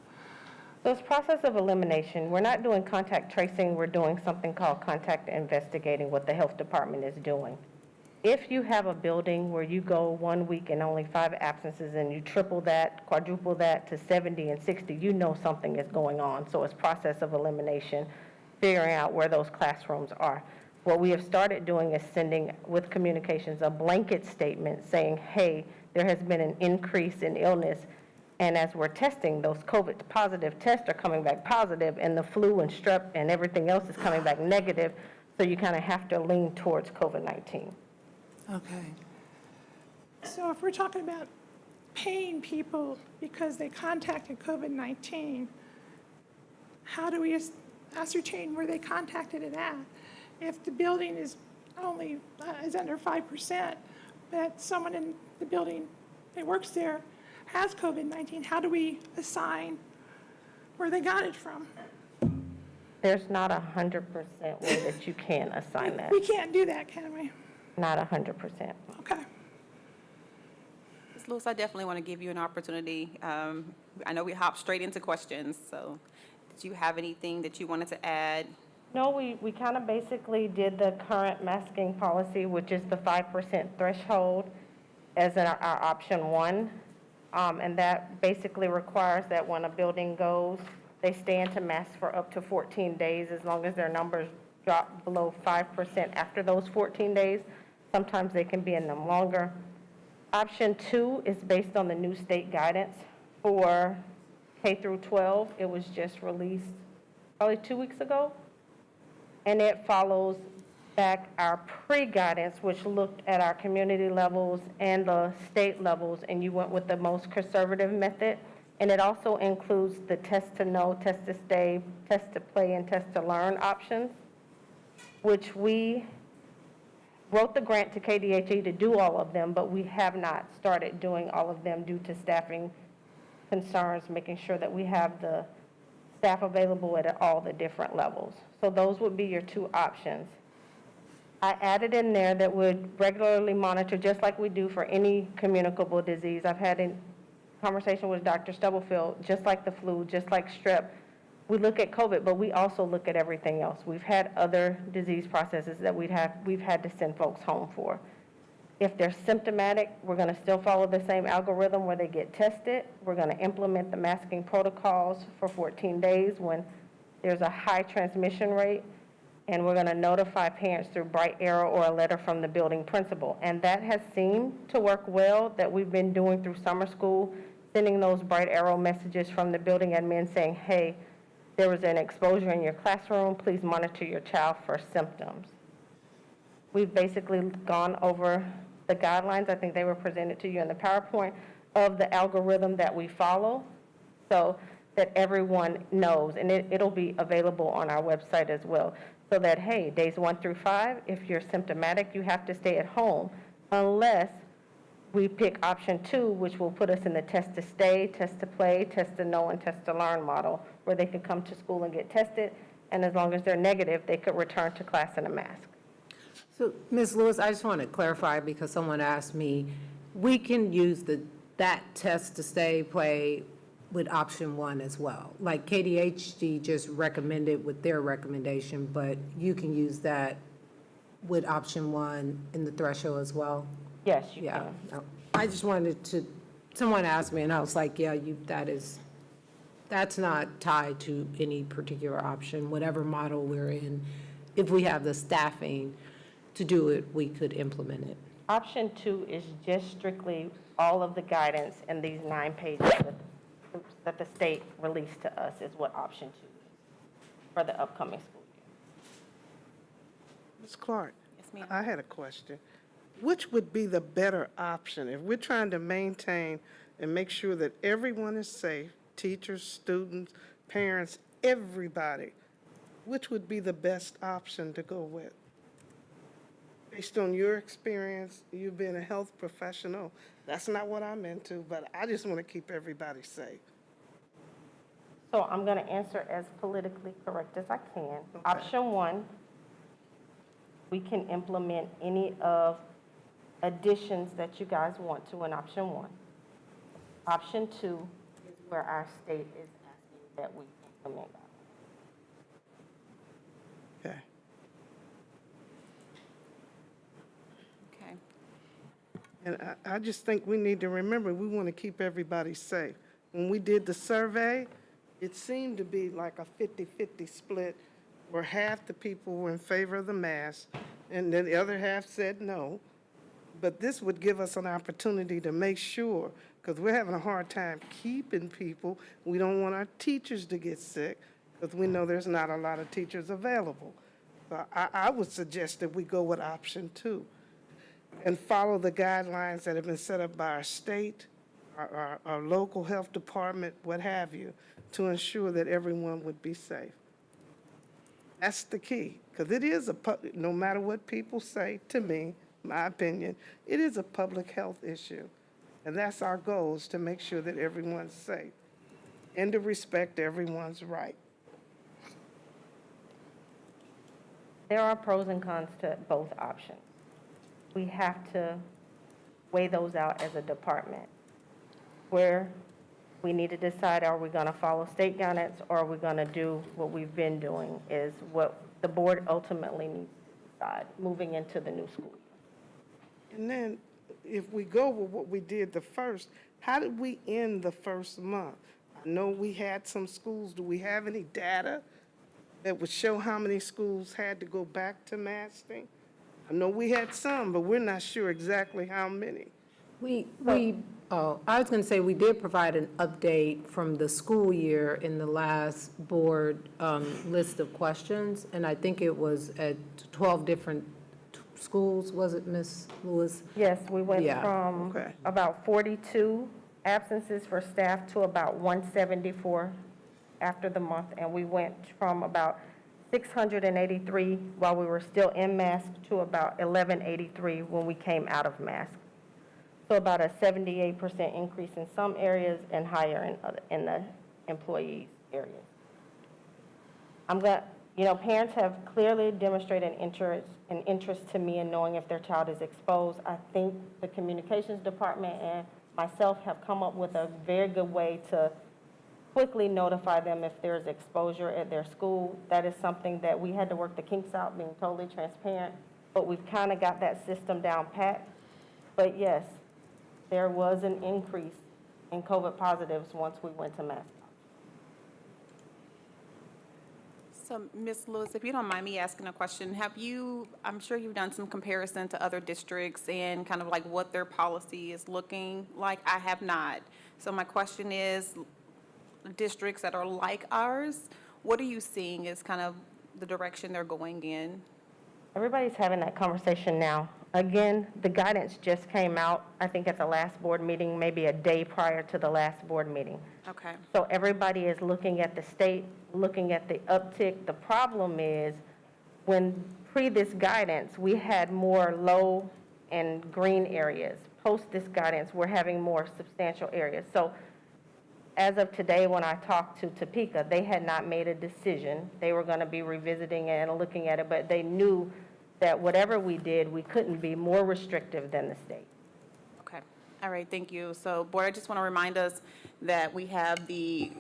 So it's process of elimination. We're not doing contact tracing, we're doing something called contact investigating, what the health department is doing. If you have a building where you go 1 week and only 5 absences and you triple that, quadruple that to 70 and 60, you know something is going on. So it's process of elimination, figuring out where those classrooms are. What we have started doing is sending, with communications, a blanket statement saying, hey, there has been an increase in illness, and as we're testing, those COVID positive tests are coming back positive, and the flu and strep and everything else is coming back negative, so you kind of have to lean towards COVID-19. Okay. So if we're talking about paying people because they contacted COVID-19, how do we ascertain where they contacted it at? If the building is only is under 5%, but someone in the building that works there has COVID-19, how do we assign where they got it from? There's not 100% way that you can assign that, We can't do that, can we? not 100%. Okay. Ms. Lewis, I definitely want to give you an opportunity. I know we hopped straight into questions, so did you have anything that you wanted to add? No, we kind of basically did the current masking policy, which is the 5% threshold, as our option one. And that basically requires that when a building goes, they stay into mask for up to 14 days, as long as their numbers drop below 5% after those 14 days. Sometimes they can be in them longer. Option two is based on the new state guidance for K through 12. It was just released probably 2 weeks ago. And it follows back our pre-guidance, which looked at our community levels and the state levels, and you went with the most conservative method. And it also includes the test to know, test to stay, test to play, and test to learn options, which we wrote the grant to KDHE to do all of them, but we have not started doing all of them due to staffing concerns, making sure that we have the staff available at all the different levels. So those would be your two options. I added in there that would regularly monitor, just like we do for any communicable disease. I've had a conversation with Dr. Stubblefield, just like the flu, just like strep. We look at COVID, but we also look at everything else. We've had other disease processes that we've had to send folks home for. If they're symptomatic, we're going to still follow the same algorithm where they get tested. We're going to implement the masking protocols for 14 days when there's a high transmission rate. And we're going to notify parents through bright arrow or a letter from the building principal. And that has seemed to work well, that we've been doing through summer school, sending those bright arrow messages from the building admin saying, hey, there was an exposure in your classroom, please monitor your child for symptoms. We've basically gone over the guidelines, I think they were presented to you in the PowerPoint, of the algorithm that we follow, so that everyone knows, and it'll be available on our website as well. So that, hey, days 1 through 5, if you're symptomatic, you have to stay at home unless we pick option 2, which will put us in the test to stay, test to play, test to know, and test to learn model, where they can come to school and get tested, and as long as they're negative, they could return to class in a mask. So, Ms. Lewis, I just want to clarify because someone asked me, we can use that test to stay, play with option 1 as well. Like KDHD just recommended with their recommendation, but you can use that with option 1 in the threshold as well? Yes, you Yeah. can. No. I just wanted to, someone asked me and I was like, yeah, that's not tied to any particular option, whatever model we're in. If we have the staffing to do it, we could implement it. Option 2 is just strictly all of the guidance in these 9 pages that the state released to us is what option 2 is for the upcoming school year. Ms. Clark? Yes, ma'am. I had a question. Which would be the better option if we're trying to maintain and make sure that everyone is safe, teachers, students, parents, everybody? Which would be the best option to go with? Based on your experience, you being a health professional, that's not what I'm into, but I just want to keep everybody safe. So I'm going to answer as politically correct as I can. Option 1, we can implement any of additions that you guys want to in option 1. Option 2 is where our state is asking that we implement that. Okay. Okay. And I just think we need to remember, we want to keep everybody safe. When we did the survey, it seemed to be like a 50-50 split, where half the people were in favor of the mask, and then the other half said no. But this would give us an opportunity to make sure, because we're having a hard time keeping people. We don't want our teachers to get sick, because we know there's not a lot of teachers available. So I would suggest that we go with option 2 and follow the guidelines that have been set up by our state, our local health department, what have you, to ensure that everyone would be safe. That's the key, because it is no matter what people say to me, my opinion, it is a public health issue. And that's our goal, is to make sure that everyone's safe and to respect everyone's right. There are pros and cons to both options. We have to weigh those out as a department. Where we need to decide, are we going to follow state guidance or are we going to do what we've been doing, is what the board ultimately needs to decide moving into the new school year. And then if we go with what we did the first, how did we end the first month? I know we had some schools. Do we have any data that would show how many schools had to go back to masking? I know we had some, but we're not sure exactly how many. I was going to say, we did provide an update from the school year in the last board list of questions, and I think it was at 12 different schools, was it, Ms. Lewis? Yes, we went Yeah. from about 42 absences for staff to about 174 after the month, and we went from about 683 while we were still in mask to about 1183 when we came out of mask. So about a 78% increase in some areas and higher in the employees areas. Parents have clearly demonstrated an interest to me in knowing if their child is exposed. I think the communications department and myself have come up with a very good way to quickly notify them if there's exposure at their school. That is something that we had to work the kinks out, being totally transparent, but we've kind of got that system down pat. But yes, there was an increase in COVID positives once we went to mask. So, Ms. Lewis, if you don't mind me asking a question, I'm sure you've done some comparison to other districts and kind of like what their policy is looking like. I have not. So my question is, districts that are like ours, what are you seeing as kind of the direction they're going in? Everybody's having that conversation now. Again, the guidance just came out, I think at the last board meeting, maybe a day prior to the last board meeting. Okay. So everybody is looking at the state, looking at the uptick. The problem is, when this guidance, we had more low and green areas. Post this guidance, we're having more substantial areas. So as of today, when I talked to Topeka, they had not made a decision. They were going to be revisiting it and looking at it, but they knew that whatever we did, we couldn't be more restrictive than the state. Okay. All right, thank you. So, Board, I just want to remind us that we have the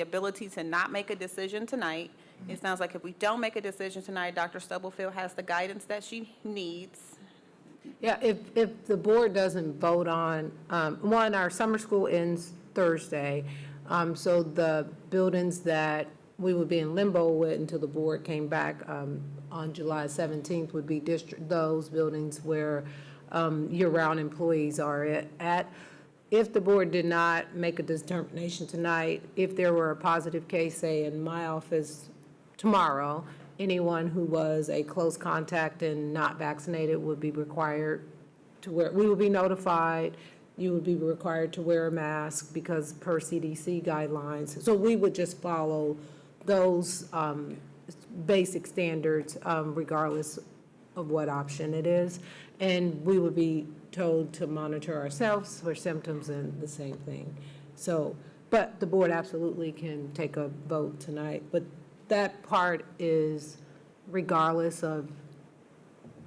ability to not make a decision tonight. It sounds like if we don't make a decision tonight, Dr. Stubblefield has the guidance that she needs. Yeah, if the board doesn't vote on, our summer school ends Thursday, so the buildings that we would be in limbo with until the board came back on July 17th would be those buildings where year-round employees are at. If the board did not make a determination tonight, if there were a positive case, say, in my office tomorrow, anyone who was a close contact and not vaccinated would be required to wear, we would be notified, you would be required to wear a mask because per CDC guidelines. So we would just follow those basic standards regardless of what option it is. And we would be told to monitor ourselves for symptoms and the same thing. So, but the board absolutely can take a vote tonight. But that part is regardless of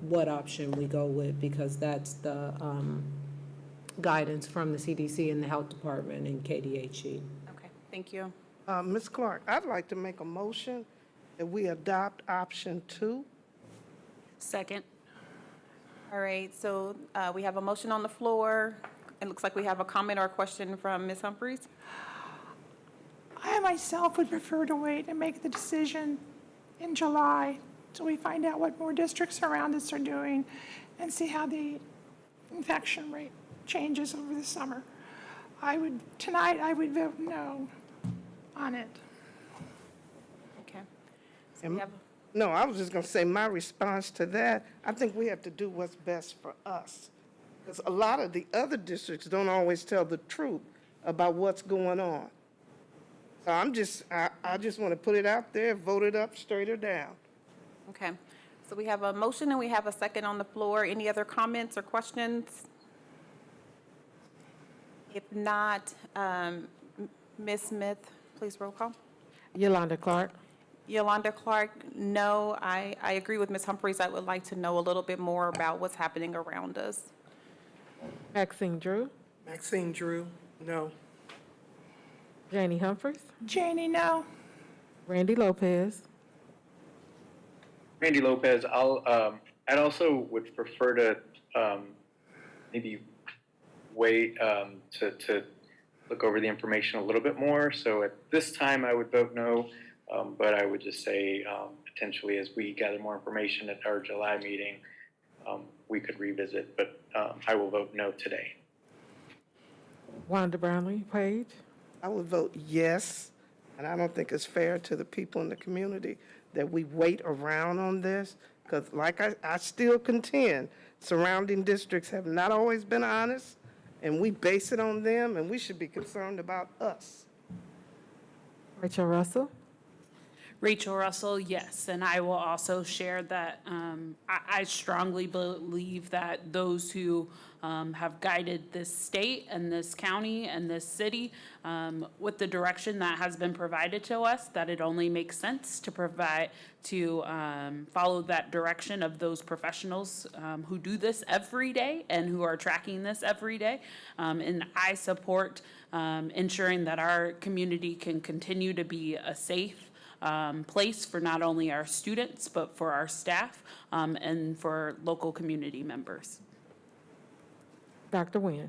what option we go with, because that's the guidance from the CDC and the Health Department and KDHE. Okay, thank you. Ms. Clark, I'd like to make a motion that we adopt option 2. Second. All right, so we have a motion on the floor. It looks like we have a comment or a question from Ms. Humphries. I myself would prefer to wait and make the decision in July till we find out what more districts around us are doing and see how the infection rate changes over the summer. Tonight I would vote no on it. Okay. So we have, No, I was just going to say my response to that, I think we have to do what's best for us. Because a lot of the other districts don't always tell the truth about what's going on. So I just want to put it out there, vote it up, straight or down. okay. So we have a motion and we have a second on the floor. Any other comments or questions? If not, Ms. Smith, please roll call. Yolanda Clark. Yolanda Clark, no. I agree with Ms. Humphries. I would like to know a little bit more about what's happening around us. Maxine Drew, Maxine Drew, no. Janie Humphries, Janie, no. Randy Lopez, Randy Lopez, I'd also would prefer to maybe wait to look over the information a little bit more. So at this time, I would vote no, but I would just say potentially as we gather more information at our July meeting, we could revisit, but I will vote no today. Wanda Brownlee Page, I would vote yes, and I don't think it's fair to the people in the community that we wait around on this, because like I still contend, surrounding districts have not always been honest, and we base it on them, and we should be concerned about us. Rachel Russell, Rachel Russell, yes, and I will also share that I strongly believe that those who have guided this state and this county and this city with the direction that has been provided to us, that it only makes sense to follow that direction of those professionals who do this every day and who are tracking this every day. And I support ensuring that our community can continue to be a safe place for not only our students, but for our staff and for local community members. Dr. Nguyen.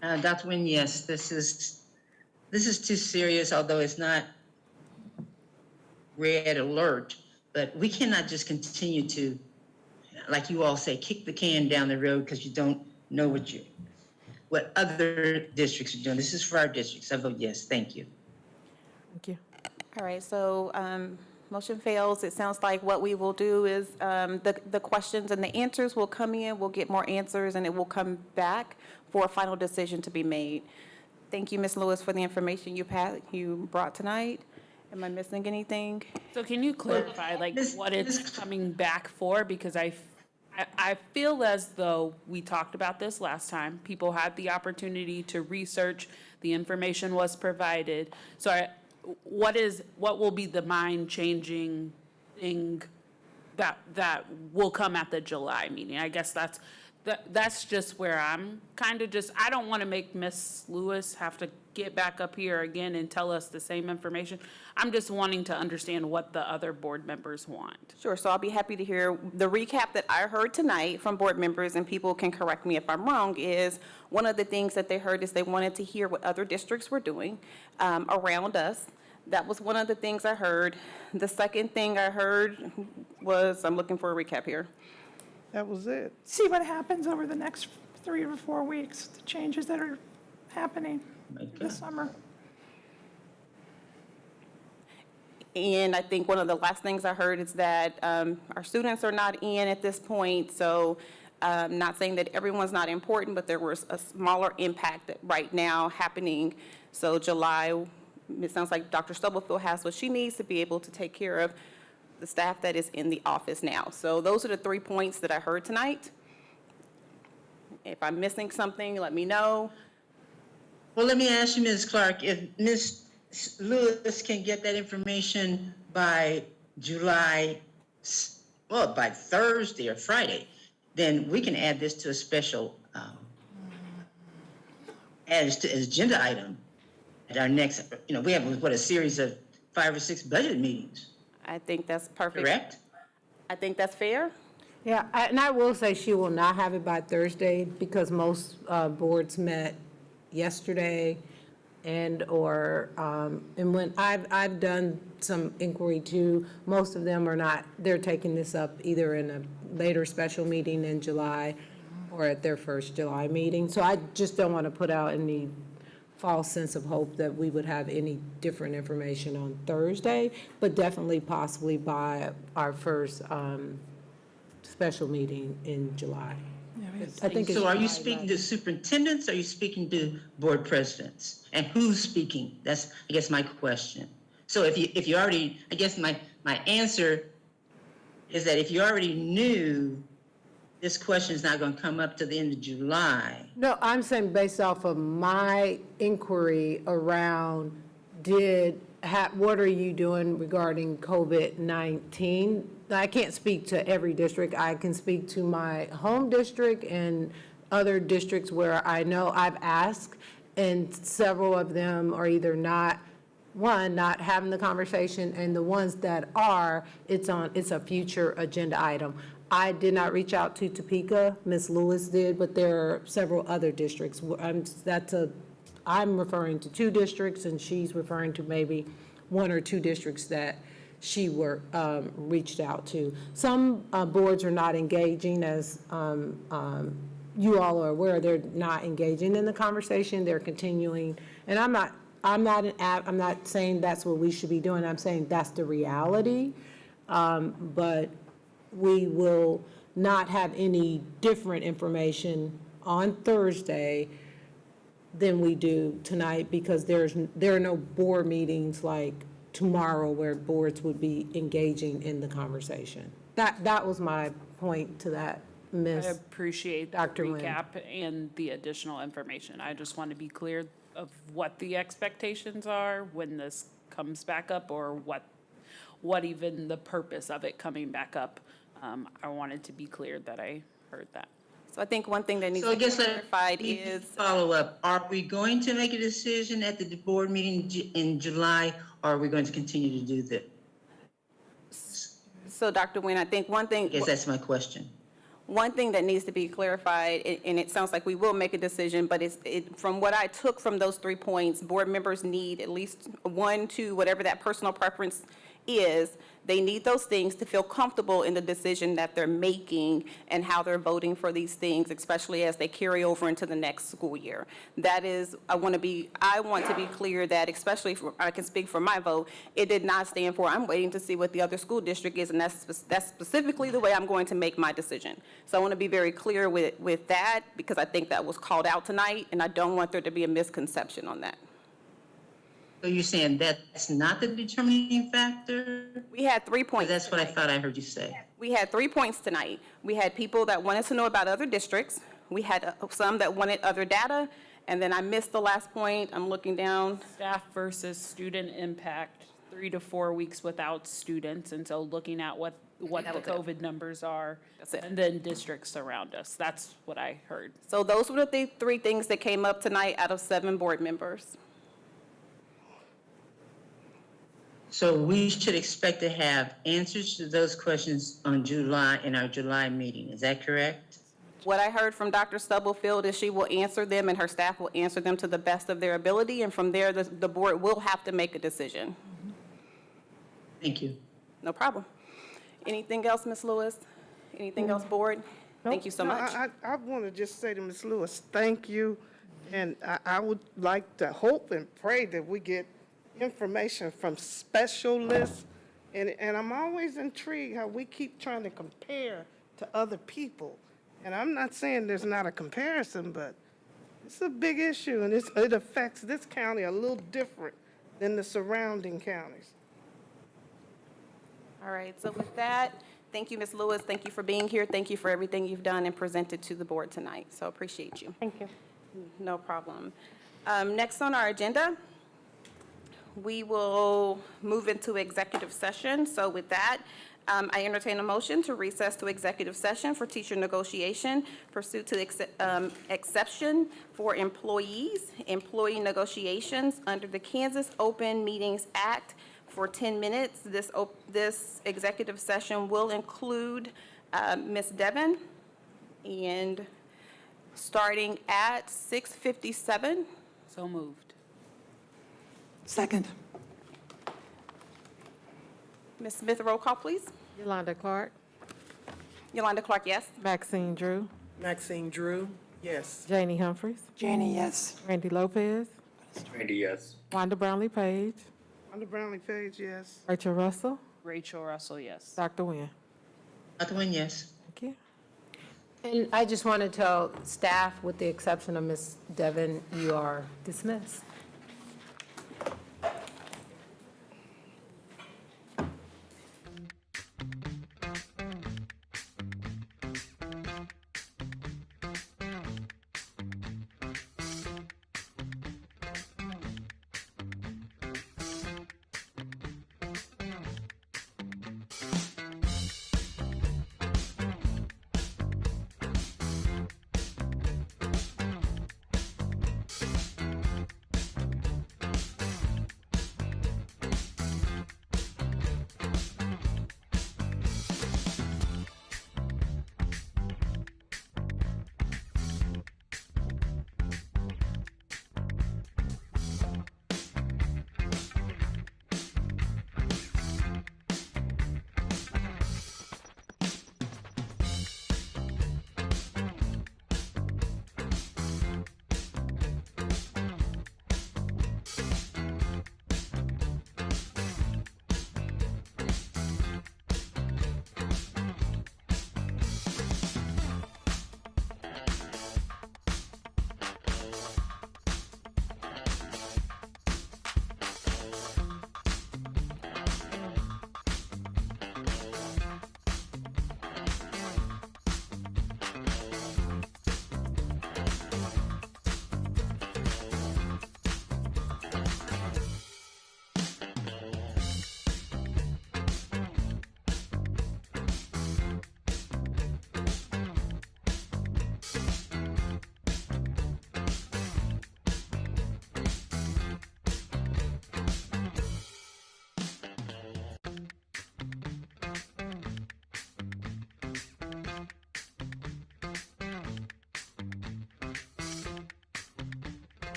Dr. Nguyen, yes, this is too serious, although it's not red alert, but we cannot just continue to, like you all say, kick the can down the road because you don't know what other districts are doing. This is for our districts. I vote yes. Thank you. Thank you. All right, so motion fails. It sounds like what we will do is the questions and the answers will come in, we'll get more answers, and it will come back for a final decision to be made. Thank you, Ms. Lewis, for the information you brought tonight. Am I missing anything? So can you clarify, like, what it's coming back for? Because I feel as though we talked about this last time. People had the opportunity to research, the information was provided. So what will be the mind-changing thing that will come at the July meeting? I guess that's just where I'm kind of I don't want to make Ms. Lewis have to get back up here again and tell us the same information. I'm just wanting to understand what the other board members want. Sure, so I'll be happy to hear the recap that I heard tonight from board members, and people can correct me if I'm wrong, is one of the things that they heard is they wanted to hear what other districts were doing around us. That was one of the things I heard. The second thing I heard was, I'm looking for a recap here. That was it. See what happens over the next 3 or 4 weeks, the changes that are happening this summer. And I think one of the last things I heard is that our students are not in at this point, so not saying that everyone's not important, but there was a smaller impact right now happening. So July, it sounds like Dr. Stubblefield has what she needs to be able to take care of the staff that is in the office now. So those are the 3 points that I heard tonight. If I'm missing something, let me know. Well, let me ask you, Ms. Clark, if Ms. Lewis can get that information by by Thursday or Friday, then we can add this to a special agenda item at our next, we have, a series of 5 or 6 budget meetings. I think that's perfect. Correct? I think that's fair. Yeah, and I will say she will not have it by Thursday because most boards met yesterday and when I've done some inquiry too, most of them are not, they're taking this up either in a later special meeting in July or at their first July meeting. So I just don't want to put out any false sense of hope that we would have any different information on Thursday, but definitely possibly by our first special meeting in July. I think it's So are you July, speaking to superintendents, or are you speaking to board presidents? And who's speaking? That's, I guess, my question. So if you already, I guess my answer is that if you already knew this question is not going to come up to the end of July. No, I'm saying based off of my inquiry around what are you doing regarding COVID-19? I can't speak to every district. I can speak to my home district and other districts where I know I've asked, and several of them are either not having the conversation, and the ones that are, it's a future agenda item. I did not reach out to Topeka, Ms. Lewis did, but there are several other districts. I'm referring to 2 districts, and she's referring to maybe 1 or 2 districts that she reached out to. Some boards are not engaging, as you all are aware. They're not engaging in the conversation. They're continuing, and I'm not saying that's what we should be doing. I'm saying that's the reality, but we will not have any different information on Thursday than we do tonight, because there are no board meetings like tomorrow where boards would be engaging in the conversation. That was my point to that, I Ms. appreciate the Dr. Nguyen. recap and the additional information. I just want to be clear of what the expectations are when this comes back up, or what even the purpose of it coming back up. I wanted to be clear that I heard that. So I think one thing that needs So I to be guess clarified is, follow up. Are we going to make a decision at the board meeting in July, or are we going to continue to do that? so Dr. Nguyen, I think one thing. I guess that's my question. One thing that needs to be clarified, and it sounds like we will make a decision, but from what I took from those 3 points, board members need at least 1, 2, whatever that personal preference is. They need those things to feel comfortable in the decision that they're making and how they're voting for these things, especially as they carry over into the next school year. That is, I want to be clear that, especially I can speak for my vote, it did not stand for, I'm waiting to see what the other school district is, and that's specifically the way I'm going to make my decision. So I want to be very clear with that, because I think that was called out tonight, and I don't want there to be a misconception on that. So you're saying that's not the determining factor? We had 3 points. That's what I thought I heard you say. We had 3 points tonight. We had people that wanted to know about other districts. We had some that wanted other data, and then I missed the last point. I'm looking down. Staff versus student impact, 3 to 4 weeks without students, and so looking at what the COVID numbers are. That's it. And then districts around us. That's what I heard. So those were the 3 things that came up tonight out of 7 board members. So we should expect to have answers to those questions in our July meeting. Is that correct? What I heard from Dr. Stubblefield is she will answer them, and her staff will answer them to the best of their ability, and from there, the board will have to make a decision. Thank you. No problem. Anything else, Ms. Lewis? Anything else, board? Thank you so much. I want to just say to Ms. Lewis, thank you. And I would like to hope and pray that we get information from specialists. And I'm always intrigued how we keep trying to compare to other people. And I'm not saying there's not a comparison, but it's a big issue, and it affects this county a little different than the surrounding counties. All right, so with that, thank you, Ms. Lewis. Thank you for being here. Thank you for everything you've done and presented to the board tonight. So appreciate you. Thank you. No problem. Next on our agenda, we will move into executive session. So with that, I entertain a motion to recess to executive session for teacher negotiation pursuant to exception for employee negotiations under the Kansas Open Meetings Act for 10 minutes. This executive session will include Ms. Devon, and starting at 6:57. So moved. Second. Ms. Smith, roll call, please. Yolanda Clark, Yolanda Clark, yes. Maxine Drew, Maxine Drew, yes. Janie Humphries, Janie, yes. Randy Lopez, Randy, yes. Wanda Brownlee Page, On the Brownlee page, yes. Rachel Russell, Rachel Russell, yes. Dr. Nguyen. Dr. Nguyen, yes. Thank you. And I just want to tell staff, with the exception of Ms. Devon, you are dismissed.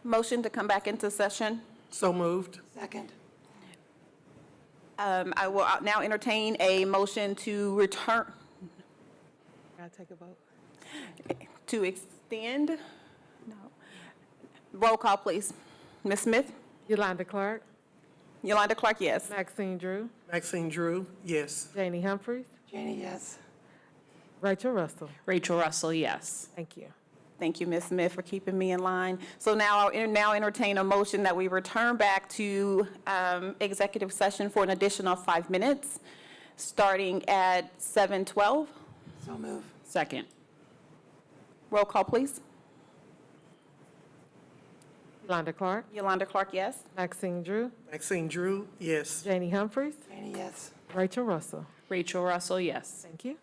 Motion to come back into session. So moved. Second. I will now entertain a motion to return, Gotta take a vote. to extend. No. Roll call, please. Ms. Smith? Yolanda Clark, Yolanda Clark, yes. Maxine Drew, Maxine Drew, yes. Janie Humphries, Janie, yes. Rachel Russell. Rachel Russell, yes. Thank you. Thank you, Ms. Smith, for keeping me in line. So now I'll now entertain a motion that we return back to executive session for an additional 5 minutes, starting at 7:12. So move. Second. Roll call, please. Yolanda Clark, Yolanda Clark, yes. Maxine Drew, Maxine Drew, yes. Janie Humphries, Janie, yes. Rachel Russell. Rachel Russell, yes. Thank you.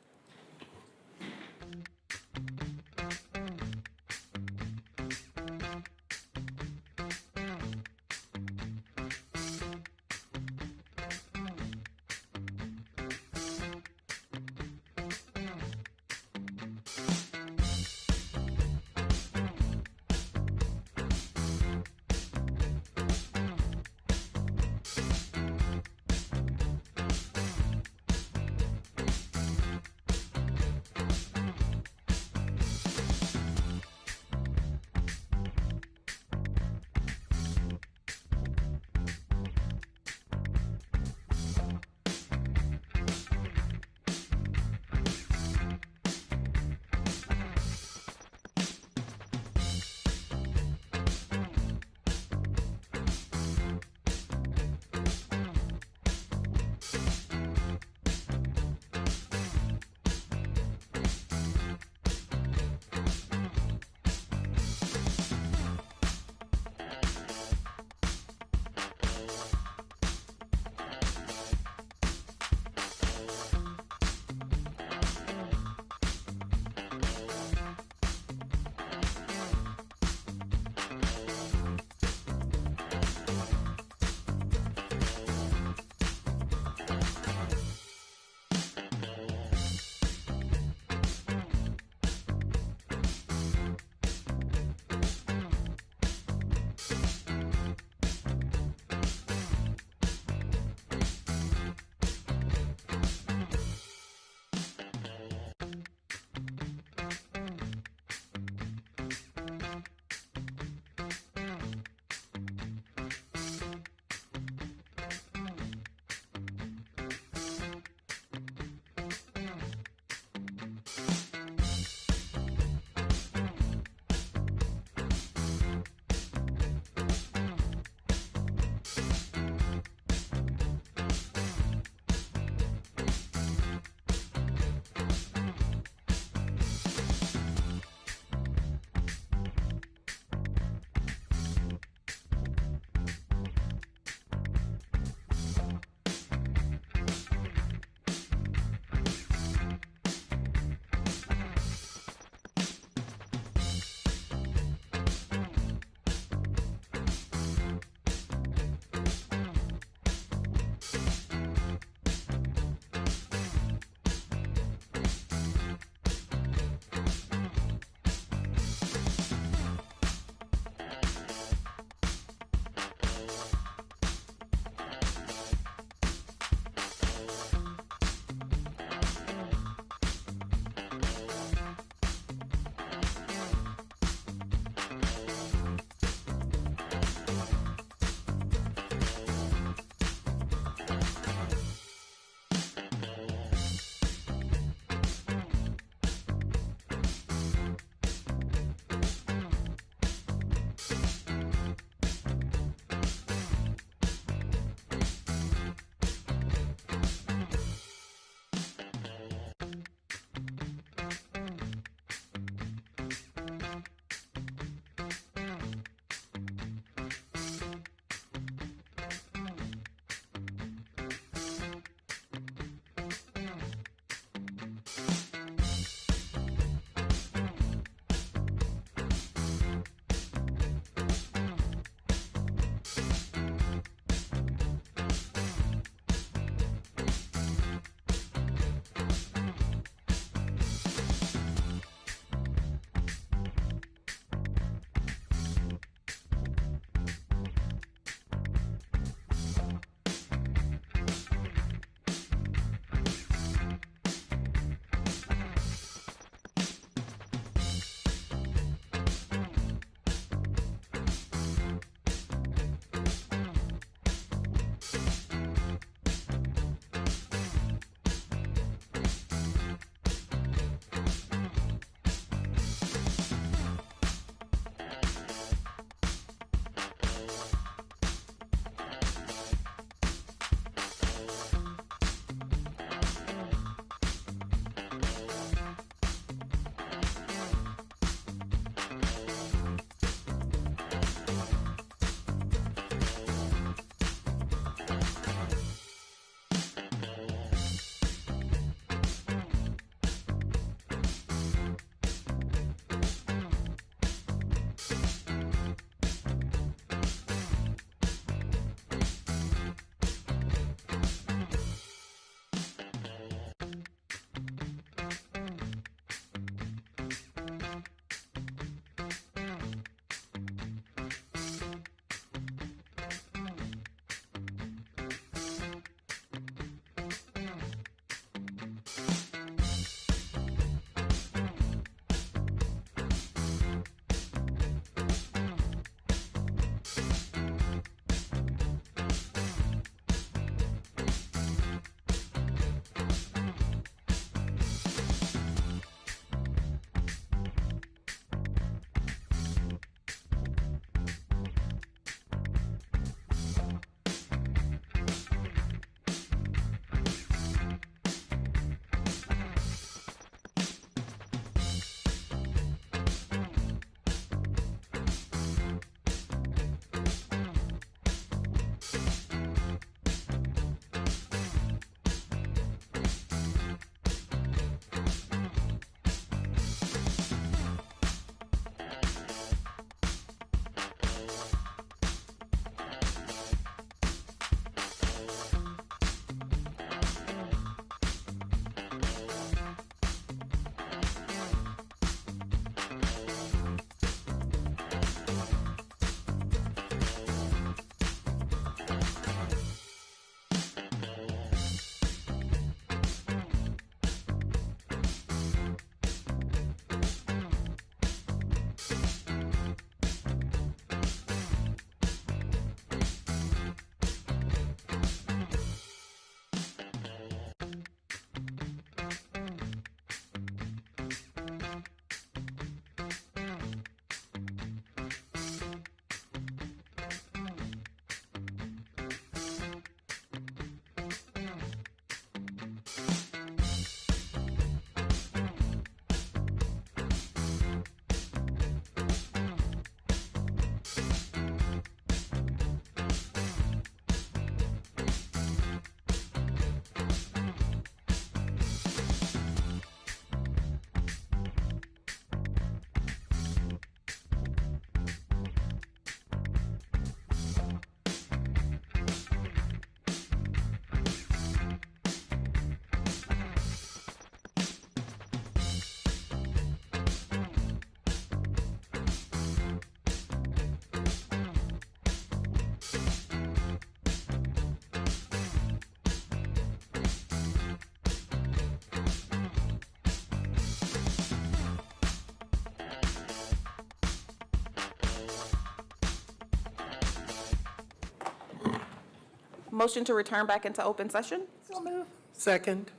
Motion to return back into open session? So move. Second.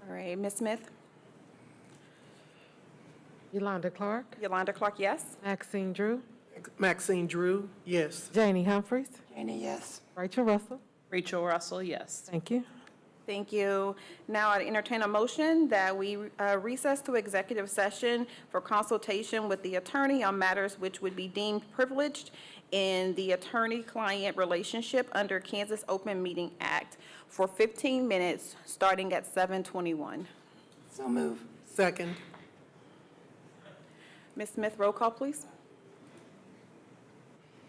All right, Ms. Smith? Yolanda Clark, Yolanda Clark, yes? Maxine Drew, Maxine Drew, yes. Janie Humphries, Janie, yes. Rachel Russell. Rachel Russell, yes. Thank you. Thank you. Now I'd entertain a motion that we recess to executive session for consultation with the attorney on matters which would be deemed privileged in the attorney-client relationship under Kansas Open Meeting Act for 15 minutes, starting at 7:21. So move. Second. Ms. Smith, roll call, please.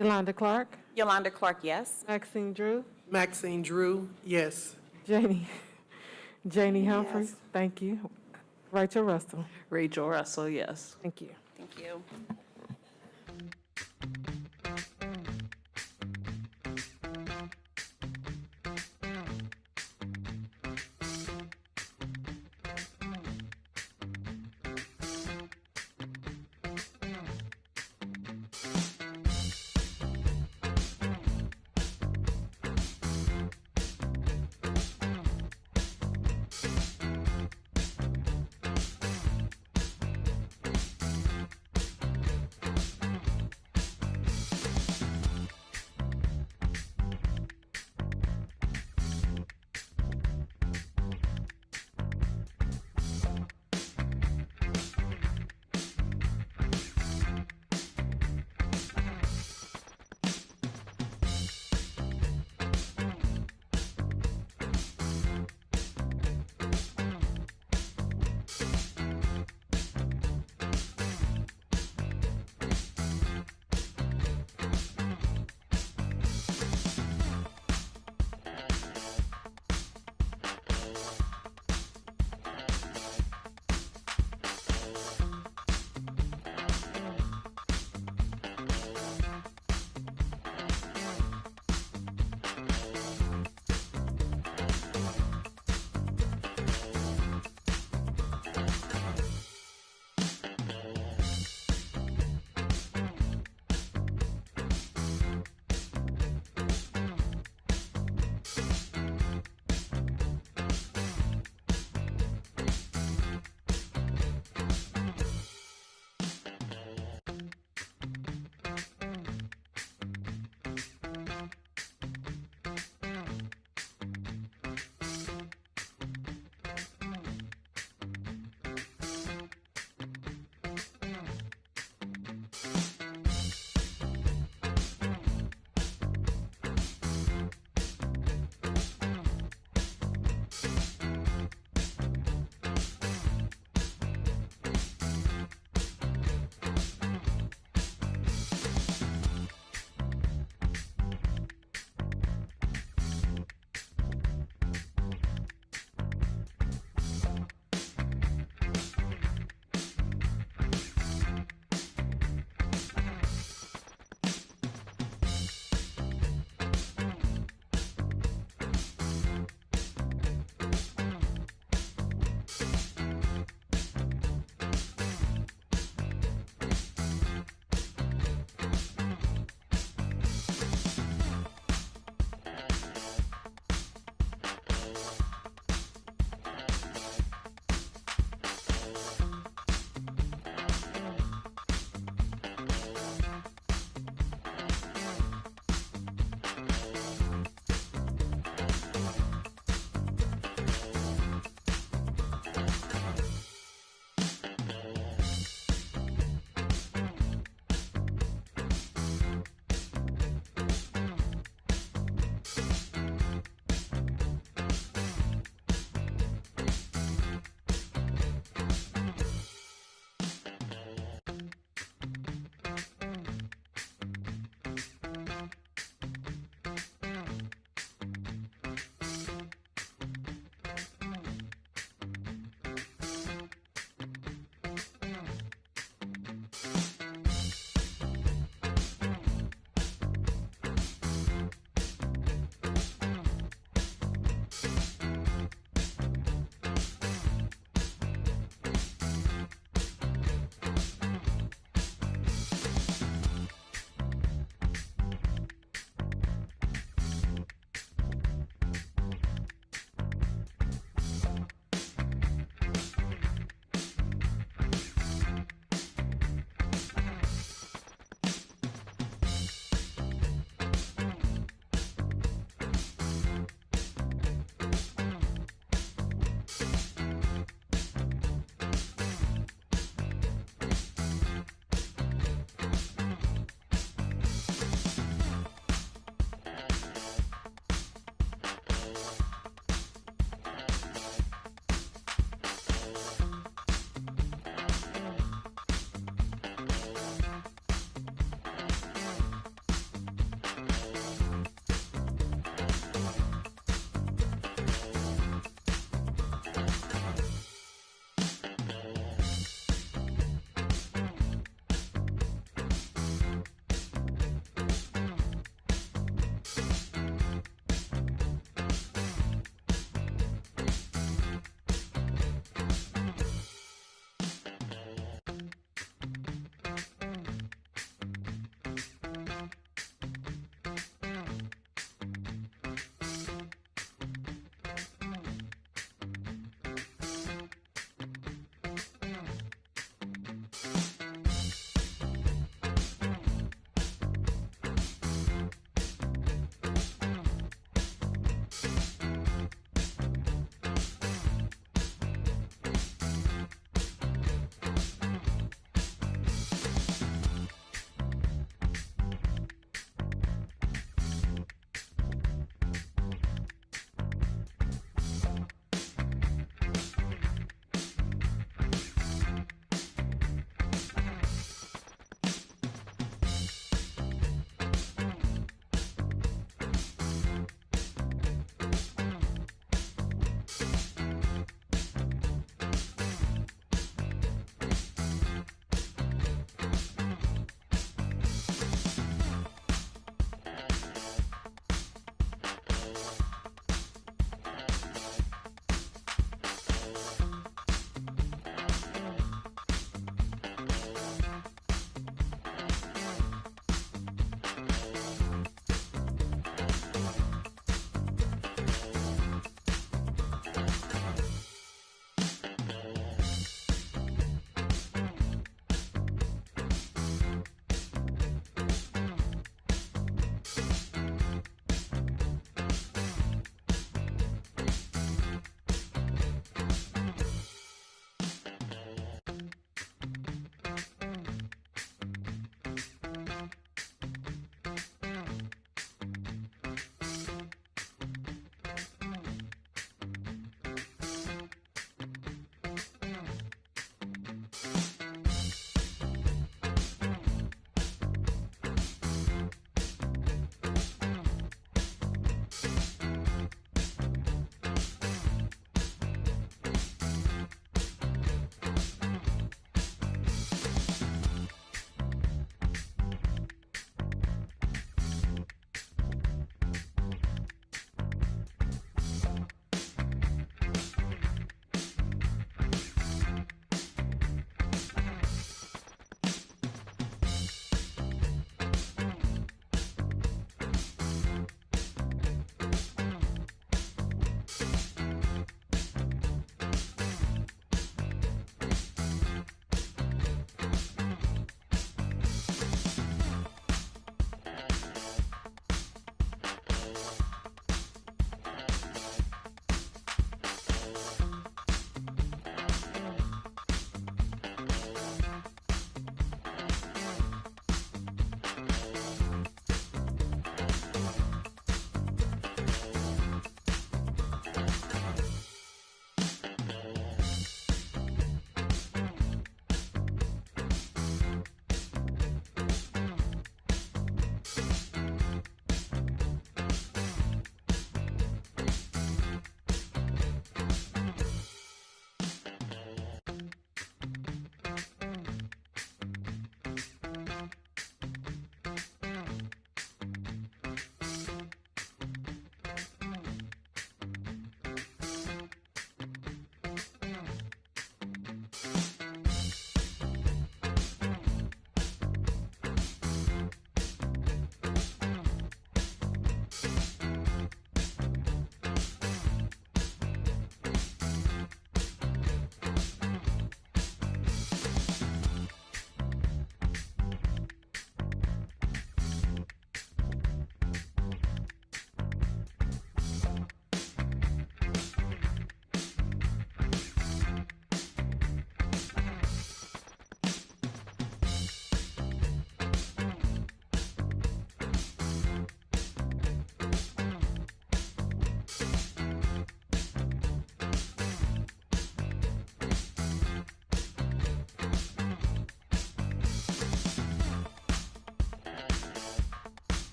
Yolanda Clark, Yolanda Clark, yes? Maxine Drew, Maxine Drew, yes. Janie Humphries. Thank you. Rachel Russell. Rachel Russell, yes. Thank you. Thank you.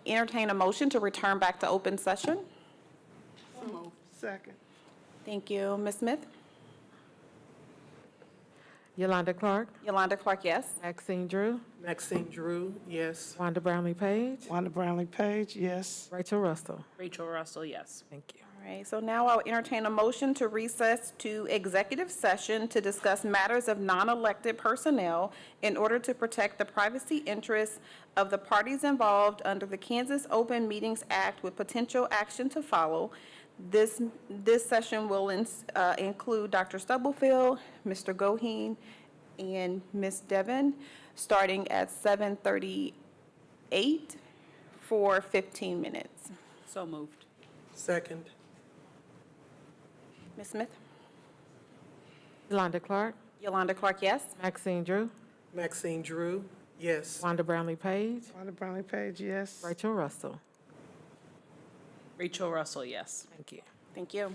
Entertain a motion to return back to open session. Second. Thank you. Ms. Smith? Yolanda Clark, Yolanda Clark, yes. Maxine Drew, Maxine Drew, yes. Wanda Brownlee Page, Wanda Brownlee Page, yes. Rachel Russell. Rachel Russell, yes. Thank you. All right, so now I'll entertain a motion to recess to executive session to discuss matters of non-elected personnel in order to protect the privacy interests of the parties involved under the Kansas Open Meetings Act with potential action to follow. This session will include Dr. Stubblefield, Mr. Goheen, and Ms. Devon, starting at 7:38 for 15 minutes. So moved. Second. Ms. Smith? Yolanda Clark, Yolanda Clark, yes. Maxine Drew, Maxine Drew, yes. Wanda Brownlee Page, Wanda Brownlee Page, yes. Rachel Russell. Rachel Russell, yes. Thank you. Thank you.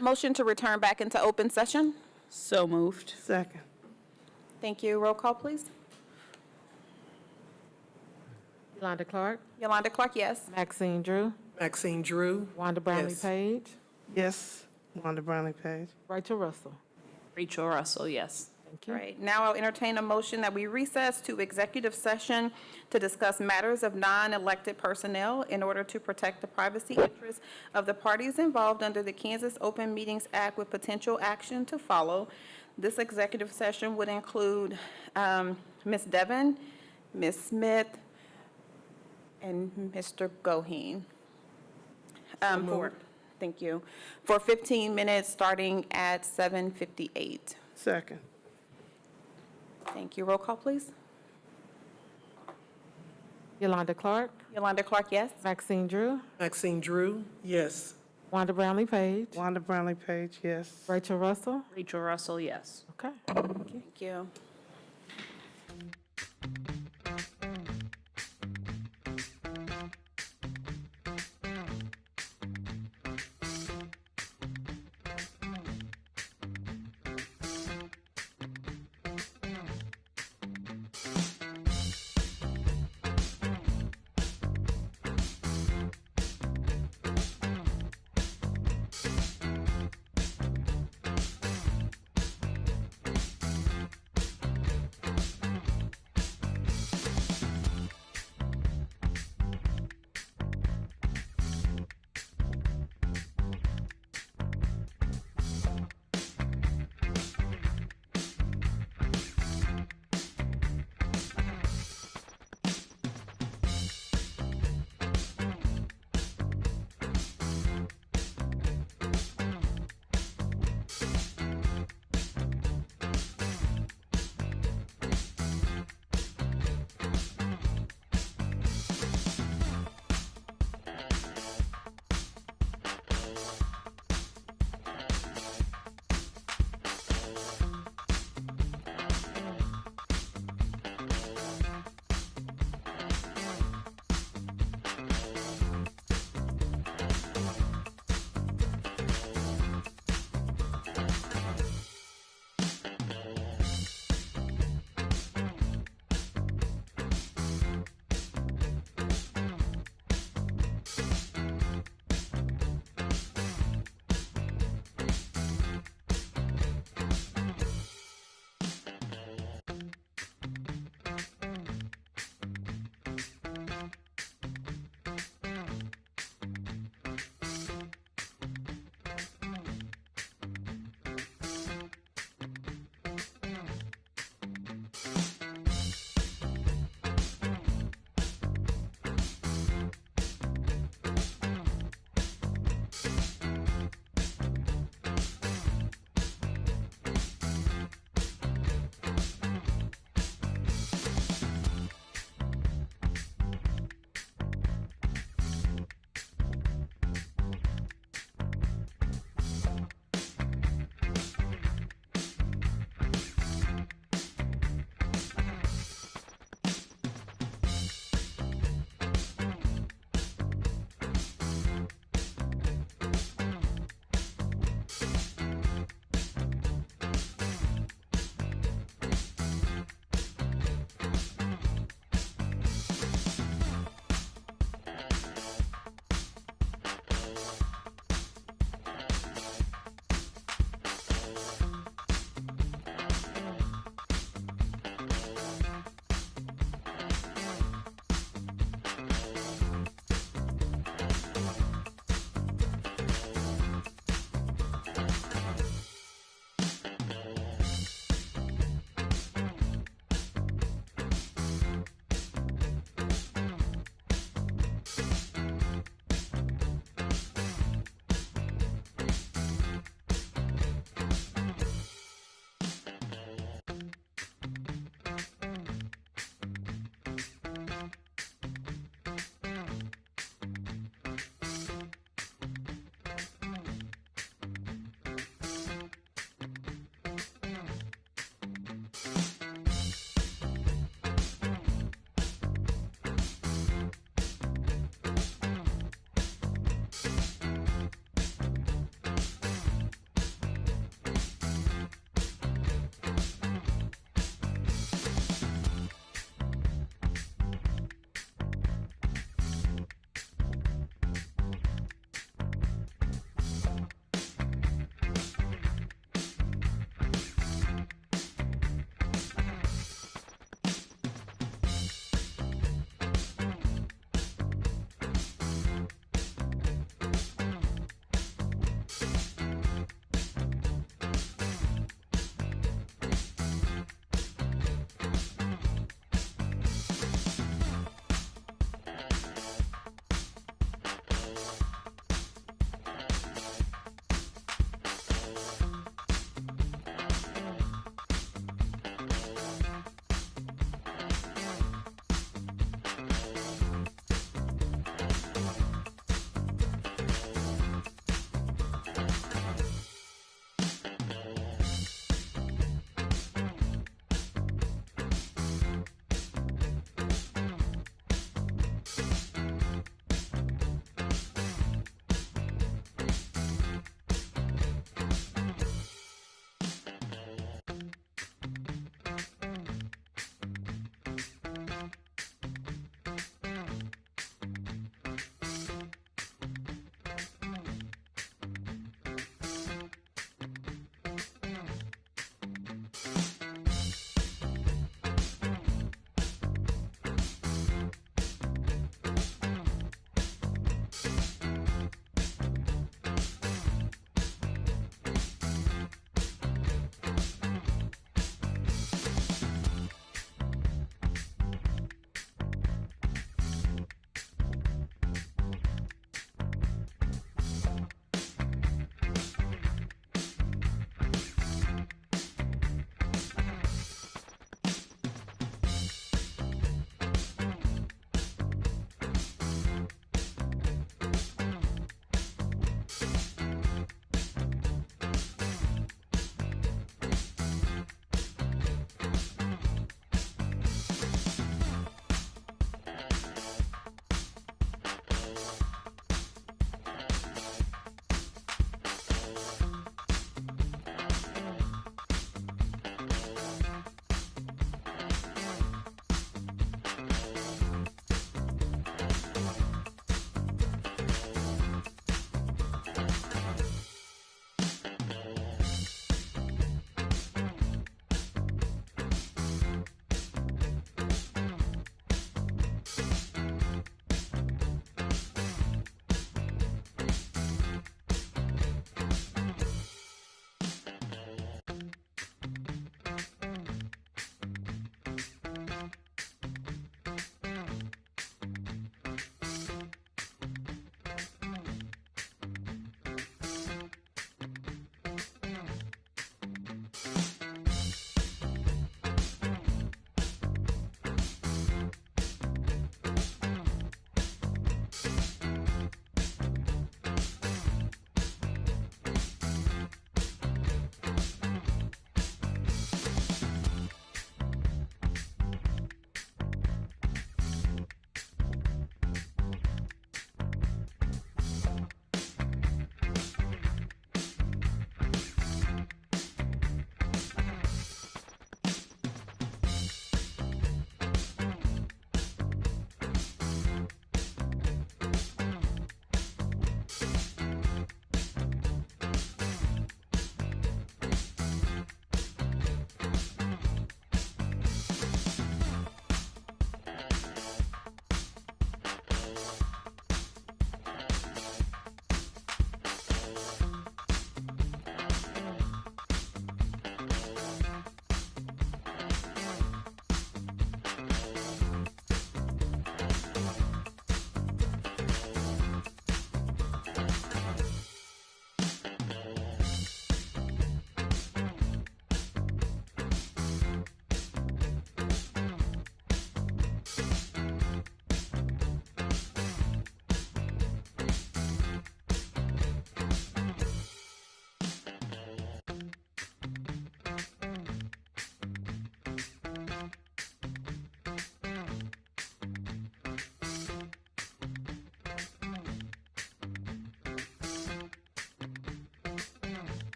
Motion to return back into open session. So moved. Second. Thank you. Roll call, please. Yolanda Clark, Yolanda Clark, yes. Maxine Drew, Maxine Drew? Wanda Brownlee Yes. Page, Yes, Wanda Brownlee Page. Rachel Russell. Rachel Russell, yes. Thank All you. right, now I'll entertain a motion that we recess to executive session to discuss matters of non-elected personnel in order to protect the privacy interests of the parties involved under the Kansas Open Meetings Act with potential action to follow. This executive session would include Ms. Devon, Ms. Smith, and Mr. Goheen. Thank you. For 15 minutes, starting at 7:58. Second. Thank you. Roll call, please. Yolanda Clark, Yolanda Clark, yes. Maxine Drew, Maxine Drew? Yes. Wanda Brownlee Page, Wanda Brownlee Page, yes. Rachel Russell. Rachel Russell, yes. Okay. Thank you.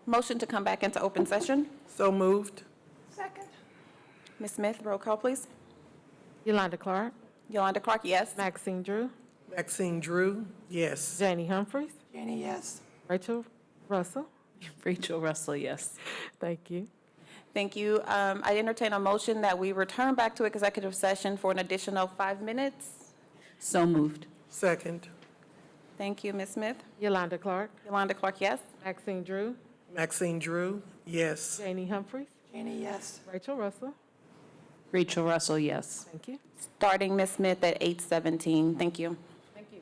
Motion to come back into open session. So moved. Second. Ms. Smith, roll call, please. Yolanda Clark, Yolanda Clark, yes. Maxine Drew, Maxine Drew, yes. Janie Humphries, Janie, yes. Rachel Russell. Rachel Russell, yes. Thank you. Thank you. I entertain a motion that we return back to executive session for an additional 5 minutes. So moved. Second. Thank you, Ms. Smith. Yolanda Clark, Yolanda Clark, yes. Maxine Drew, Maxine Drew, yes. Janie Humphries, Janie, yes. Rachel Russell. Rachel Russell, yes. Thank you. Starting Ms. Smith at 8:17. Thank you. Thank you.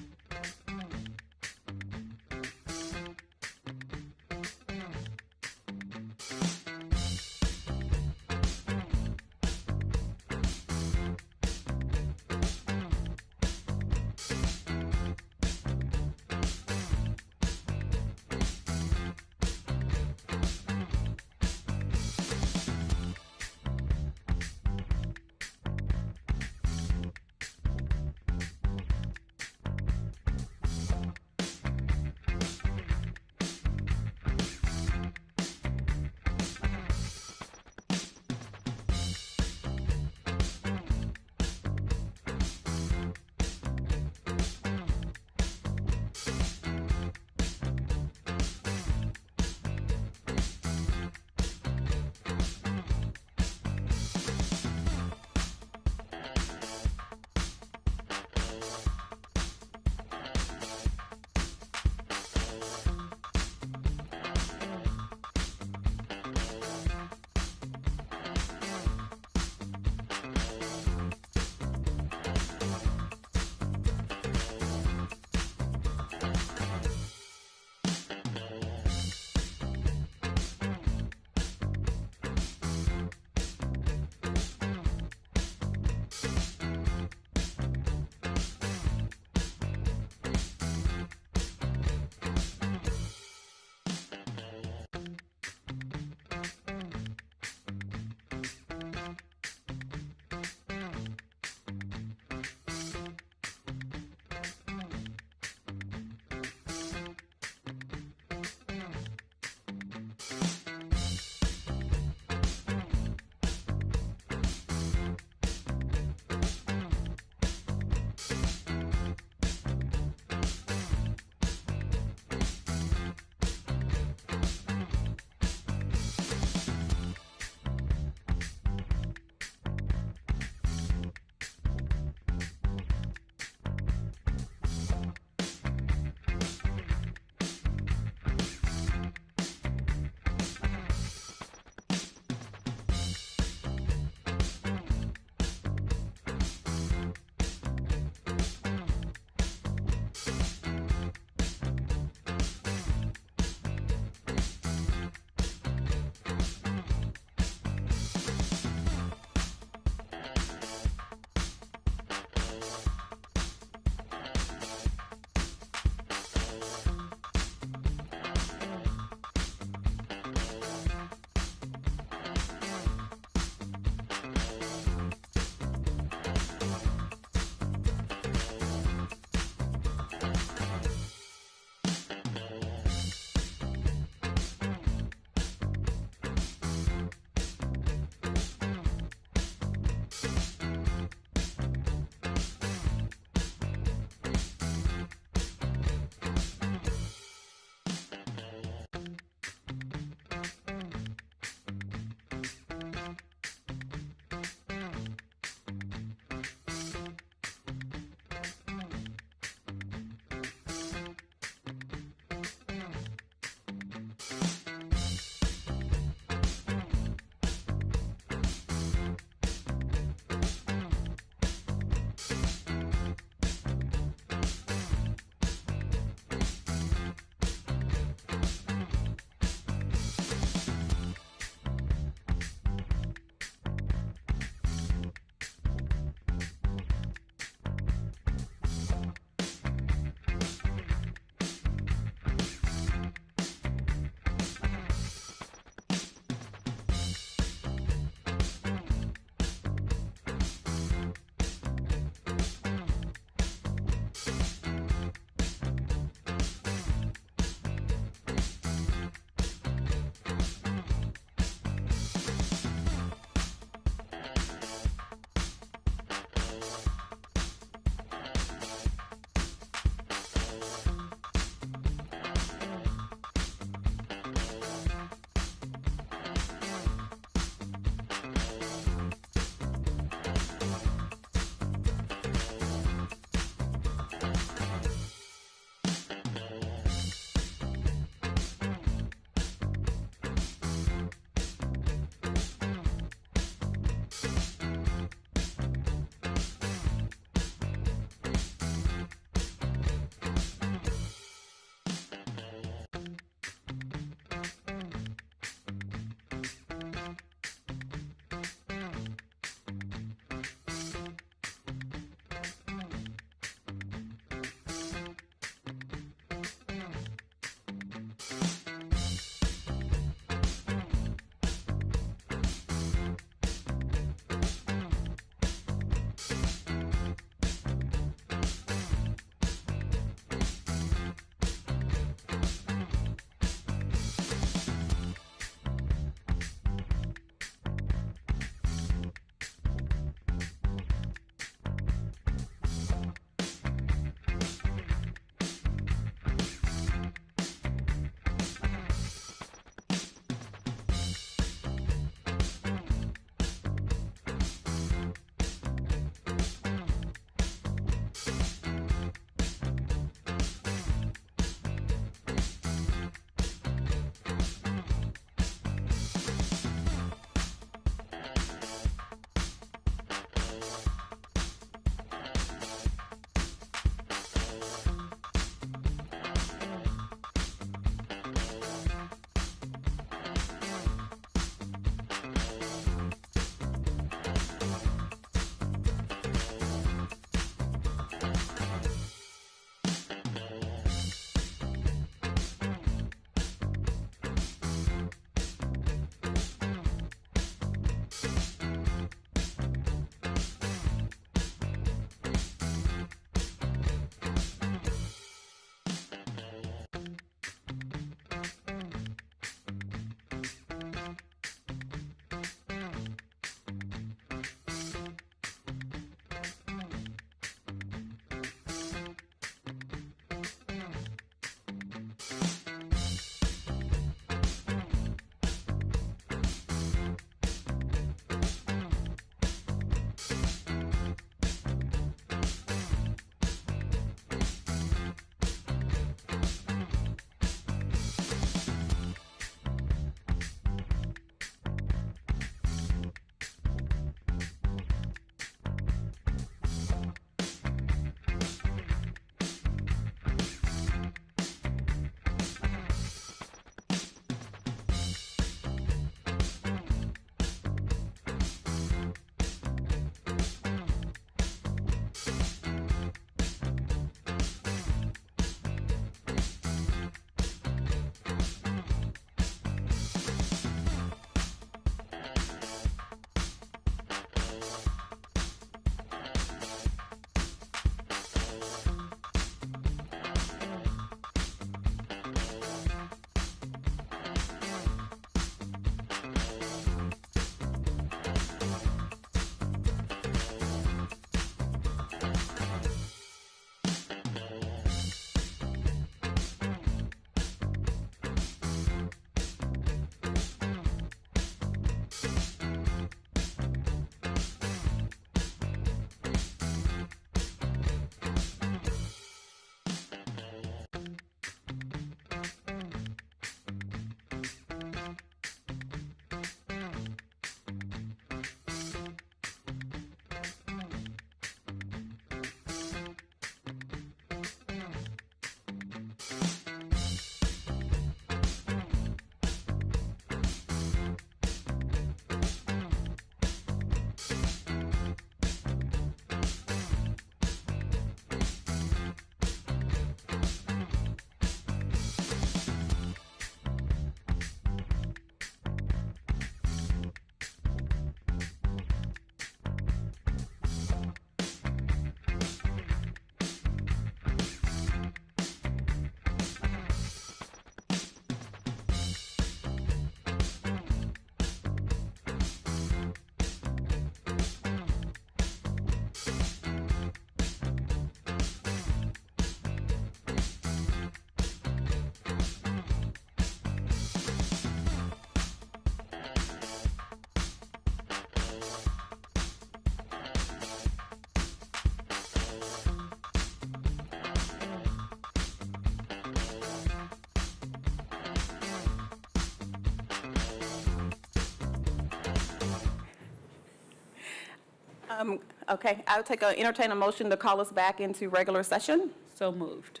Okay, I'll entertain a motion to call us back into regular session. So moved.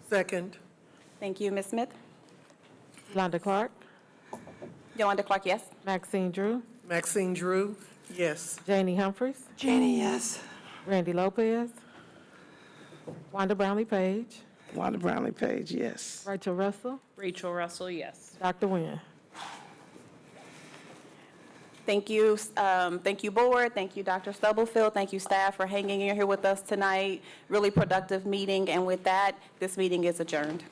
Second. Thank you, Ms. Smith. Yolanda Clark, Yolanda Clark, yes. Maxine Drew, Maxine Drew, yes. Janie Humphries, Janie, yes. Randy Lopez, Wanda Brownlee Page, Wanda Brownlee Page, yes. Rachel Russell, Rachel Russell, yes. Dr. Nguyen. Thank you, board. Thank you, Dr. Stubblefield. Thank you, staff, for hanging in here with us tonight. Really productive meeting, and with that, this meeting is adjourned.